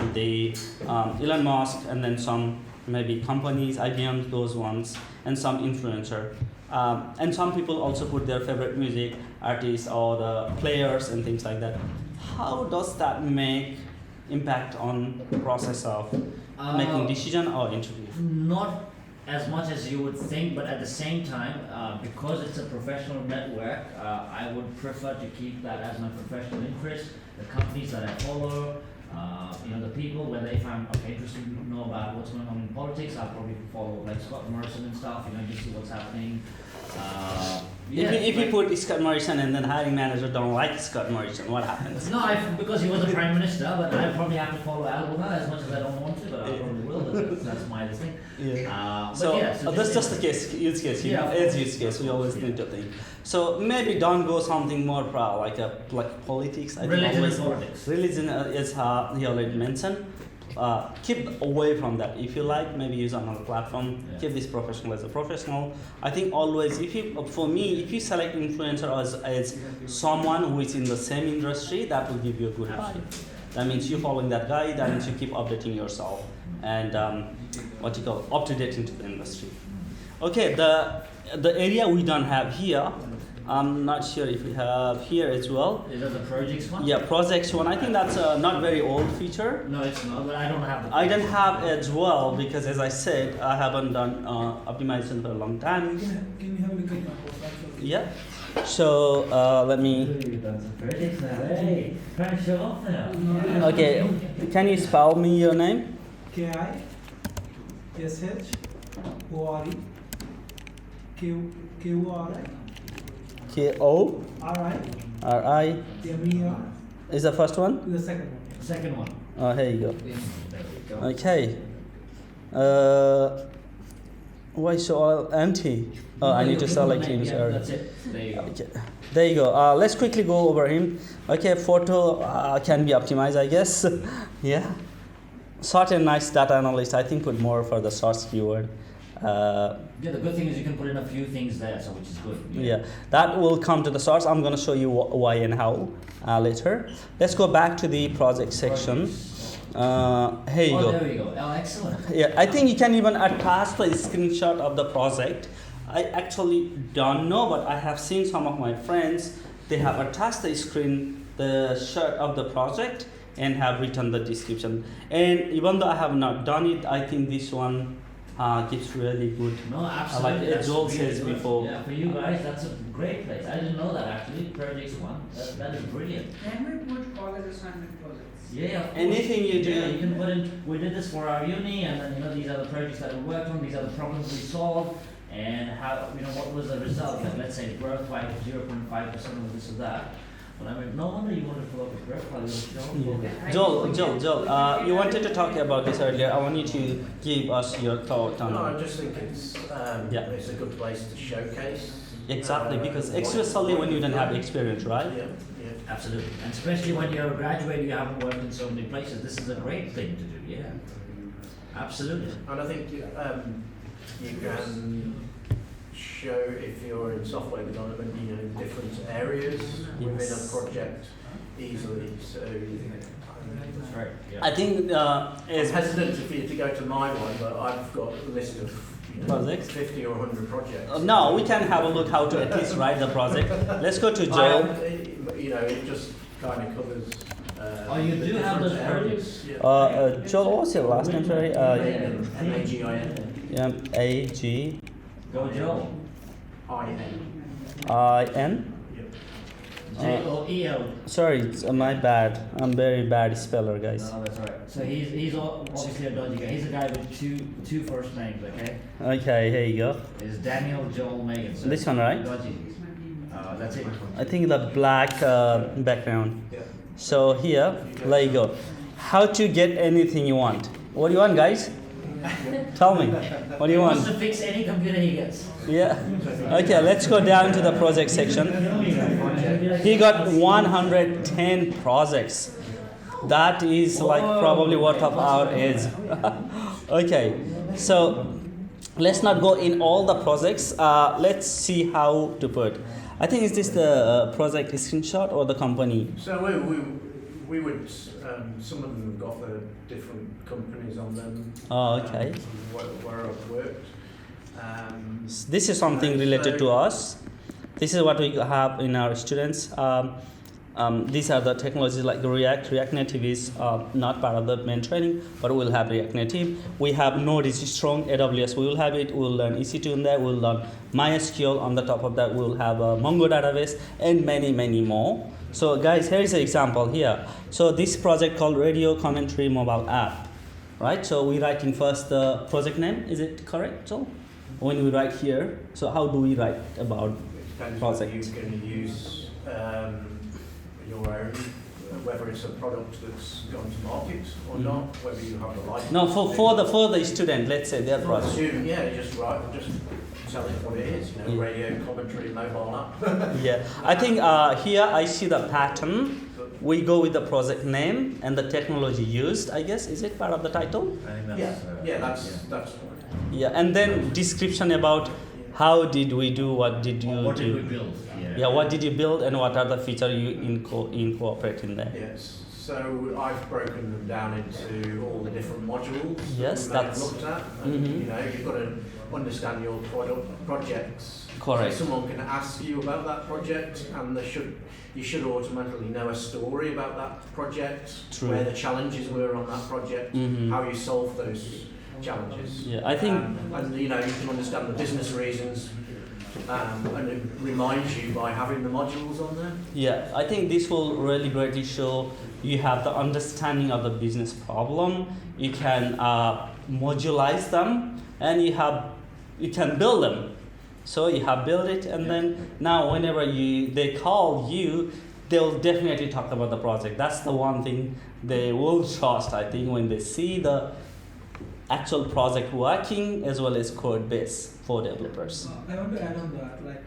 Musk, and then some maybe companies, IBM, those ones, and some influencer. And some people also put their favorite music artists or the players and things like that. How does that make impact on the process of making decision or interview? Not as much as you would think, but at the same time, because it's a professional network, I would prefer to keep that as my professional interest. The companies that I follow, the people, whether if I'm interested to know about what's going on in politics, I'll probably follow like Scott Morrison and stuff, just see what's happening. If you put Scott Morrison and then hiring manager don't like Scott Morrison, what happens? No, because he was the prime minister, but I probably have to follow Alabama as much as I don't want to, but I probably will. That's my thing. Yeah. So That's just the use case. It's use case. We always need to think. So maybe don't go something more like politics. I religion think is politics. Religion is he already mentioned. Keep away from that. If you like, maybe use another platform. Yeah. Keep this professional as a professional. I think always, if you select influencer as someone who is in the same industry, that will give you a good vibe. That means you following that guy. That means you keep updating yourself and up to date into the industry. Okay, the area we don't have here. I'm not sure if we have here as well. Is that the projects one? Yeah, projects one. I think that's a not very old feature. No, it's not, but I don't have the I don't have as well because, as I said, I haven't done optimization for a long time. Can we have a look at your profile? Yeah. So let me. You've done some projects now, hey. Trying to show off now. Okay, can you spell me your name? KISHORE KORI KORI MER is the first one? the second one. Second one. Oh, here you go. There we go. Okay. Why is all empty? Oh, I need to select him. Yeah, Sorry. that's it. There you go. Okay. There you go. Let's quickly go over him. Okay, photo can be optimized, I guess. Yeah. Sort and nice data analyst. I think put more for the source keyword. Yeah, the good thing is you can put in a few things there, so which is good. Yeah, that will come to the source. I'm going to show you why and how later. Let's go back to the project section. Here you go. There we go. Oh, excellent. Yeah, I think you can even attach the screenshot of the project. I actually don't know, but I have seen some of my friends, they have attached the shot of the project and have written the description. And even though I have not done it, I think this one gives really good. No, absolutely. Like Joel says good. before. Yeah, for you guys, that's a great place. I didn't know that actually. Projects one. That is brilliant. Can we put college assignment projects? Yeah, of course. Anything you do. Yeah, you can put in. We did this for our uni, and then these are the projects that we worked on. These are the problems we solved, and how what was the result? Like let's say growth by 0.5% of this or that. But I mean, no wonder you want to pull up a growth value. Joel, you wanted to talk about this earlier. I want you to give us your thought on No, I it. just think it's a good place to showcase. Exactly, because especially when you don't have experience, right? Yeah. Absolutely, and especially when you're a graduate, you haven't worked in so many places. This is a great thing to do. Yeah, absolutely. And I think you can show if you're in software development, different areas within a project easily. So That's right. Yeah. I think it's hesitant for you to go to my one, but I've got a list of projects, 50 or 100 projects. No, we can have a look how to at least write the project. Let's go to Joel. It just kind of covers. Oh, you do have those areas. Joel, what was your last name? Sorry. M-A-G-I-N. A-G. Go Joel. I-N. J-O-E-L. Sorry, it's, my bad. I'm very bad speller, guys. No, that's right. So he's obviously a dodgy guy. He's a guy with two first names, okay? Okay, here you go. It's Daniel Joel Megan. So This one, right? Dodgy. That's it. I think the black background. Yeah. So here, there you go. How to get anything you want. What do you want, guys? Tell me. What do you He wants want? to fix any computer he gets. Yeah. Okay, let's go down to the project section. He got 110 projects. That is like probably worth of our age. Okay, so let's not go in all the projects. Let's see how to put. I think is this the project screenshot or the company? So we would, some of them have got the different companies on them. Oh, okay. Where I've worked. This is something related to us. This is what we have in our students. These are the technologies like React Native is not part of the main training, but we'll have React Native. We have Node is strong, AWS we will have it, we'll learn EC2 in there, we'll learn MySQL, on the top of that we'll have a Mongo database and many more. So guys, here is an example here. So this project called Radio Commentary Mobile App, right? So we writing first the project name, is it correct? So when we write here, so how do we write about Depends project? whether you're going to use your own, whether it's a product that's gone to market or not, whether you have a license. No, for the student, let's say their project. Student, yeah, just tell it what it is, Yeah. radio commentary mobile app. Yeah, I think here I see the pattern. We go with the project name and the technology used, I guess. Is it part of the title? That's Yeah, and then description about how did we do, what did you What do? did we build? Yeah, what did you build and what are the features you incorporate in there? Yes. So I've broken them down into all the different modules Yes, that we may have that's- looked at. And, Mhm. you know, you've got to understand your projects. Correct. So someone can ask you about that project, and you should automatically know a story about that project, True. where the challenges were on that project, Mhm. how you solve those challenges. Yeah, I think And you know, you can understand the business reasons, and it reminds you by having the modules on there. Yeah, I think this will really greatly show you have the understanding of the business problem. You can modulize them, and you can build them. So you have built it, and then now whenever they call you, they'll definitely talk about the project. That's the one thing they will trust, I think, when they see the actual project working as well as code base for developers. I want to add on that, like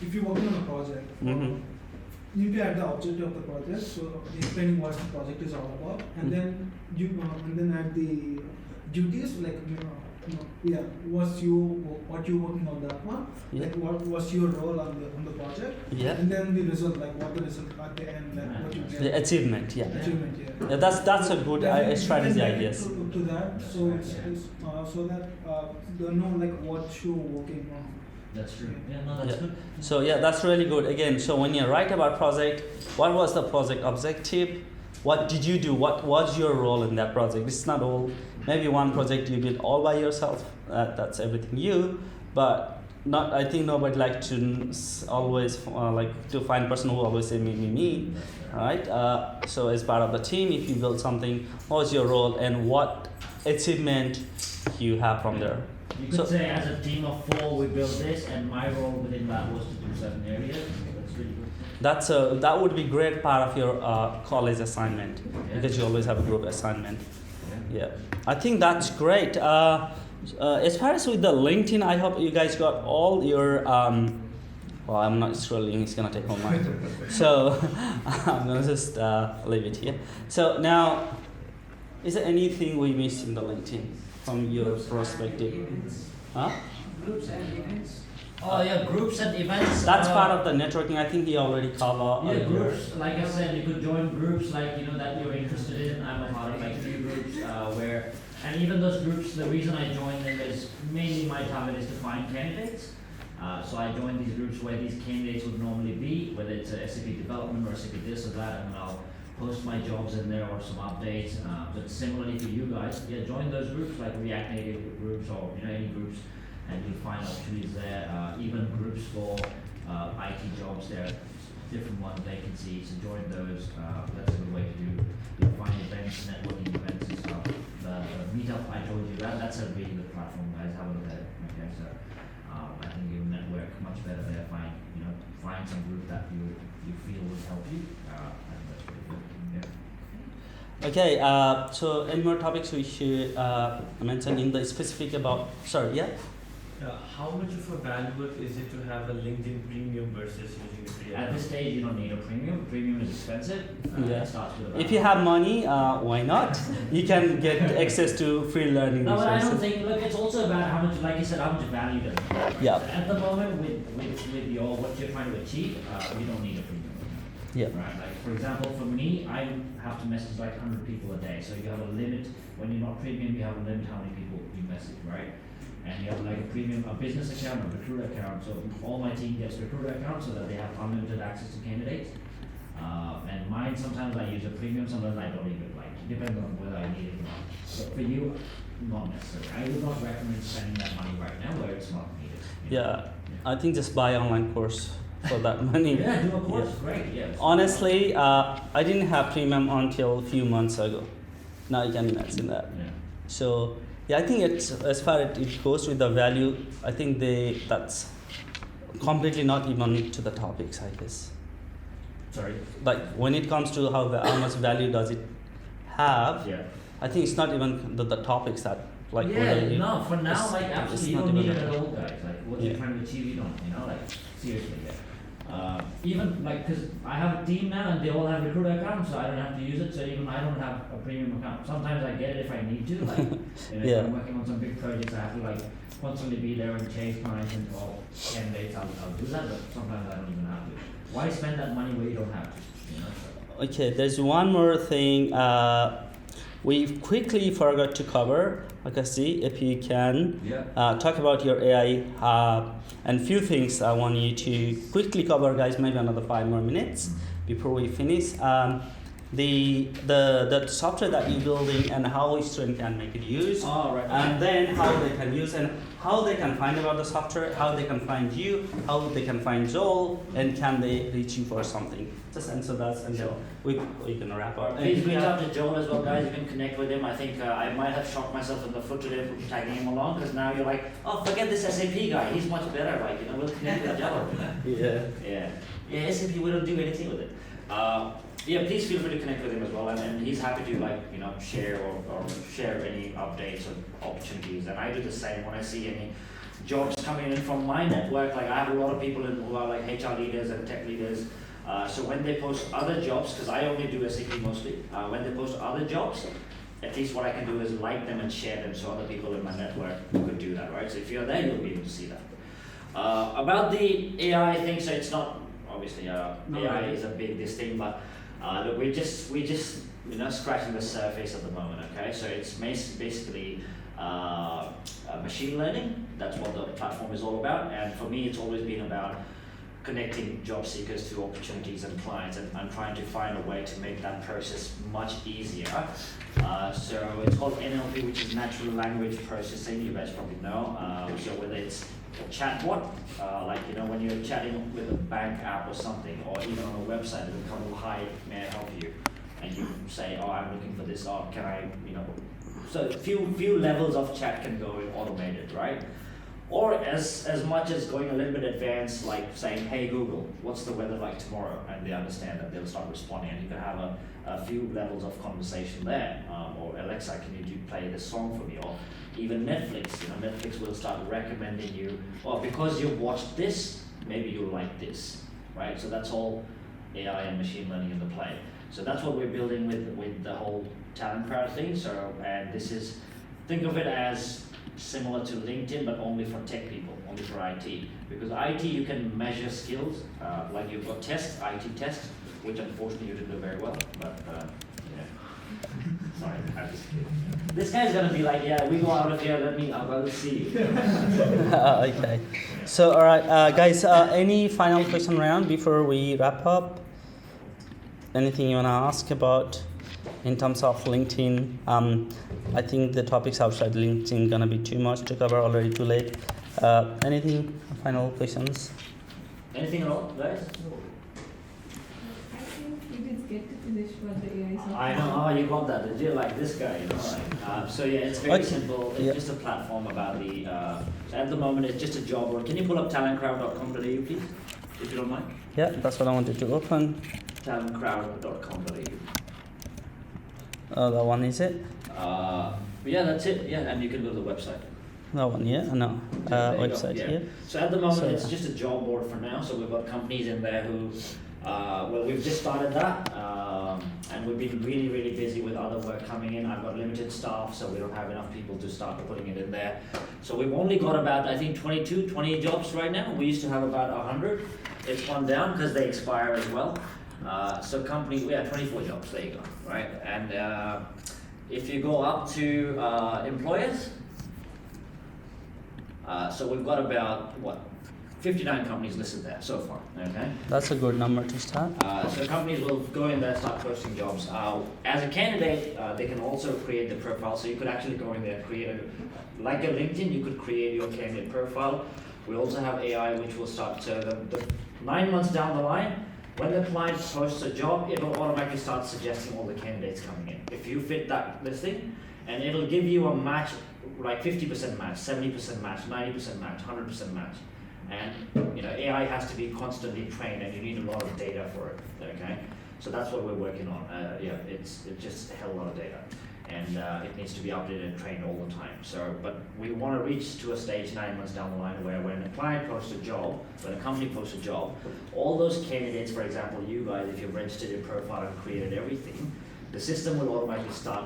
if you're working on a project, Mhm. you can add the objective of the project, so explaining what the project is all about, and then you and then add the duties, like what you working on that one, Yeah. like what was your role on the project, Yeah. and then the result, like what the result at the end, like what you get. The achievement, yeah. Achievement, yeah. Yeah, that's a good strategy, I guess. To that, so it's so that they know like what you're working on. That's true. Yeah, no, that's Yeah. good. So yeah, that's really good. Again, so when you write about project, what was the project objective? What did you do? What was your role in that project? It's not all. Maybe one project you did all by yourself. That's everything you. But not. I think nobody like to always like to find person who always say me. Right? So as part of the team, if you build something, what was your role and what achievement you have from there? You could say as a team of 4 we built this, and my role within that was to do certain areas. That's really good. That would be great part of your college assignment because you always have a group assignment. Yeah, I think that's great. As far as with the LinkedIn, I hope you guys got all your. Well, I'm not scrolling; it's gonna take all my time. So I'm gonna just leave it here. So now, is there anything we missed in the LinkedIn from your perspective? Huh? Groups and events. Oh yeah, groups and events. That's part of the networking. I think he already covered. Yeah, groups. Like I said, you could join groups like that you're interested in. I'm a part of like 3 groups where, and even those groups, the reason I joined them is mainly my target is to find candidates. So I joined these groups where these candidates would normally be, whether it's a SAP development or SAP this or that, and I'll post my jobs in there or some updates. But similarly to you guys, join those groups like React Native groups or any groups, and you'll find opportunities there. Even groups for IT jobs, there are different ones vacancies. So join those. That's a good way to do. You'll find events, networking events and stuff. The meetup I told you that's a really good platform, guys. Have a look at it. Okay, so I think you'll network much better there. Find some group that you feel would help you. I think that's pretty good. Yeah. Okay. So any more topics we should mention in the specific about? Sorry. Yeah. How much of a valuable is it to have a LinkedIn premium versus using the free At account? this stage, you don't need a premium. Premium is expensive. Yeah. It starts with about If you have money, why not? You can get access to free learning No, but I don't resources. think. Look, it's also about how much, like you said, how much value does it have, right? Yeah. So at the moment, with your what you're trying to achieve, you don't need a premium. Yeah. Right. Like for example, for me, I have to message like 100 people a day. So you have a limit. When you're not premium, you have a limit how many people you message, right? And you have like a premium, a business account, a recruiter account. So all my team gets recruiter accounts so that they have unlimited access to candidates. And mine, sometimes I use a premium, sometimes I don't even like. It depends on whether I need it or not. But for you, not necessarily. I would not recommend spending that money right now where it's not needed. You know? Yeah, I think just buy online course for that money. Yeah, do a course, great, yeah. Honestly, I didn't have premium until a few months ago. Now you can imagine that. Yeah. So yeah, I think it's as far as it goes with the value. I think that's completely not even to the topics, I guess. Sorry. Like when it comes to how much value does it have, Yeah. I think it's not even the topics that like. Yeah, whether you- no, for now, it's- like it's absolutely, you not don't need even it that. at all, guys. Like, what Yeah. you're trying to achieve, you don't, you know, like, seriously, yeah. Even, like, because I have a team now and they all have recruiter accounts, so I don't have to use it, so even I don't have a premium account. Sometimes I get it if I need to, like, you know, Yeah. if I'm working on some big projects, I have to, like, constantly be there and chase clients and call candidates, I'll do that, but sometimes I don't even have to. Why spend that money where you don't have to, you know? So. Okay, there's one more thing we quickly forgot to cover. Like I see, if you can Yeah. talk about your AI and few things I want you to quickly cover, guys. Maybe another 5 more minutes before we finish. The software that you're building and how a student can make it use, Oh, right. and then how they can use and how they can find about the software, how they can find you, how they can find Joel, and can they reach you for something. Just answer that, and then we can wrap up. Please And reach yeah. out to Joel as well, guys. You can connect with him. I think I might have shot myself in the foot today for tagging him along, because now you're like, oh, forget this SAP guy. He's much better. Like, you know, we'll connect with Joel. Yeah. Yeah, SAP, we don't do anything with it. Yeah, please feel free to connect with him as well, and he's happy to, like, you know, share or share any updates or opportunities. And I do the same when I see any jobs coming in from my network. Like, I have a lot of people who are like HR leaders and tech leaders. So when they post other jobs, because I only do SAP mostly, when they post other jobs, at least what I can do is like them and share them so other people in my network could do that, right? So if you're there, you'll be able to see that. About the AI thing, so it's not, obviously, AI is a big this thing, but look, we just you know, scratching the surface at the moment, okay? So it's basically machine learning. That's what the platform is all about, and for me, it's always been about connecting job seekers to opportunities and clients, and I'm trying to find a way to make that process much easier. So it's called NLP, which is natural language processing. You guys probably know. So whether it's a chatbot, like, you know, when you're chatting with a bank app or something, or even on a website, it will come, hi, may I help you? And you say, oh, I'm looking for this, or can I, you know? So few levels of chat can go in automated, right? Or as much as going a little bit advanced, like saying, hey Google, what's the weather like tomorrow? And they understand that, they'll start responding, and you can have a few levels of conversation there. Or Alexa, can you play this song for me? Or even Netflix, you know, Netflix will start recommending you, well, because you've watched this, maybe you'll like this, right? So that's all AI and machine learning in the play. So that's what we're building with the whole talent crowd thing. So, and this is, think of it as similar to LinkedIn, but only for tech people, only for IT. Because IT, you can measure skills, like you've got tests, IT tests, which unfortunately you didn't do very well, but yeah. Sorry, I'm just kidding. This guy's gonna be like, yeah, we go out of here, I'll see you. Okay. So, all right, guys, any final question round before we wrap up? Anything you wanna ask about in terms of LinkedIn? I think the topics outside LinkedIn gonna be too much to cover, already too late. Anything, final questions? Anything at all, guys? I think we didn't get to finish what the AI software. I know, oh, you got that, did you? Like this guy, you know, like, so yeah, it's very Okay. simple. It's Yeah. just a platform about the, so at the moment, it's just a job board. Can you pull up talentcrowd.com.au, please, if you don't mind? Yeah, that's what I wanted to open. Talentcrowd.com.au. That one is it? Yeah, that's it. Yeah, and you can go to the website. That one, yeah, no. There you go, Website yeah. here. So at the moment, So, it's yeah. just a job board for now. So we've got companies in there who, well, we've just started that, and we've been really, really busy with other work coming in. I've got limited staff, so we don't have enough people to start putting it in there. So we've only got about, I think, 20 jobs right now. We used to have about 100. It's gone down because they expire as well. So company, we have 24 jobs. There you go, right? And if you go up to employers. So we've got about, 59 companies listed there so far, okay? That's a good number to start. So companies will go in there and start posting jobs. As a candidate, they can also create the profile, so you could actually go in there and create like a LinkedIn, you could create your candidate profile. We also have AI which will start, the 9 months down the line, when the client posts a job, it'll automatically start suggesting all the candidates coming in. If you fit that listing, and it'll give you a match, like 50% match, 70% match, 90% match, 100% match. And AI has to be constantly trained, and you need a lot of data for it. Okay, so that's what we're working on. It's just a hell of a lot of data, and it needs to be updated and trained all the time. So, but we want to reach to a stage 9 months down the line where when a client posts a job, when a company posts a job, all those candidates, for example, you guys, if you've registered your profile and created everything, the system will automatically start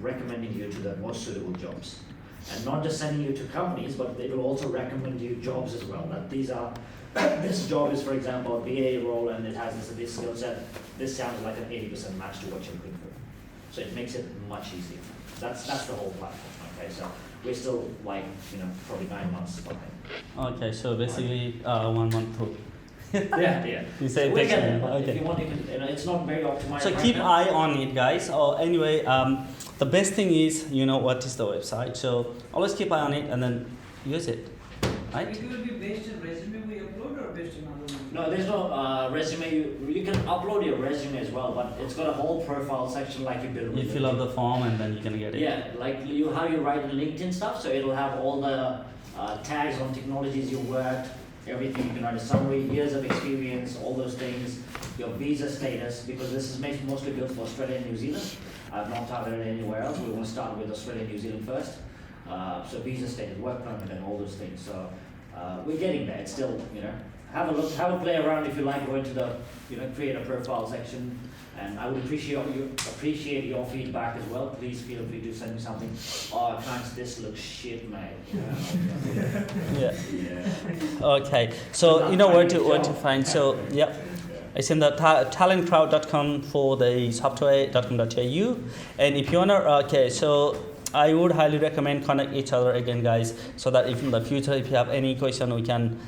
recommending you to the most suitable jobs. And not just sending you to companies, but it will also recommend you jobs as well. That these are, this job is, for example, a BA role, and it has this skill set. This sounds like an 80% match to what you're looking for. So it makes it much easier. That's the whole platform. Okay, so we're still like probably 9 months behind. Okay, so basically 1 month through. Yeah. You say So we're getting there. okay. If you want, you can. It's not very optimized. So right keep now. eye on it, guys. Anyway, the best thing is what is the website. So always keep eye on it and then use it, right? It will be based on resume we upload or based on other one? No, there's no resume. You can upload your resume as well, but it's got a whole profile section like you build. You fill out the form and then you can get it. Yeah, like how you write in LinkedIn stuff. So it'll have all the tags on technologies you worked, everything. You can write a summary, years of experience, all those things, your visa status, because this is mostly built for Australia and New Zealand. I've not targeted anywhere else. We want to start with Australia and New Zealand first. So visa status, work permit, and all those things. So we're getting there. It's still, have a look, have a play around if you like. Go into the, create a profile section. And I would appreciate your feedback as well. Please feel free to send me something. Oh, clients, this looks shit, mate. Yeah. Yeah. Okay. So where to find. So yeah. It's in the talentcrowd.com for the software.com.au. And if you wanna, so I would highly recommend connect each other again, guys, so that if in the future, if you have any question, we can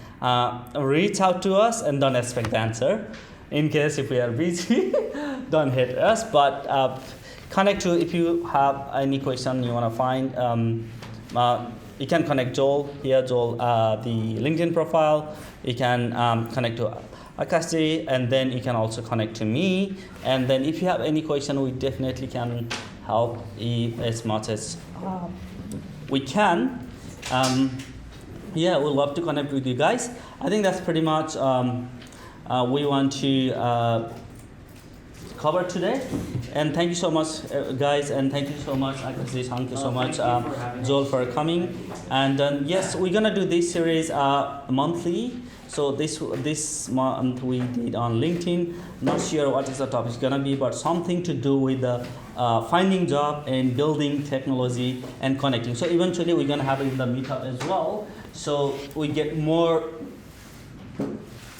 reach out to us and don't expect the answer. In case if we are busy, don't hit us. But connect to, if you have any question you wanna find, you can connect Joel here, Joel, the LinkedIn profile. You can connect to Akashi, and then you can also connect to me. And then if you have any question, we definitely can help as much as we can. We'd love to connect with you guys. I think that's pretty much we want to cover today. And thank you so much, guys, and thank you so much, Akashi, thank you so much, Joel, for coming. And yes, we're gonna do this series monthly. So this month we did on LinkedIn. Not sure what is the topic gonna be, but something to do with the finding job and building technology and connecting. So eventually we're gonna have it in the meetup as well. So we get more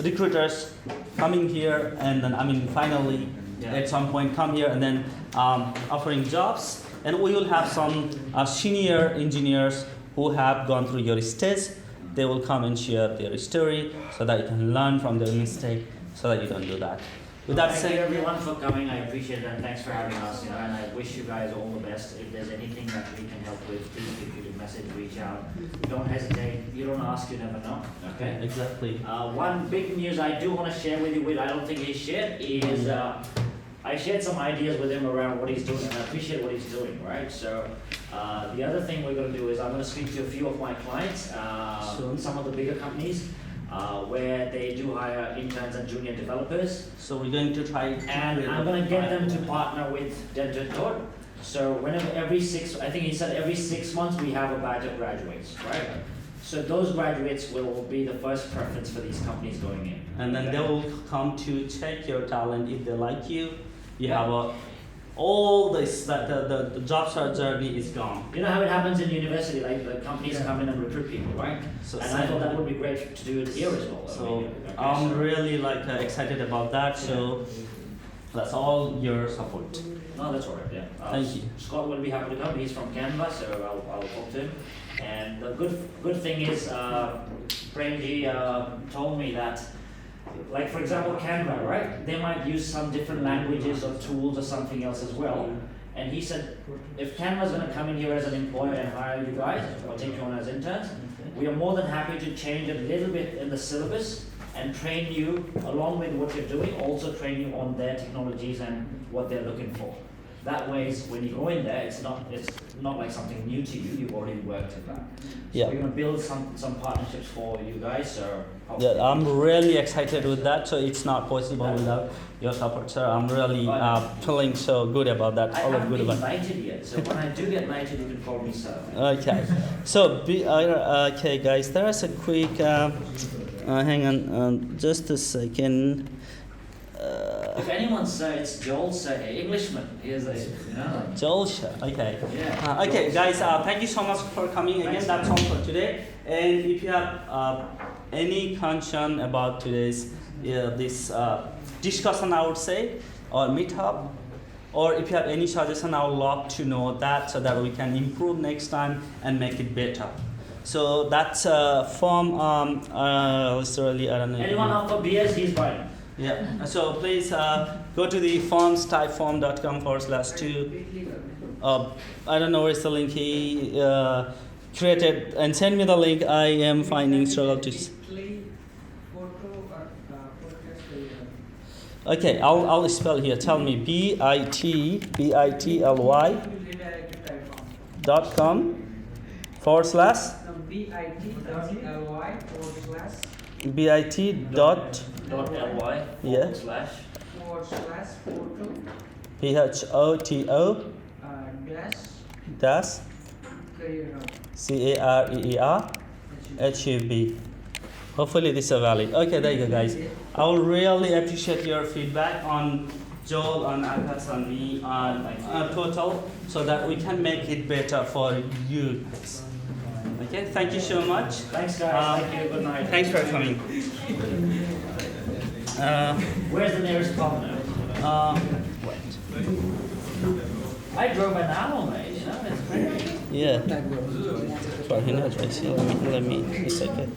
recruiters coming here, and then finally at some point come here and then offering jobs. And we will have some senior engineers who have gone through your stage. They will come and share their story so that you can learn from their mistake so that you don't do that. With that Thank you said, everyone for coming. I appreciate it, and thanks for having us. And I wish you guys all the best. If there's anything that we can help with, please feel free to message, reach out. Don't hesitate. You don't ask, you never know. Okay. exactly. One big news I do want to share with you, I don't think he shared, is I shared some ideas with him around what he's doing, and I appreciate what he's doing, right? So the other thing we're going to do is I'm going to speak to a few of my clients, some of the bigger companies, where they do hire interns and junior developers. So we're going to try And I'm going to get them to partner with Dent. So whenever I think he said every 6 months we have a batch of graduates, right? So those graduates will be the first preference for these companies going in. And then they will come to check your talent if they like you. You Yeah. have all this, that the job search journey is gone. You know how it happens in university, like the companies come in and recruit people, right? So And I thought that would be great to do it here as well. So Okay, I'm so- really like excited about that. So that's all your support. No, that's alright, yeah. Thank you. Scott will be happy to come, he's from Canada, so I'll talk to him. And the good thing is, Premji told me that, like for example Canva, right? They might use some different languages or tools or something else as well. And he said, if Canva's gonna come in here as an employer and hire you guys, or take you on as interns, we are more than happy to change a little bit in the syllabus and train you along with what you're doing, also train you on their technologies and what they're looking for. That way, when you go in there, it's not like something new to you. You've already worked with that. So Yeah. we're gonna build some partnerships for you guys. So Yeah, I'm really excited with that. So it's not possible without your support, sir. I'm really feeling so good about that. I All of haven't good been about. invited yet. So when I do get invited, you can call me sir. Okay. So okay, guys. There's a quick. Hang on, just a second. If anyone's sir, it's Joel sir, Englishman. He is a, Joel, okay. Yeah. Okay, guys. Thank you so much for coming again. Thanks, That's man. all for today. And if you have any concern about today's this discussion, I would say, or meetup, or if you have any suggestion, I would love to know that so that we can improve next time and make it better. So that's from literally I don't know. Anyone up for beers? He's buying. Yeah. So please go to the forms, typeform.com/2. I don't know where's the link he created, and send me the link. I am finding struggle to. Okay, I'll spell here. Tell me bitly.com/bit.ly .ly yeah photo dash career.hub. Hopefully this is valid. Okay, there you go, guys. I will really appreciate your feedback on Joel, on Akash, on me, on Total, so that we can make it better for you guys. Okay, thank you so much. Thanks, guys. Thank you. Good night. Thanks for coming. Where's the nearest pub now? Wait. I drove an hour, mate. You know, it's crazy. Yeah. Let me. It's okay.